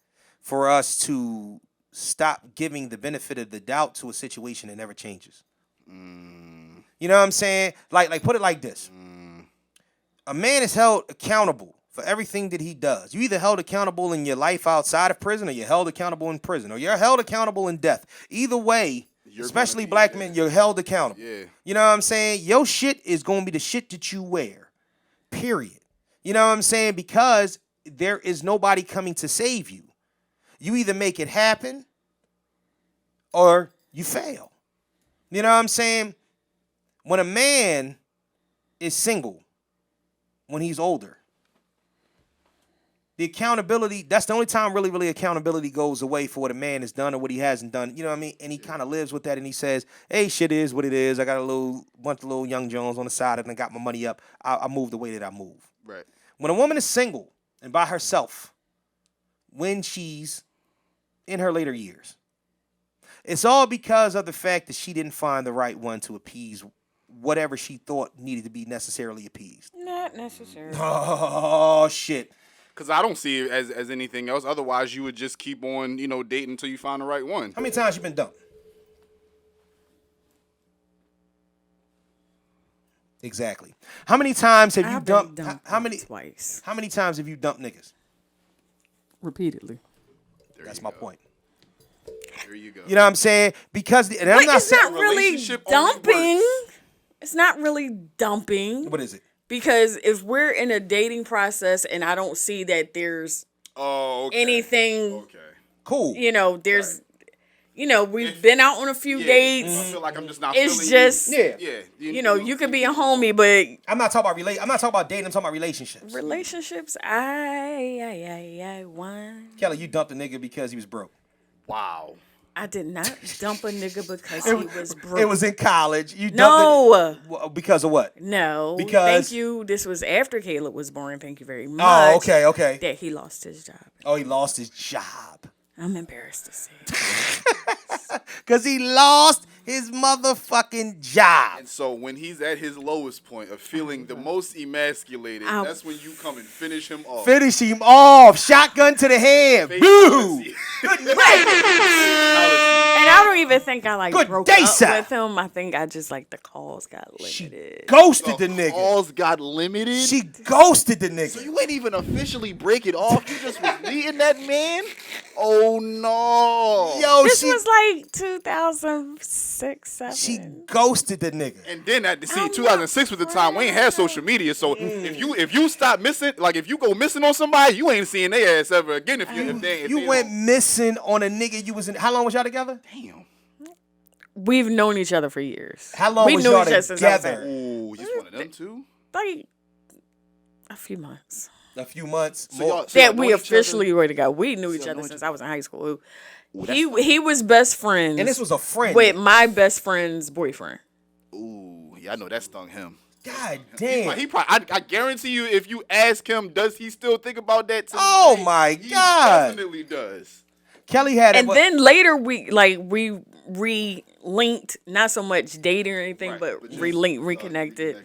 for us to stop giving the benefit of the doubt to a situation that never changes? You know what I'm saying? Like put it like this. A man is held accountable for for everything that he does. You either held accountable in your life outside of prison, or you're held accountable in prison, or you're held accountable in death. Either way, especially black men, you're held accountable. Yeah. You know what I'm saying? Your shit is going to be the shit that you wear. Period. You know what I'm saying? Because there is nobody coming to save you. You either make it happen or you fail. You know what I'm saying? When a man is single, when he's older, the accountability, that's the only time really accountability goes away for what a man has done or what he hasn't done. You know what I mean? And he kind of lives with that, and he says, hey, shit is what it is. I got a bunch of little young Jones on the side and I got my money up. I move the way that I move. Right. When a woman is single and by herself, when she's in her later years, it's all because of the fact that she didn't find the right one to appease whatever she thought needed to be necessarily appeased. Not necessarily. Oh, shit. Because I don't see it as anything else. Otherwise, you would just keep on, dating until you find the right one. How many times you been dumped? Exactly. How many times have you I've dumped? been dumped How many? Twice. How many times have you dumped niggas? Repeatedly. That's my point. There you go. You know what I'm saying? Because and I'm But not it's saying not really relationship only dumping. works. It's not really dumping. what is it? Because if we're in a dating process and I don't see that there's Oh, okay. anything, Okay. Cool. there's, we've been out on a few dates. I feel like I'm just not It's feeling just, Yeah. Yeah. you could be a homie, but I'm not talking about I'm not talking about dating. I'm talking about relationships. relationships, one. Kelly, you dumped a nigga because he was broke. Wow. I did not dump a nigga because he was broke. It was in college. You dumped No. it because of what? No. Because- Thank you. This was after Caleb was born. Thank you very much. Oh, okay. That he lost his job. Oh, he lost his job. I'm embarrassed to say. Because he lost his motherfucking job. And so when he's at his lowest point of feeling the most emasculated, Ow. that's when you come and finish him off. Finish him off. Shotgun to the head. Boo! And I don't even think I Good broke day, up sir. with him. I think I just the calls got limited. Ghosted the nigga. Calls got limited. She ghosted the nigga. So you ain't even officially break it off. You just was meeting that man. Oh no. Yo, This she was 2006, 2007. she ghosted the nigga. And then 2006 was the time we ain't had social media. So if you stop missing, like if you go missing on somebody, you ain't seeing their ass ever again. If You went missing on a nigga you was in. How long was y'all together? Damn. We've known each other for years. How long we was knew y'all each other since I was together? Ooh, just one of them too. like a few months. A few months. So more. y'all That know we each other? officially were together. We knew each y'all other know since each- I was in high school. Ooh, He was best friends. And this was a friend. with my best friend's boyfriend. Ooh, yeah, I know that stung him. God damn. He probably. I guarantee you, if you ask him, does he still think about that? To this Oh, day? my He God. definitely does. Kelly had And then later we re-linked, not so much dating or anything, Right, but but just, reconnected.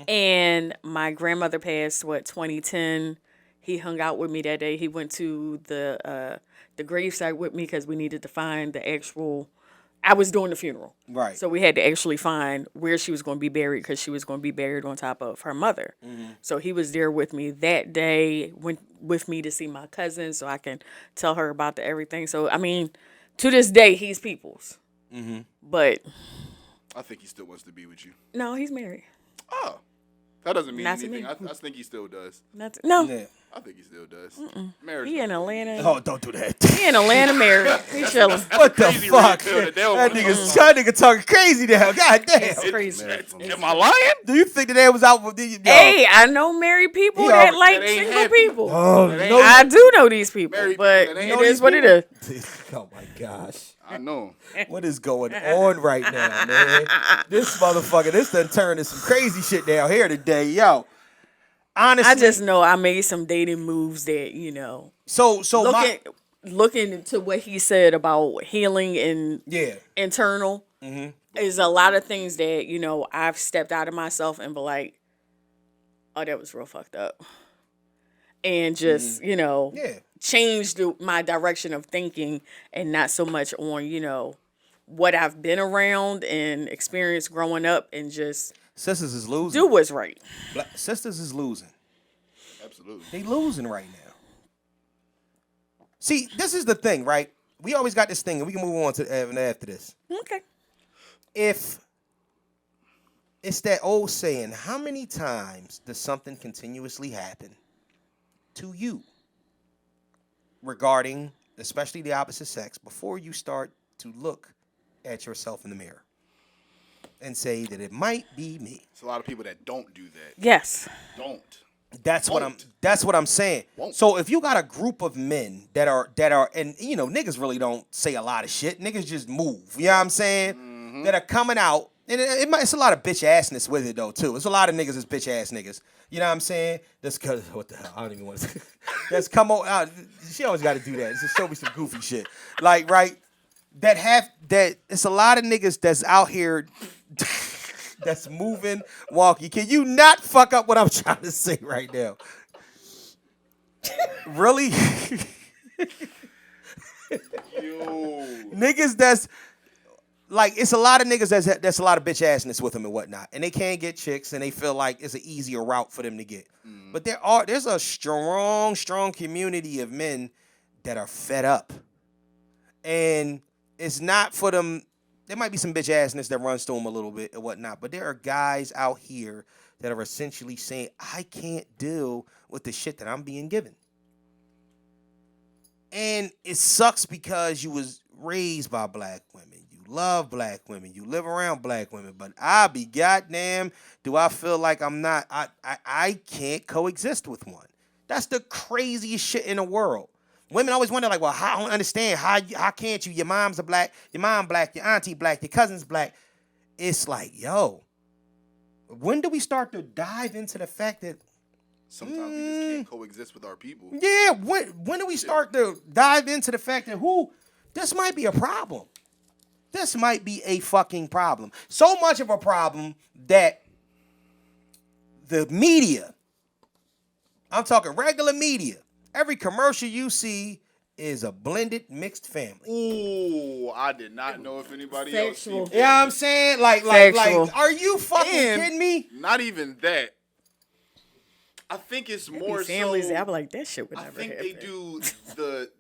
And my grandmother passed 2010. He hung out with me that day. He went to the gravesite with me because we needed to find the actual. I was doing the funeral, Right. So we had to actually find where she was going to be buried because she was going to be buried on top of her mother. So he was there with me that day. Went with me to see my cousin so I can tell her about everything. So I mean, to this day, he's people's. But I think he still wants to be with you. no, he's married. Oh, that doesn't mean Not to anything. me. I think he still does. No, Yeah. I think he still does. Marriage. he in Atlanta. Oh, don't do that. He in Atlanta married. He chilling. What the crazy fuck? red pill that they don't That wanna nigga talking crazy now. God damn. It's crazy. Am I lying? Do you think that they was out with the Hey, I know married people He that already- like that ain't single happy. people. Oh, no. I do know these people, Married but people that it ain't is what it is. Oh my gosh. I know. What is going on right now, man? This motherfucker, this done turned to some crazy shit down here today, yo. Honestly, I just know I made some dating moves that so looking into what he said about healing and yeah. internal is a lot of things that I've stepped out of myself and be like, oh, that was real fucked up, and just Yeah. changed my direction of thinking and not so much on what I've been around and experienced growing up and just Sisters is losing. do what's right. Sisters is losing. Absolutely. Absolutely. They losing right now. See, this is the thing, right? We always got this thing, and we can move on to after this. Okay. If it's that old saying, how many times does something continuously happen to you regarding, especially the opposite sex, before you start to look at yourself in the mirror and say that it might be me? It's a lot of people that don't do that. Yes. Don't. That's what I'm saying. Won't. So if you got a group of men that are and you know, niggas really don't say a lot of shit. Niggas just move. You know what I'm saying? Mm-hmm. That are coming out. And it's a lot of bitch assness with it though too. It's a lot of niggas that's bitch ass niggas. You know what I'm saying? That's cause what the hell? I don't even want to. That's come on. She always got to do that. Just show me some goofy shit. Like right, that it's a lot of niggas that's out here. That's moving, walking. Can you not fuck up what I'm trying to say right now? Really? Niggas that's like, it's a lot of niggas that's a lot of bitch assness with them and whatnot. And they can't get chicks and they feel like it's an easier route for them to get. But there's a strong community of men that are fed up. And it's not for them. There might be some bitch assness that runs to them a little bit and whatnot, but there are guys out here that are essentially saying, I can't deal with the shit that I'm being given. And it sucks because you was raised by black women. You love black women. You live around black women. But I be goddamn, do I feel like I can't coexist with one. That's the craziest shit in the world. Women always wonder, like, well, I don't understand. How can't you? Your mom's black, your mom black, your auntie black, your cousin's black. It's like, yo, when do we start to dive into the fact that sometimes we just can't coexist with our people? Yeah, when do we start to dive into the fact that this might be a problem? This might be a fucking problem. So much of a problem that the media, I'm talking regular media, every commercial you see is a blended mixed family. Ooh, I did not know if anybody else seen that. You know what I'm saying? Like, are you fucking kidding me? Not even that. I think it's more families. so. I'm like, that shit would I never think happen. they do the.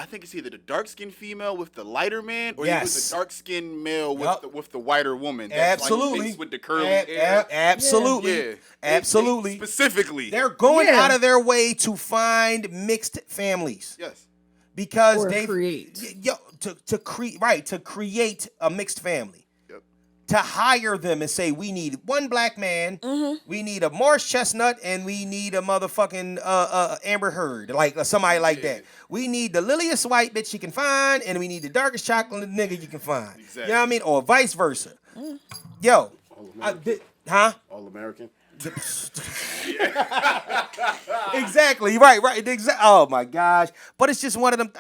I think it's either the dark skinned female with the lighter man, or you with the dark skinned male with the whiter woman. That's Absolutely. Like mixed with the curly hair. Absolutely. Yeah. Absolutely. Specifically, they're going out of their way to find mixed families. Yes. Because Or they create. to create a mixed family. Yep. To hire them and say, we need one black man, we need a Morris Chestnut, and we need a motherfucking Amber Heard, like somebody like that. We need the liliest white bitch you can find, and we need the darkest chocolate nigga you can find. Exactly. You know what I mean? Or vice versa. Yo, All American. Exactly. Right. Oh my gosh. But it's just one of them.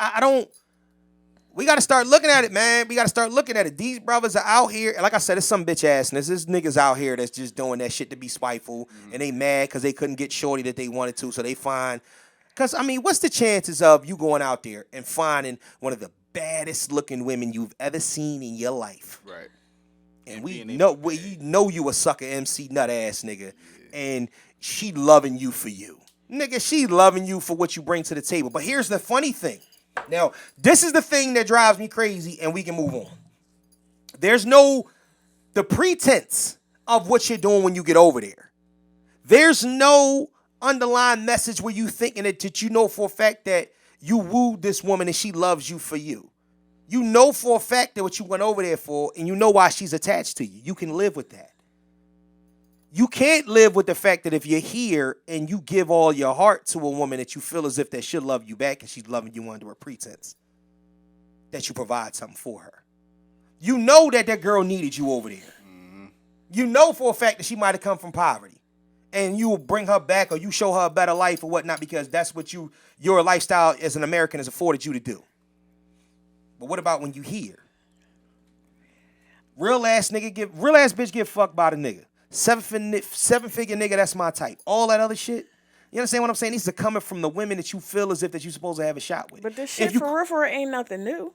We got to start looking at it, man. We got to start looking at it. These brothers are out here. And like I said, it's some bitch assness. There's niggas out here that's just doing that shit to be spiteful. And they mad because they couldn't get shorty that they wanted to. So they find. Because, I mean, what's the chances of you going out there and finding one of the baddest looking women you've ever seen in your life? Right. And you know you a sucker MC nut ass nigga. And she loving you for you. Nigga, she loving you for what you bring to the table. But here's the funny thing. Now, this is the thing that drives me crazy, and we can move on. There's the pretense of what you're doing when you get over there. There's no underlying message where you thinking that you know for a fact that you wooed this woman and she loves you for you. You know for a fact that what you went over there for, and you know why she's attached to you. You can live with that. You can't live with the fact that if you're here and you give all your heart to a woman that you feel as if that she'll love you back and she's loving you under a pretense, that you provide something for her. You know that girl needed you over there. Mm-hmm. You know for a fact that she might have come from poverty. And you will bring her back or you show her a better life or whatnot because that's what your lifestyle as an American has afforded you to do. But what about when you here? Real ass bitch get fucked by the nigga. Seven-figure nigga, that's my type. All that other shit. You understand what I'm saying? These are coming from the women that you feel as if that you're supposed to have a shot with. But this shit for real ain't nothing new.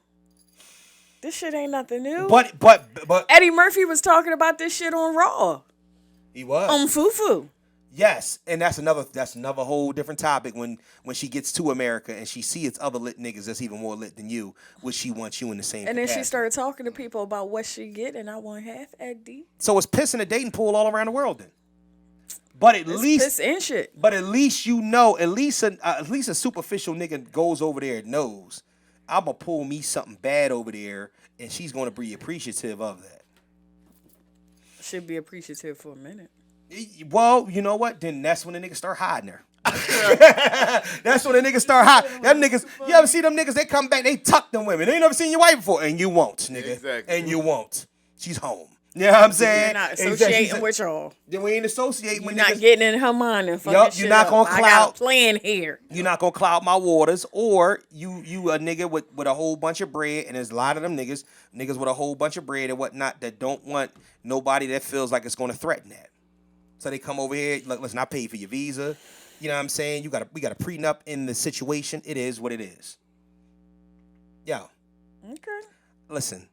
This shit ain't nothing new. But Eddie Murphy was talking about this shit on Raw. He was. On Fufu. Yes, and that's another whole different topic when she gets to America and she sees it's other lit niggas that's even more lit than you, would she want you in the same And then capacity? she started talking to people about what she get, and I want half at D. So it's piss in a dating pool all around the world then. But at least piss and shit. But at least you know, at least a superficial nigga goes over there and knows I'ma pull me something bad over there, and she's gonna be appreciative of that. Should be appreciative for a minute. Well, you know what? Then that's when the niggas start hiding her. That's when the niggas start hiding. Them niggas, you ever see them niggas? They come back, they tuck them women. They ain't never seen your wife before, and you won't, nigga. Exactly. And you won't. She's home. You know what I'm saying? You're not And associating with y'all. Then we ain't associating You're with not niggas. getting in her mind and fucking Yup, shit you're not gonna up. I got clout- a plan here. You're not gonna cloud my waters, or you a nigga with a whole bunch of bread, and there's a lot of them niggas with a whole bunch of bread and whatnot that don't want nobody that feels like it's gonna threaten that. So they come over here, look, listen, I paid for your visa. You know what I'm saying? We got a prenup in the situation. It is what it is. Yo, Okay. listen,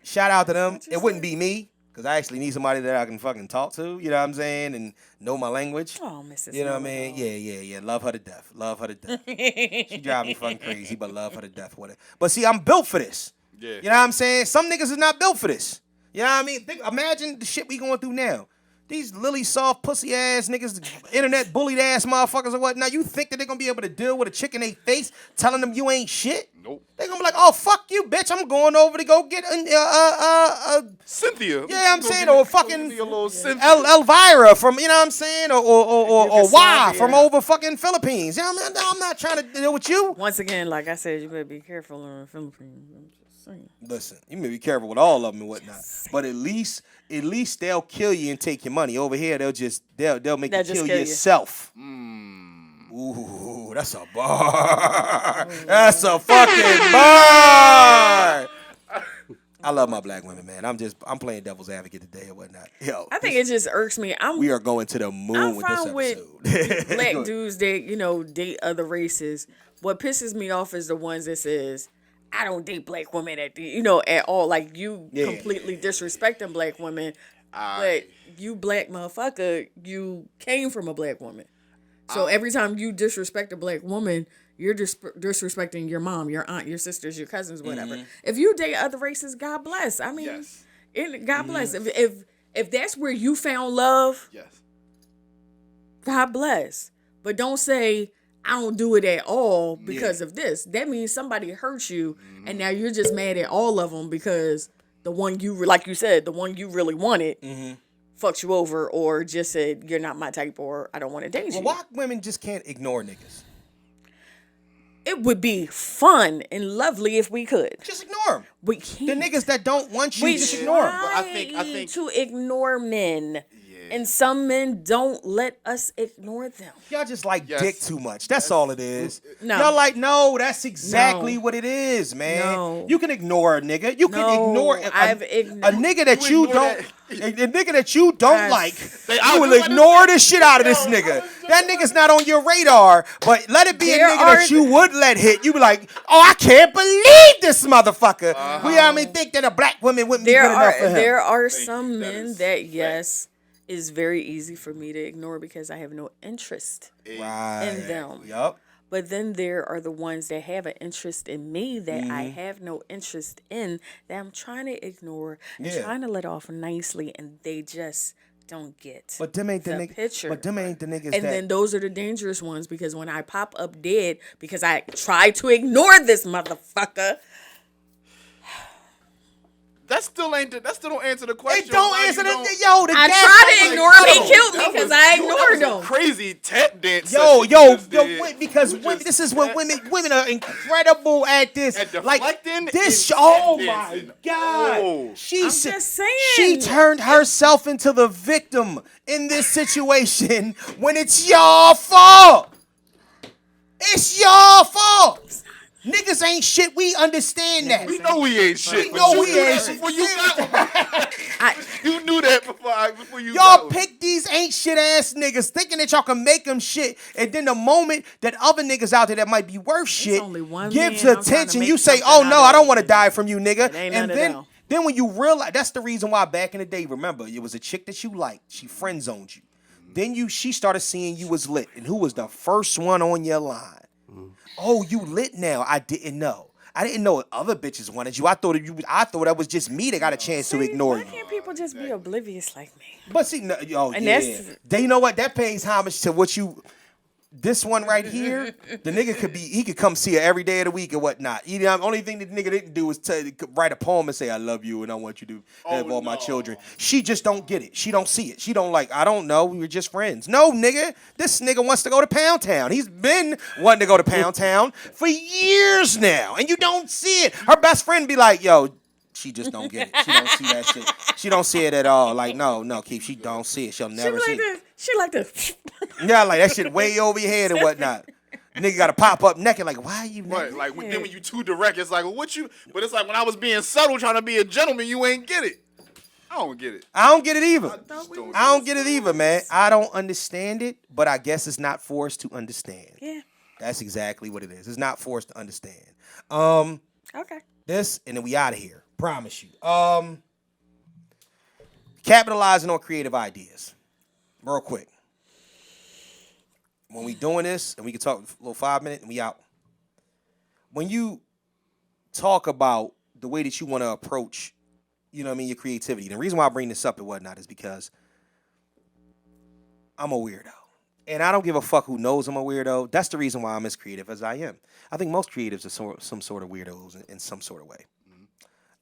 shout out to them. It wouldn't be me, because I actually need somebody that I can fucking talk to, you know what I'm saying, and know my language. Oh, Mrs. You know what I mean? Know-it-all. Yeah. Love her to death. Love her to death. She drive me fucking crazy, but love her to death with it. But see, I'm built for this. Yeah. You know what I'm saying? Some niggas is not built for this. You know what I mean? Imagine the shit we going through now. These lily soft pussy ass niggas, internet bullied ass motherfuckers or whatnot. You think that they're gonna be able to deal with a chick in their face telling them you ain't shit? Nope. They gonna be like, oh fuck you, bitch. I'm going over to go get Cynthia. yeah, I'm Go saying, give or me- fucking go give me a little Cynthia. Elvira from, you know what I'm saying, or Y Yugoslavia. from over fucking Philippines. You know what I mean? I'm not trying to deal with you. Once again, like I said, you better be careful in the Philippines. I'm just saying. Listen, you may be careful with all of them and whatnot, but at least they'll kill you and take your money. Over here, they'll make They'll you just kill kill you. yourself. Ooh, that's a bar. That's a fucking bar. I love my black women, man. I'm playing devil's advocate today or whatnot. Yo, I think it just irks me. we are going to the moon I'm with this fine with episode. black Go ahead. dudes that, date other races. What pisses me off is the ones that says, I don't date black women at all. Like, you Yeah. completely disrespecting black women. But you black motherfucker, you came from a black woman. So every time you disrespect a black woman, you're disrespecting your mom, your aunt, your sisters, your cousins, whatever. If you date other races, God bless. I mean, Yes. God bless. If that's where you found love, Yes. God bless. But don't say, I don't do it at all because of this. That means somebody hurt you, and now you're just mad at all of them because the one like you said, the one you really wanted fucked you over, or just said, you're not my type, or I don't want to date Well, you. why women just can't ignore niggas? It would be fun and lovely if we could. Just ignore them. We The can't. niggas that don't want you, We just ignore them. But I think- to ignore men. And some men don't let us ignore them. Y'all just like Yes. dick too much. That's all it is. No. Y'all like, no, that's exactly No. what it is, man. No. You can ignore a nigga. You can No, ignore I've a ignored- nigga that you ignore don't a nigga that you don't I've- like. I You was will about to ignore say- the shit out of this nigga. That nigga's not on your radar, but let it be There a nigga that are- you would let hit. You be like, oh, I can't believe this motherfucker. We think that a black woman wouldn't be good enough for him. There are Thank some you. That men is that yes is very easy for me to ignore because I have no interest right. in them. Yup. But then there are the ones that have an interest in me that I have no interest in, that I'm trying to ignore and Yeah. trying to let off nicely, and they just don't get But them ain't the niggas. picture. But them ain't the niggas And that. then those are the dangerous ones, because when I pop up dead because I try to ignore this motherfucker, That still don't answer the question. It don't Why answer you don't- the yo. The I gas tried price to is ignore him. He incredible. killed me That because was- I that ignored was a him. crazy tap dance. Yo, session yo, you just did. because You women, just this is what did. women are incredible at this. At Like deflecting this. and Oh tap my dancing. God! Oh. She I'm said- just saying. she turned herself into the victim in this situation when it's your fault. It's your fault. Niggas ain't shit. We understand that. We know we ain't shit. We but know you we knew ain't that shit. Before you got you knew that before you Y'all got pick these ain't shit ass niggas thinking that y'all can make them shit, and then the moment that other niggas out there that might be worth shit only one gives man I'm trying to attention, make you say, something "Oh out no, of I don't it." want to die from you, nigga." It ain't And none of then, them. then when you realize, that's the reason why back in the day, remember, it was a chick that you liked, she friend zoned you. Then she started seeing you was lit, and who was the first one on your line? Oh, you lit now. I didn't know. I didn't know other bitches wanted you. I thought that was just me that got a chance to ignore Why you. can't people just be oblivious like me? But see, no, And yeah. that's- You know what? That pays homage to what you. This one right here, the nigga he could come see her every day of the week or whatnot. You know, the only thing the nigga didn't do was write a poem and say, I love you and I want you to have all my children. She just don't get it. She don't see it. She don't like, I don't know, we were just friends. No, nigga, this nigga wants to go to Pound Town. He's been wanting to go to Pound Town for years now, and you don't see it. Her best friend be like, yo, she just don't get it. She don't see that shit. She don't see it at all. Like, no, Keith, she don't see it. She'll never see it. She like this. Yeah, like that shit way over your head and whatnot. Nigga got to pop up naked like, why are you naked? Right, like then when you too direct, it's like, well, what you? But it's like when I was being subtle, trying to be a gentleman, you ain't get it. I don't get it. I don't get it either. Don't I don't get it either, man. I don't understand it, but I guess it's not forced to understand. Yeah. That's exactly what it is. It's not forced to understand. Okay. This, and then we out of here. Promise you. Capitalizing on creative ideas. Real quick. When we doing this, and we can talk a little 5 minutes, and we out. When you talk about the way that you want to approach, you know what I mean, your creativity. The reason why I bring this up and whatnot is because I'm a weirdo. And I don't give a fuck who knows I'm a weirdo. That's the reason why I'm as creative as I am. I think most creatives are some sort of weirdos in some sort of way.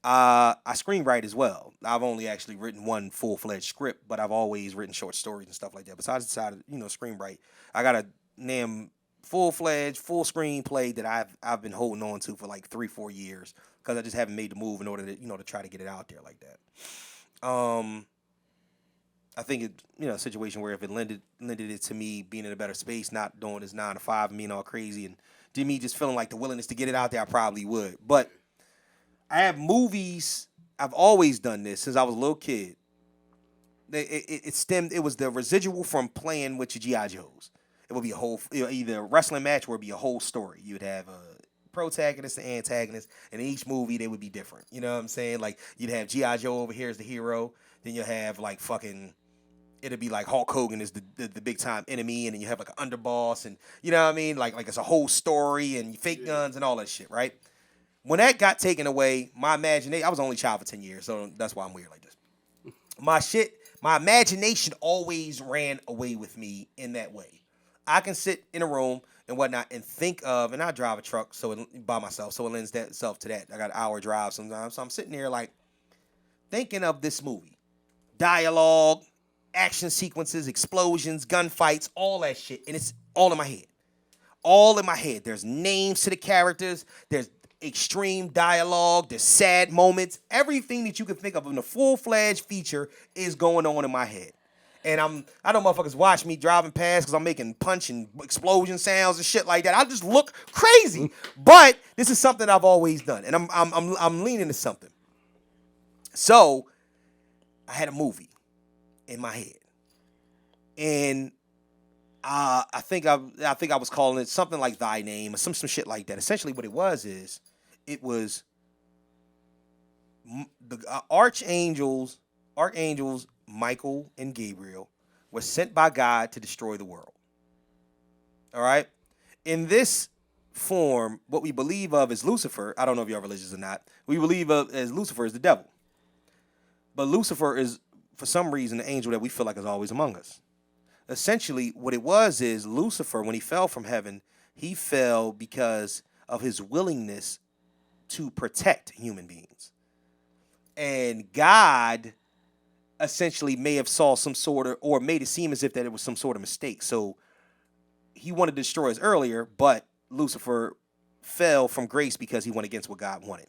I screenwrite as well. I've only actually written one full-fledged script, but I've always written short stories and stuff like that. Besides decided, screenwrite. I got a damn full-fledged, full screenplay that I've been holding on to for like 3-4 years because I just haven't made the move in order to, to try to get it out there like that. I think it, a situation where if it lended it to me being in a better space, not doing this 9 to 5 and being all crazy and to me just feeling like the willingness to get it out there, I probably would. But I have movies. I've always done this since I was a little kid. It was the residual from playing with your G.I. Joes. It would be a whole, either a wrestling match or it'd be a whole story. You would have a protagonist and antagonist, and in each movie they would be different. You know what I'm saying? Like you'd have G.I. Joe over here as the hero, then you'll have like it'd be like Hulk Hogan is the big time enemy, and then you have like an underboss, and you know what I mean? Like it's a whole story and fake guns and all that shit, right? When that got taken away, my imagination, I was only a child for 10 years, so that's why I'm weird like this. My imagination always ran away with me in that way. I can sit in a room and whatnot and think of, and I drive a truck by myself, so it lends itself to that. I got an hour drive sometimes, so I'm sitting there like thinking of this movie. Dialogue, action sequences, explosions, gunfights, all that shit, and it's all in my head. All in my head. There's names to the characters, there's extreme dialogue, there's sad moments, everything that you can think of in a full-fledged feature is going on in my head. And I know motherfuckers watch me driving past because I'm making punch and explosion sounds and shit like that. I just look crazy. But this is something I've always done, and I'm leaning to something. So I had a movie in my head, and I think I was calling it something like Thy Name or some shit like that. Essentially, what it was the archangels Michael and Gabriel were sent by God to destroy the world. All right? In this form, what we believe of as Lucifer, I don't know if you're religious or not, we believe of as Lucifer is the devil. But Lucifer is, for some reason, the angel that we feel like is always among us. Essentially, what it was is Lucifer, when he fell from heaven, he fell because of his willingness to protect human beings. And God essentially may have saw some sort of, or made it seem as if that it was some sort of mistake. So he wanted to destroy us earlier, but Lucifer fell from grace because he went against what God wanted.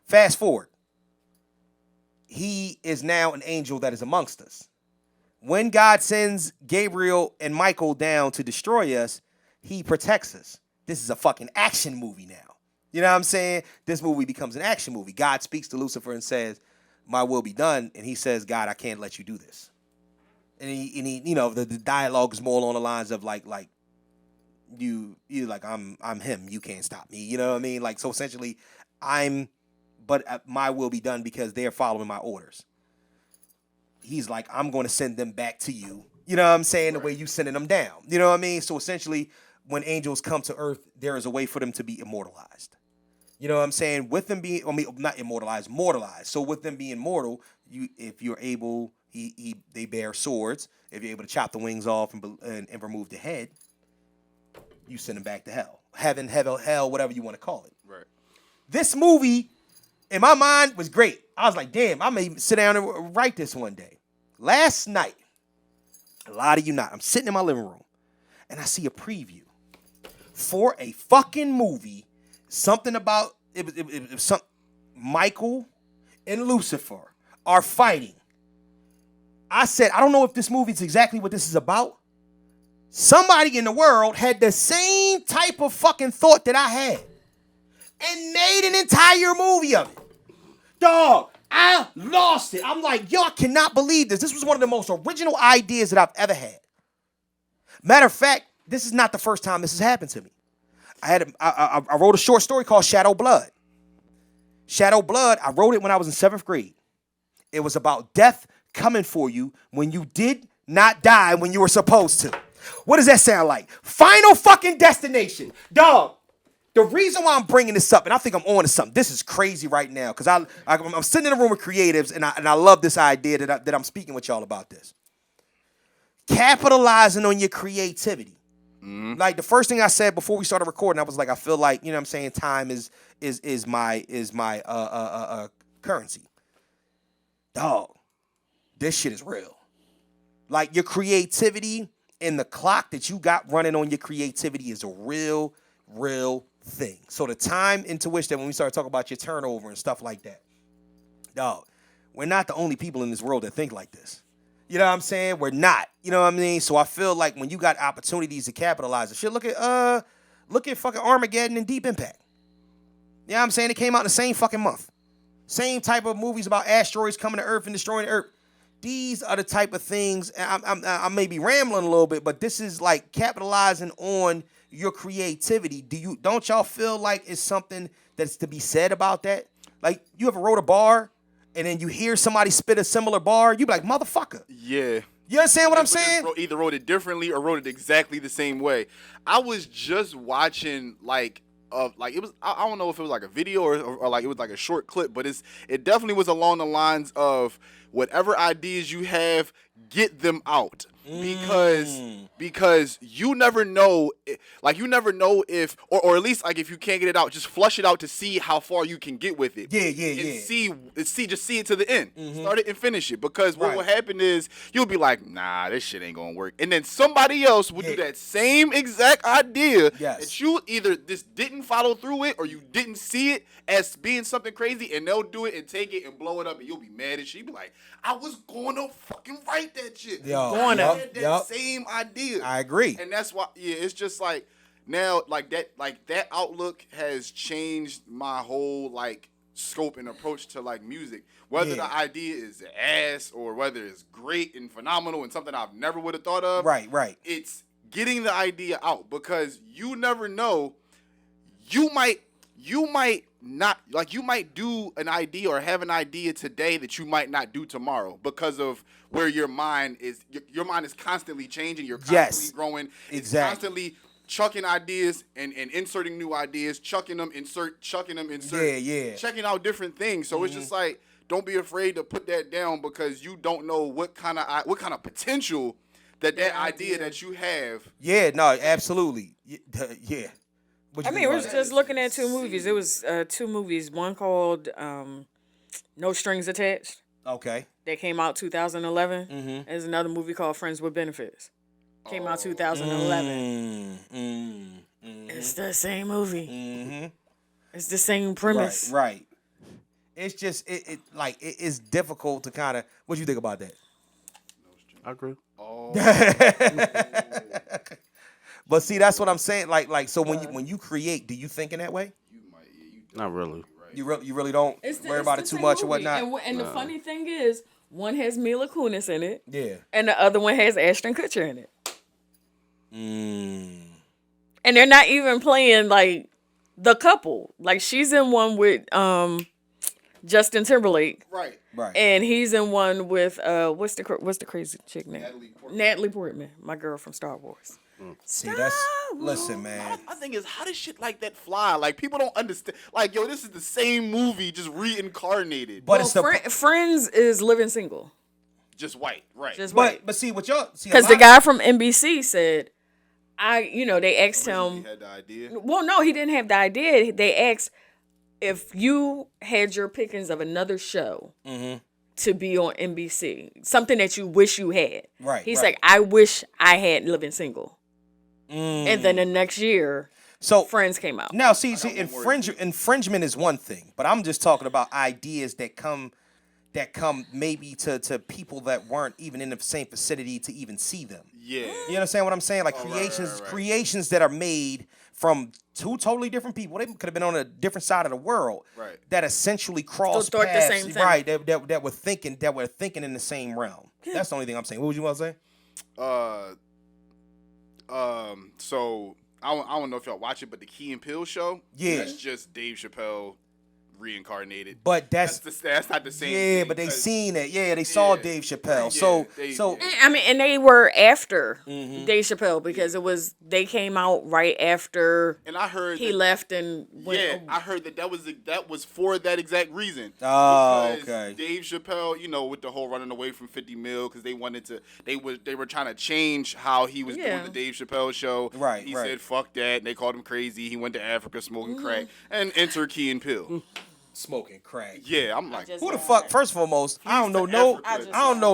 Fast forward. He is now an angel that is amongst us. When God sends Gabriel and Michael down to destroy us, he protects us. This is a fucking action movie now. You know what I'm saying? This movie becomes an action movie. God speaks to Lucifer and says, my will be done. And he says, God, I can't let you do this. And he the dialogue is more along the lines of like you like, I'm him. You can't stop me. You know what I mean? Like, so essentially but my will be done because they're following my orders. he's like, I'm going to send them back to you. You know what I'm saying? The way you sending them down. You know what I mean? So essentially, when angels come to earth, there is a way for them to be immortalized. You know what I'm saying? With them being, not immortalized, mortalized. So with them being mortal, if you're able, they bear swords. If you're able to chop the wings off and remove the head, you send them back to hell. Heaven, hell, whatever you want to call it. Right. This movie, in my mind, was great. I was like, damn, I may sit down and write this one day. Last night, a lot of you not, I'm sitting in my living room, and I see a preview for a fucking movie. Something about it was some Michael and Lucifer are fighting. I said, I don't know if this movie is exactly what this is about. Somebody in the world had the same type of fucking thought that I had and made an entire movie of it. Dog, I lost it. I'm like, yo, I cannot believe this. This was one of the most original ideas that I've ever had. Matter of fact, this is not the first time this has happened to me. I wrote a short story called Shadow Blood. Shadow Blood, I wrote it when I was in 7th grade. It was about death coming for you when you did not die when you were supposed to. What does that sound like? Final fucking Destination. Dog, the reason why I'm bringing this up, and I think I'm on to something, this is crazy right now, because I'm sitting in a room with creatives, and I love this idea that I'm speaking with y'all about this. Capitalizing on your creativity. Like the first thing I said before we started recording, I was like, I feel like, you know what I'm saying, time is my currency. Dog, this shit is real. Like your creativity and the clock that you got running on your creativity is a real thing. So the time into which that when we start talking about your turnover and stuff like that, dog, we're not the only people in this world that think like this. You know what I'm saying? We're not. You know what I mean? So I feel like when you got opportunities to capitalize and shit, look at fucking Armageddon and Deep Impact. You know what I'm saying? It came out in the same fucking month. Same type of movies about asteroids coming to Earth and destroying the Earth. These are the type of things, and I may be rambling a little bit, but this is like capitalizing on your creativity. Don't y'all feel like it's something that's to be said about that? Like, you ever wrote a bar, and then you hear somebody spit a similar bar, you be like, motherfucker. Yeah. You understand what I'm saying? Either wrote it differently or wrote it exactly the same way. I was just watching it was, I don't know if it was like a video or like it was like a short clip, but it definitely was along the lines of whatever ideas you have, get them out. Because you never know, if, or at least like if you can't get it out, just flush it out to see how far you can get with it. Yeah. And just see it to the end. Start it and finish it. Because what will happen is you'll be like, nah, this shit ain't gonna work. And then somebody else will do that same exact idea that you either just didn't follow through it or you didn't see it as being something crazy, and they'll do it and take it and blow it up, and you'll be mad as shit. You'll be like, I was gonna fucking write that shit. Same idea. I agree. And that's why, it's just like now, like that outlook has changed my whole like scope and approach to like music. Whether the idea is ass or whether it's great and phenomenal and something I've never would have thought of. Right. It's getting the idea out, because you never know. You might not, like, you might do an idea or have an idea today that you might not do tomorrow because of where your mind is. Your mind is constantly changing. You're constantly growing. It's constantly chucking ideas and inserting new ideas, chucking them, insert. Checking out different things. So it's just like, don't be afraid to put that down, because you don't know what kind of potential that idea that you have. Yeah, no, absolutely. Yeah. I mean, we're just looking at two movies. It was two movies. One called No Strings Attached. Okay. That came out 2011. There's another movie called Friends with Benefits. Came out 2011. It's the same movie. It's the same premise. Right. It's just it's difficult to kind of. What do you think about that? I agree. But see, that's what I'm saying. Like, so when you create, do you think in that way? Not really. You really don't worry about it too much or whatnot. And the funny thing is, one has Mila Kunis in it. Yeah. And the other one has Ashton Kutcher in it. And they're not even playing like the couple. Like, she's in one with Justin Timberlake. Right. Right. And he's in one with what's the crazy chick name? Natalie Portman, my girl from Star Wars. See, that's listen, man. My thing is, how does shit like that fly? Like, people don't understand. Like, yo, this is the same movie, just reincarnated. But Well, it's the Friends is living single. Just white, right? Just white. but see what y'all see Because the guy from NBC said, they asked He him. had the idea. Well, no, he didn't have the idea. They asked if you had your pickings of another show to be on NBC, something that you wish you had. Right. He's right. like, I wish I had Living Single. And then the next year, So Friends came out. now, see, infringement is one thing, but I'm just talking about ideas that come maybe to people that weren't even in the same vicinity to even see them. Yeah. You understand what I'm saying? Like right. creations that are made from two totally different people. They could have been on a different side of the world. Right. That essentially crossed thought the paths. same thing. Right. That were thinking in the same realm. That's the only thing I'm saying. What would you want to say? So I don't know if y'all watch it, but the Key and Peele show. Yeah. That's just Dave Chappelle reincarnated. But that's not the same. yeah, thing, but they 'cause- seen it. Yeah, they saw Yeah. Dave Chappelle. Yeah, so I mean, and they were after Dave Chappelle because they came out right after And I heard he that- left and went. Yeah, I heard that was for that exact reason. Oh, Because okay. Dave Chappelle, with the whole running away from 50 mil, because they were trying to change how he was doing the Dave Chappelle show. Right, He right. said fuck that, and they called him crazy. He went to Africa smoking crack, and enter Key and Peele. smoking crack. Yeah, I'm like, Who the fuck? First and foremost, I don't know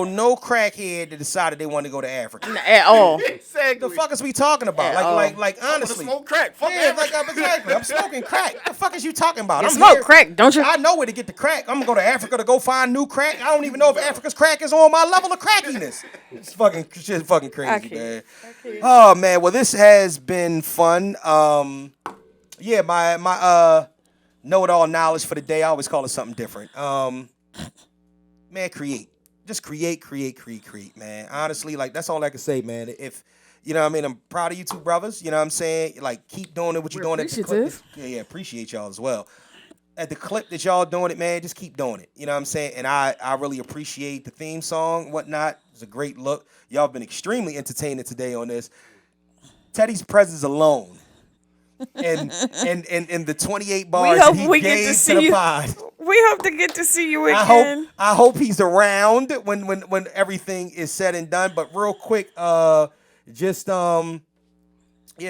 no crackhead that decided they wanted to go to Africa. At all. exactly. The fuck is we talking about? Yeah, Like I wanna honestly. smoke crack. Fuck Yeah, Africa. exactly. I'm smoking crack. The fuck is you talking about? You I'm smoke here. crack, don't you? I know where to get the crack. I'm gonna go to Africa to go find new crack. I don't even know if Africa's crack is on my level of crackiness. It's fucking crazy, man. Oh man, well this has been fun. Yeah, my know-it-all knowledge for the day. I always call it something different. Man, create. Just create, man. Honestly, like that's all I can say, man. If you know what I mean, I'm proud of you two brothers. You know what I'm saying? Like keep doing it what you're doing at the clip. appreciative. Yeah, appreciate y'all as well. At the clip that y'all doing it, man, just keep doing it. You know what I'm saying? And I really appreciate the theme song, whatnot. It's a great look. Y'all been extremely entertaining today on this. Teddy's presence alone. And the 28 bars hope that he we get gave to to see the you. pod. We hope to get to see you I again. hope he's around when everything is said and done. But real quick, yeah,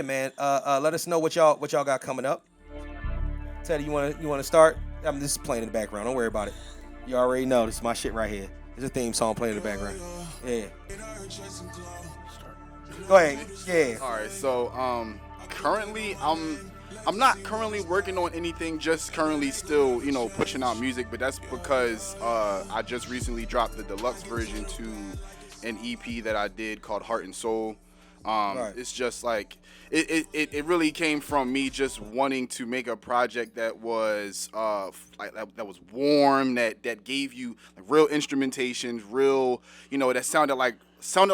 man. Let us know what y'all got coming up. Teddy, you wanna start? I'm just playing in the background. Don't worry about it. You already know this is my shit right here. There's a theme song playing in the background. Yeah. Go ahead. Yeah. All right, so currently I'm not currently working on anything, just currently still, pushing out music, but that's because I just recently dropped the deluxe version to an EP that I did called Heart and Soul. Right. It's just like it really came from me just wanting to make a project that was that was warm, that gave you like real instrumentation, real, that sounded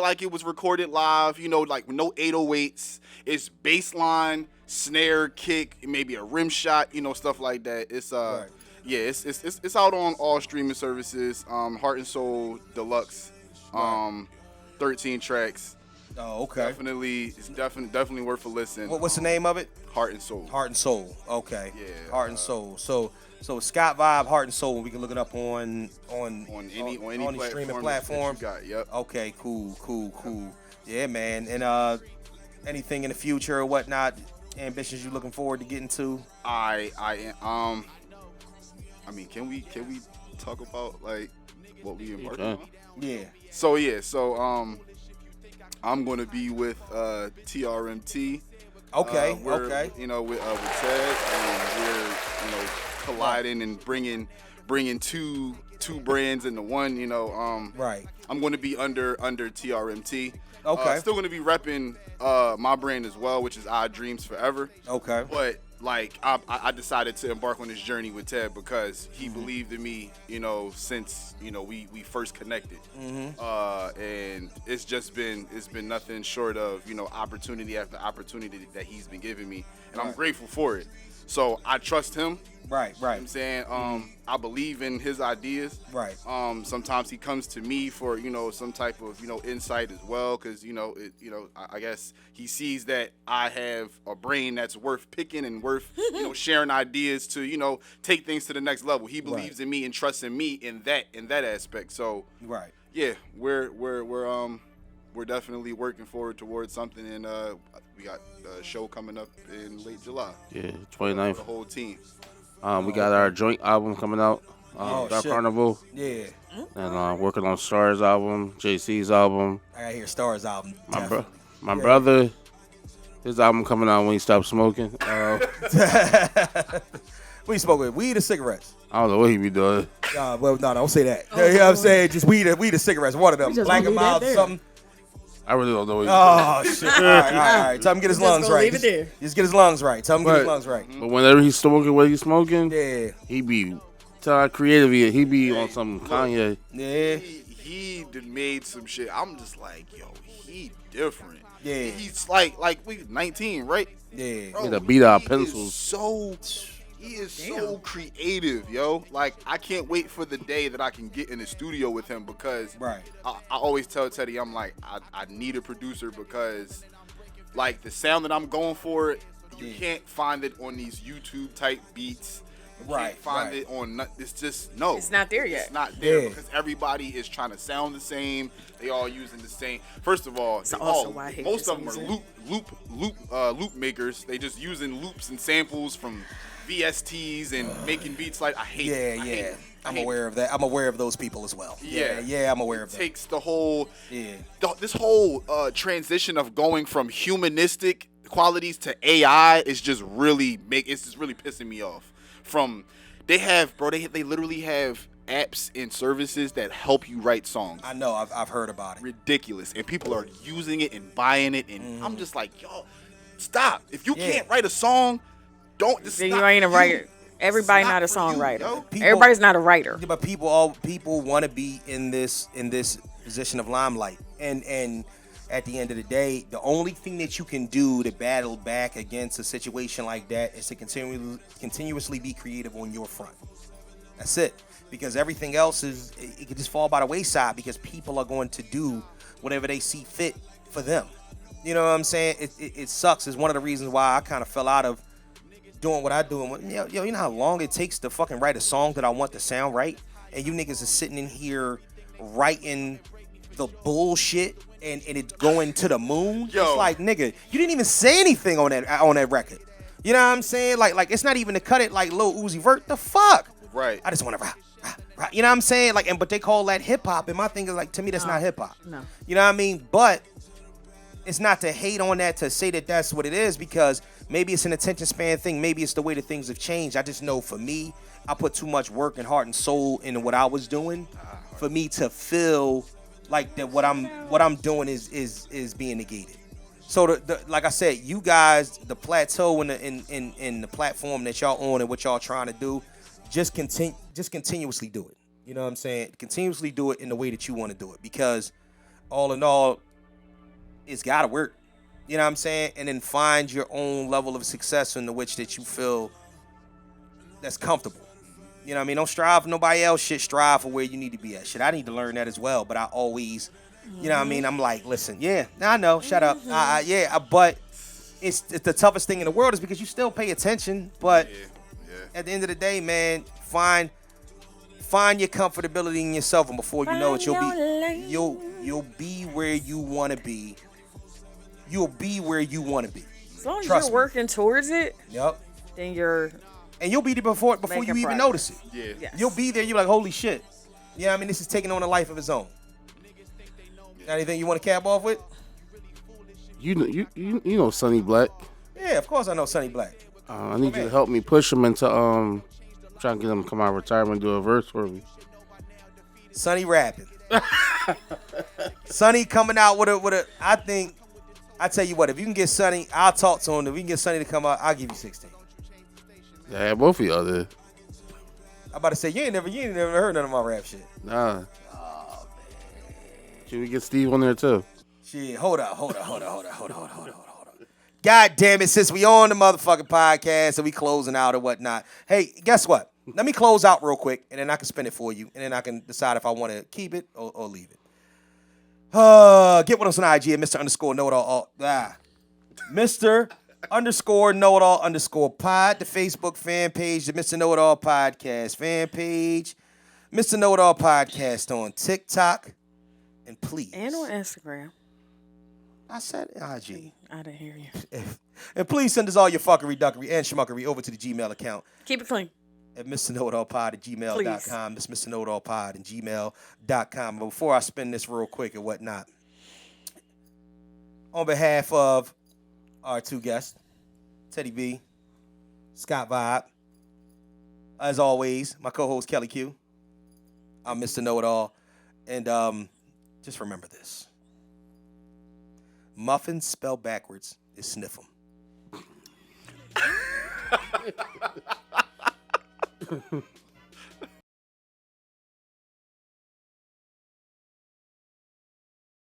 like it was recorded live, like no 808s. It's bass line, snare, kick, maybe a rim shot, stuff like that. It's Right. yeah, it's out on all streaming services. Heart and Soul Deluxe, 13 tracks. Oh, okay. It's definitely worth a listen. What's the name of it? Heart and Soul. Heart and Soul. Okay. Yeah, Heart and Soul. So Scott Vibe, Heart and Soul. We can look it up on any the streaming platform. that you got. Yep. Okay. Cool. Yeah, man. And anything in the future or whatnot, ambitions you looking forward to getting to? I mean, can we talk about like what we embarked on? Yeah. So I'm gonna be with TRMT. Okay. We're, okay. With Ted, and we're colliding and bringing two brands into one. Right. I'm gonna be under TRMT. Okay. Still gonna be repping my brand as well, which is Odd Dreams Forever. Okay. But like I decided to embark on this journey with Ted because he believed in me, since we first connected, and it's been nothing short of opportunity after opportunity that he's been giving me, and I'm grateful for it. So I trust him. Right. You know what I'm saying, I believe in his ideas. Right. Sometimes he comes to me for some type of insight as well, because I guess he sees that I have a brain that's worth picking and worth sharing ideas to take things to the next level. He believes in me and trusts in me in that aspect. So yeah, we're definitely working forward towards something, and we got a show coming up in late July. Yeah, 29th. The whole team. We got our joint album coming out, Dark shit. Carnival. Yeah. And working on Stars album, JC's album. I gotta hear Stars album. My brother, his album coming out when he stopped smoking. What you smoke with? Weed or cigarettes? I don't know what he be doing. Well, no, don't say that. You know what I'm saying? Just weed or cigarettes. One of them. Black and mild, something. I really don't know what he's doing. Oh, shit. All right. Tell him to get his lungs right. Leave it there. Just get his lungs right. Tell him to get his lungs right. But whenever he's smoking what he's smoking, Yeah. he be, tell how creative he is. He be on some Kanye. Yeah. He done made some shit. I'm just like, yo, he different. Yeah. He's like we 19, right? Yeah. Bro, He had to beat out he pencils. He is so creative, yo. Like, I can't wait for the day that I can get in the studio with him, because I always tell Teddy, I'm like, I need a producer, because like the sound that I'm going for, you can't find it on these YouTube type beats. You can't find it on. It's just It's not there yet. It's not there because everybody is trying to sound the same. They all using the same. First of all, most of them are loop makers. They just using loops and samples from VSTs and making beats like I hate it. I'm aware of that. I'm aware of those people as well. Yeah, I'm aware of that. It takes the whole this whole transition of going from humanistic qualities to AI is just really pissing me off. They literally have apps and services that help you write songs. I know, I've heard about it. Ridiculous. And people are using it and buying it, and I'm just like, yo, stop. If you can't write a song, don't. This You ain't a writer. Everybody not a songwriter. People, Everybody's not a writer. But people want to be in this position of limelight, and at the end of the day, the only thing that you can do to battle back against a situation like that is to continuously be creative on your front. That's it. Because everything else it could just fall by the wayside, because people are going to do whatever they see fit for them. You know what I'm saying? It sucks. It's one of the reasons why I kind of fell out of doing what I do. You know how long it takes to fucking write a song that I want to sound right? And you niggas are sitting in here writing the bullshit and it's going to the moon. It's like, nigga, you didn't even say anything on that record. You know what I'm saying? Like it's not even to cut it like Lil Uzi Vert. The fuck? Right. I just want to rap. You know what I'm saying? Like, but they call that hip hop, and my thing is like, to me, that's not hip hop. No. You know what I mean? But it's not to hate on that, to say that that's what it is, because maybe it's an attention span thing. Maybe it's the way that things have changed. I just know for me, I put too much work and heart and soul into what I was doing for me to feel like that what I'm doing is being negated. So like I said, you guys, the plateau and the platform that y'all on and what y'all trying to do, just continuously do it. You know what I'm saying? Continuously do it in the way that you want to do it, because all in all, it's got to work. You know what I'm saying? And then find your own level of success in the which that you feel that's comfortable. You know what I mean? Don't strive for nobody else shit. Strive for where you need to be at. Shit, I need to learn that as well. But I always, you know what I mean? I'm like, listen, I know. Shut up. But it's the toughest thing in the world is because you still pay attention. But at the end of the day, man, find your comfortability in yourself, and before you know it, you'll be where you want to be. You'll be where you want to be. As long as you're working towards it, then you're. And you'll be there before you even notice it. Yeah. Yes. You'll be there. You're like, holy shit. Yeah, I mean, this is taking on a life of its own. Got anything you want to cap off with? You know Sonny Black. Yeah, of course I know Sonny Black. I need you to help me push him into trying to get him to come out of retirement and do a verse for me. Sonny rapping. Sonny coming out with a. I tell you what, if you can get Sonny, I'll talk to him. If we can get Sonny to come out, I'll give you 16. Yeah, both of y'all did. I'm about to say you ain't never heard none of my rap shit. Nah. Should we get Steve on there too? Shit, hold up. God damn it, since we on the motherfucking podcast and we closing out or whatnot. Hey, guess what? Let me close out real quick, and then I can spin it for you, and then I can decide if I want to keep it or leave it. Get with us on IG at Mr. Know-It-All. Mr. Know-It-All pod, the Facebook fan page, the Mr. Know-It-All podcast fan page, Mr. Know-It-All podcast on TikTok, and please. And on Instagram. I said IG. I didn't hear you. And please send us all your fuckery, duckery, and schmuckery over to the Gmail account. Keep it clean. At MrKnowItAllPod@gmail.com. That's MrKnowItAllPod@gmail.com. But before I spin this real quick and whatnot, on behalf of our two guests, Teddy B, Scott Vibe, as always, my co-host Kellie Q, I'm Mr. Know-It-All. And just remember this. Muffins spelled backwards is sniff 'em.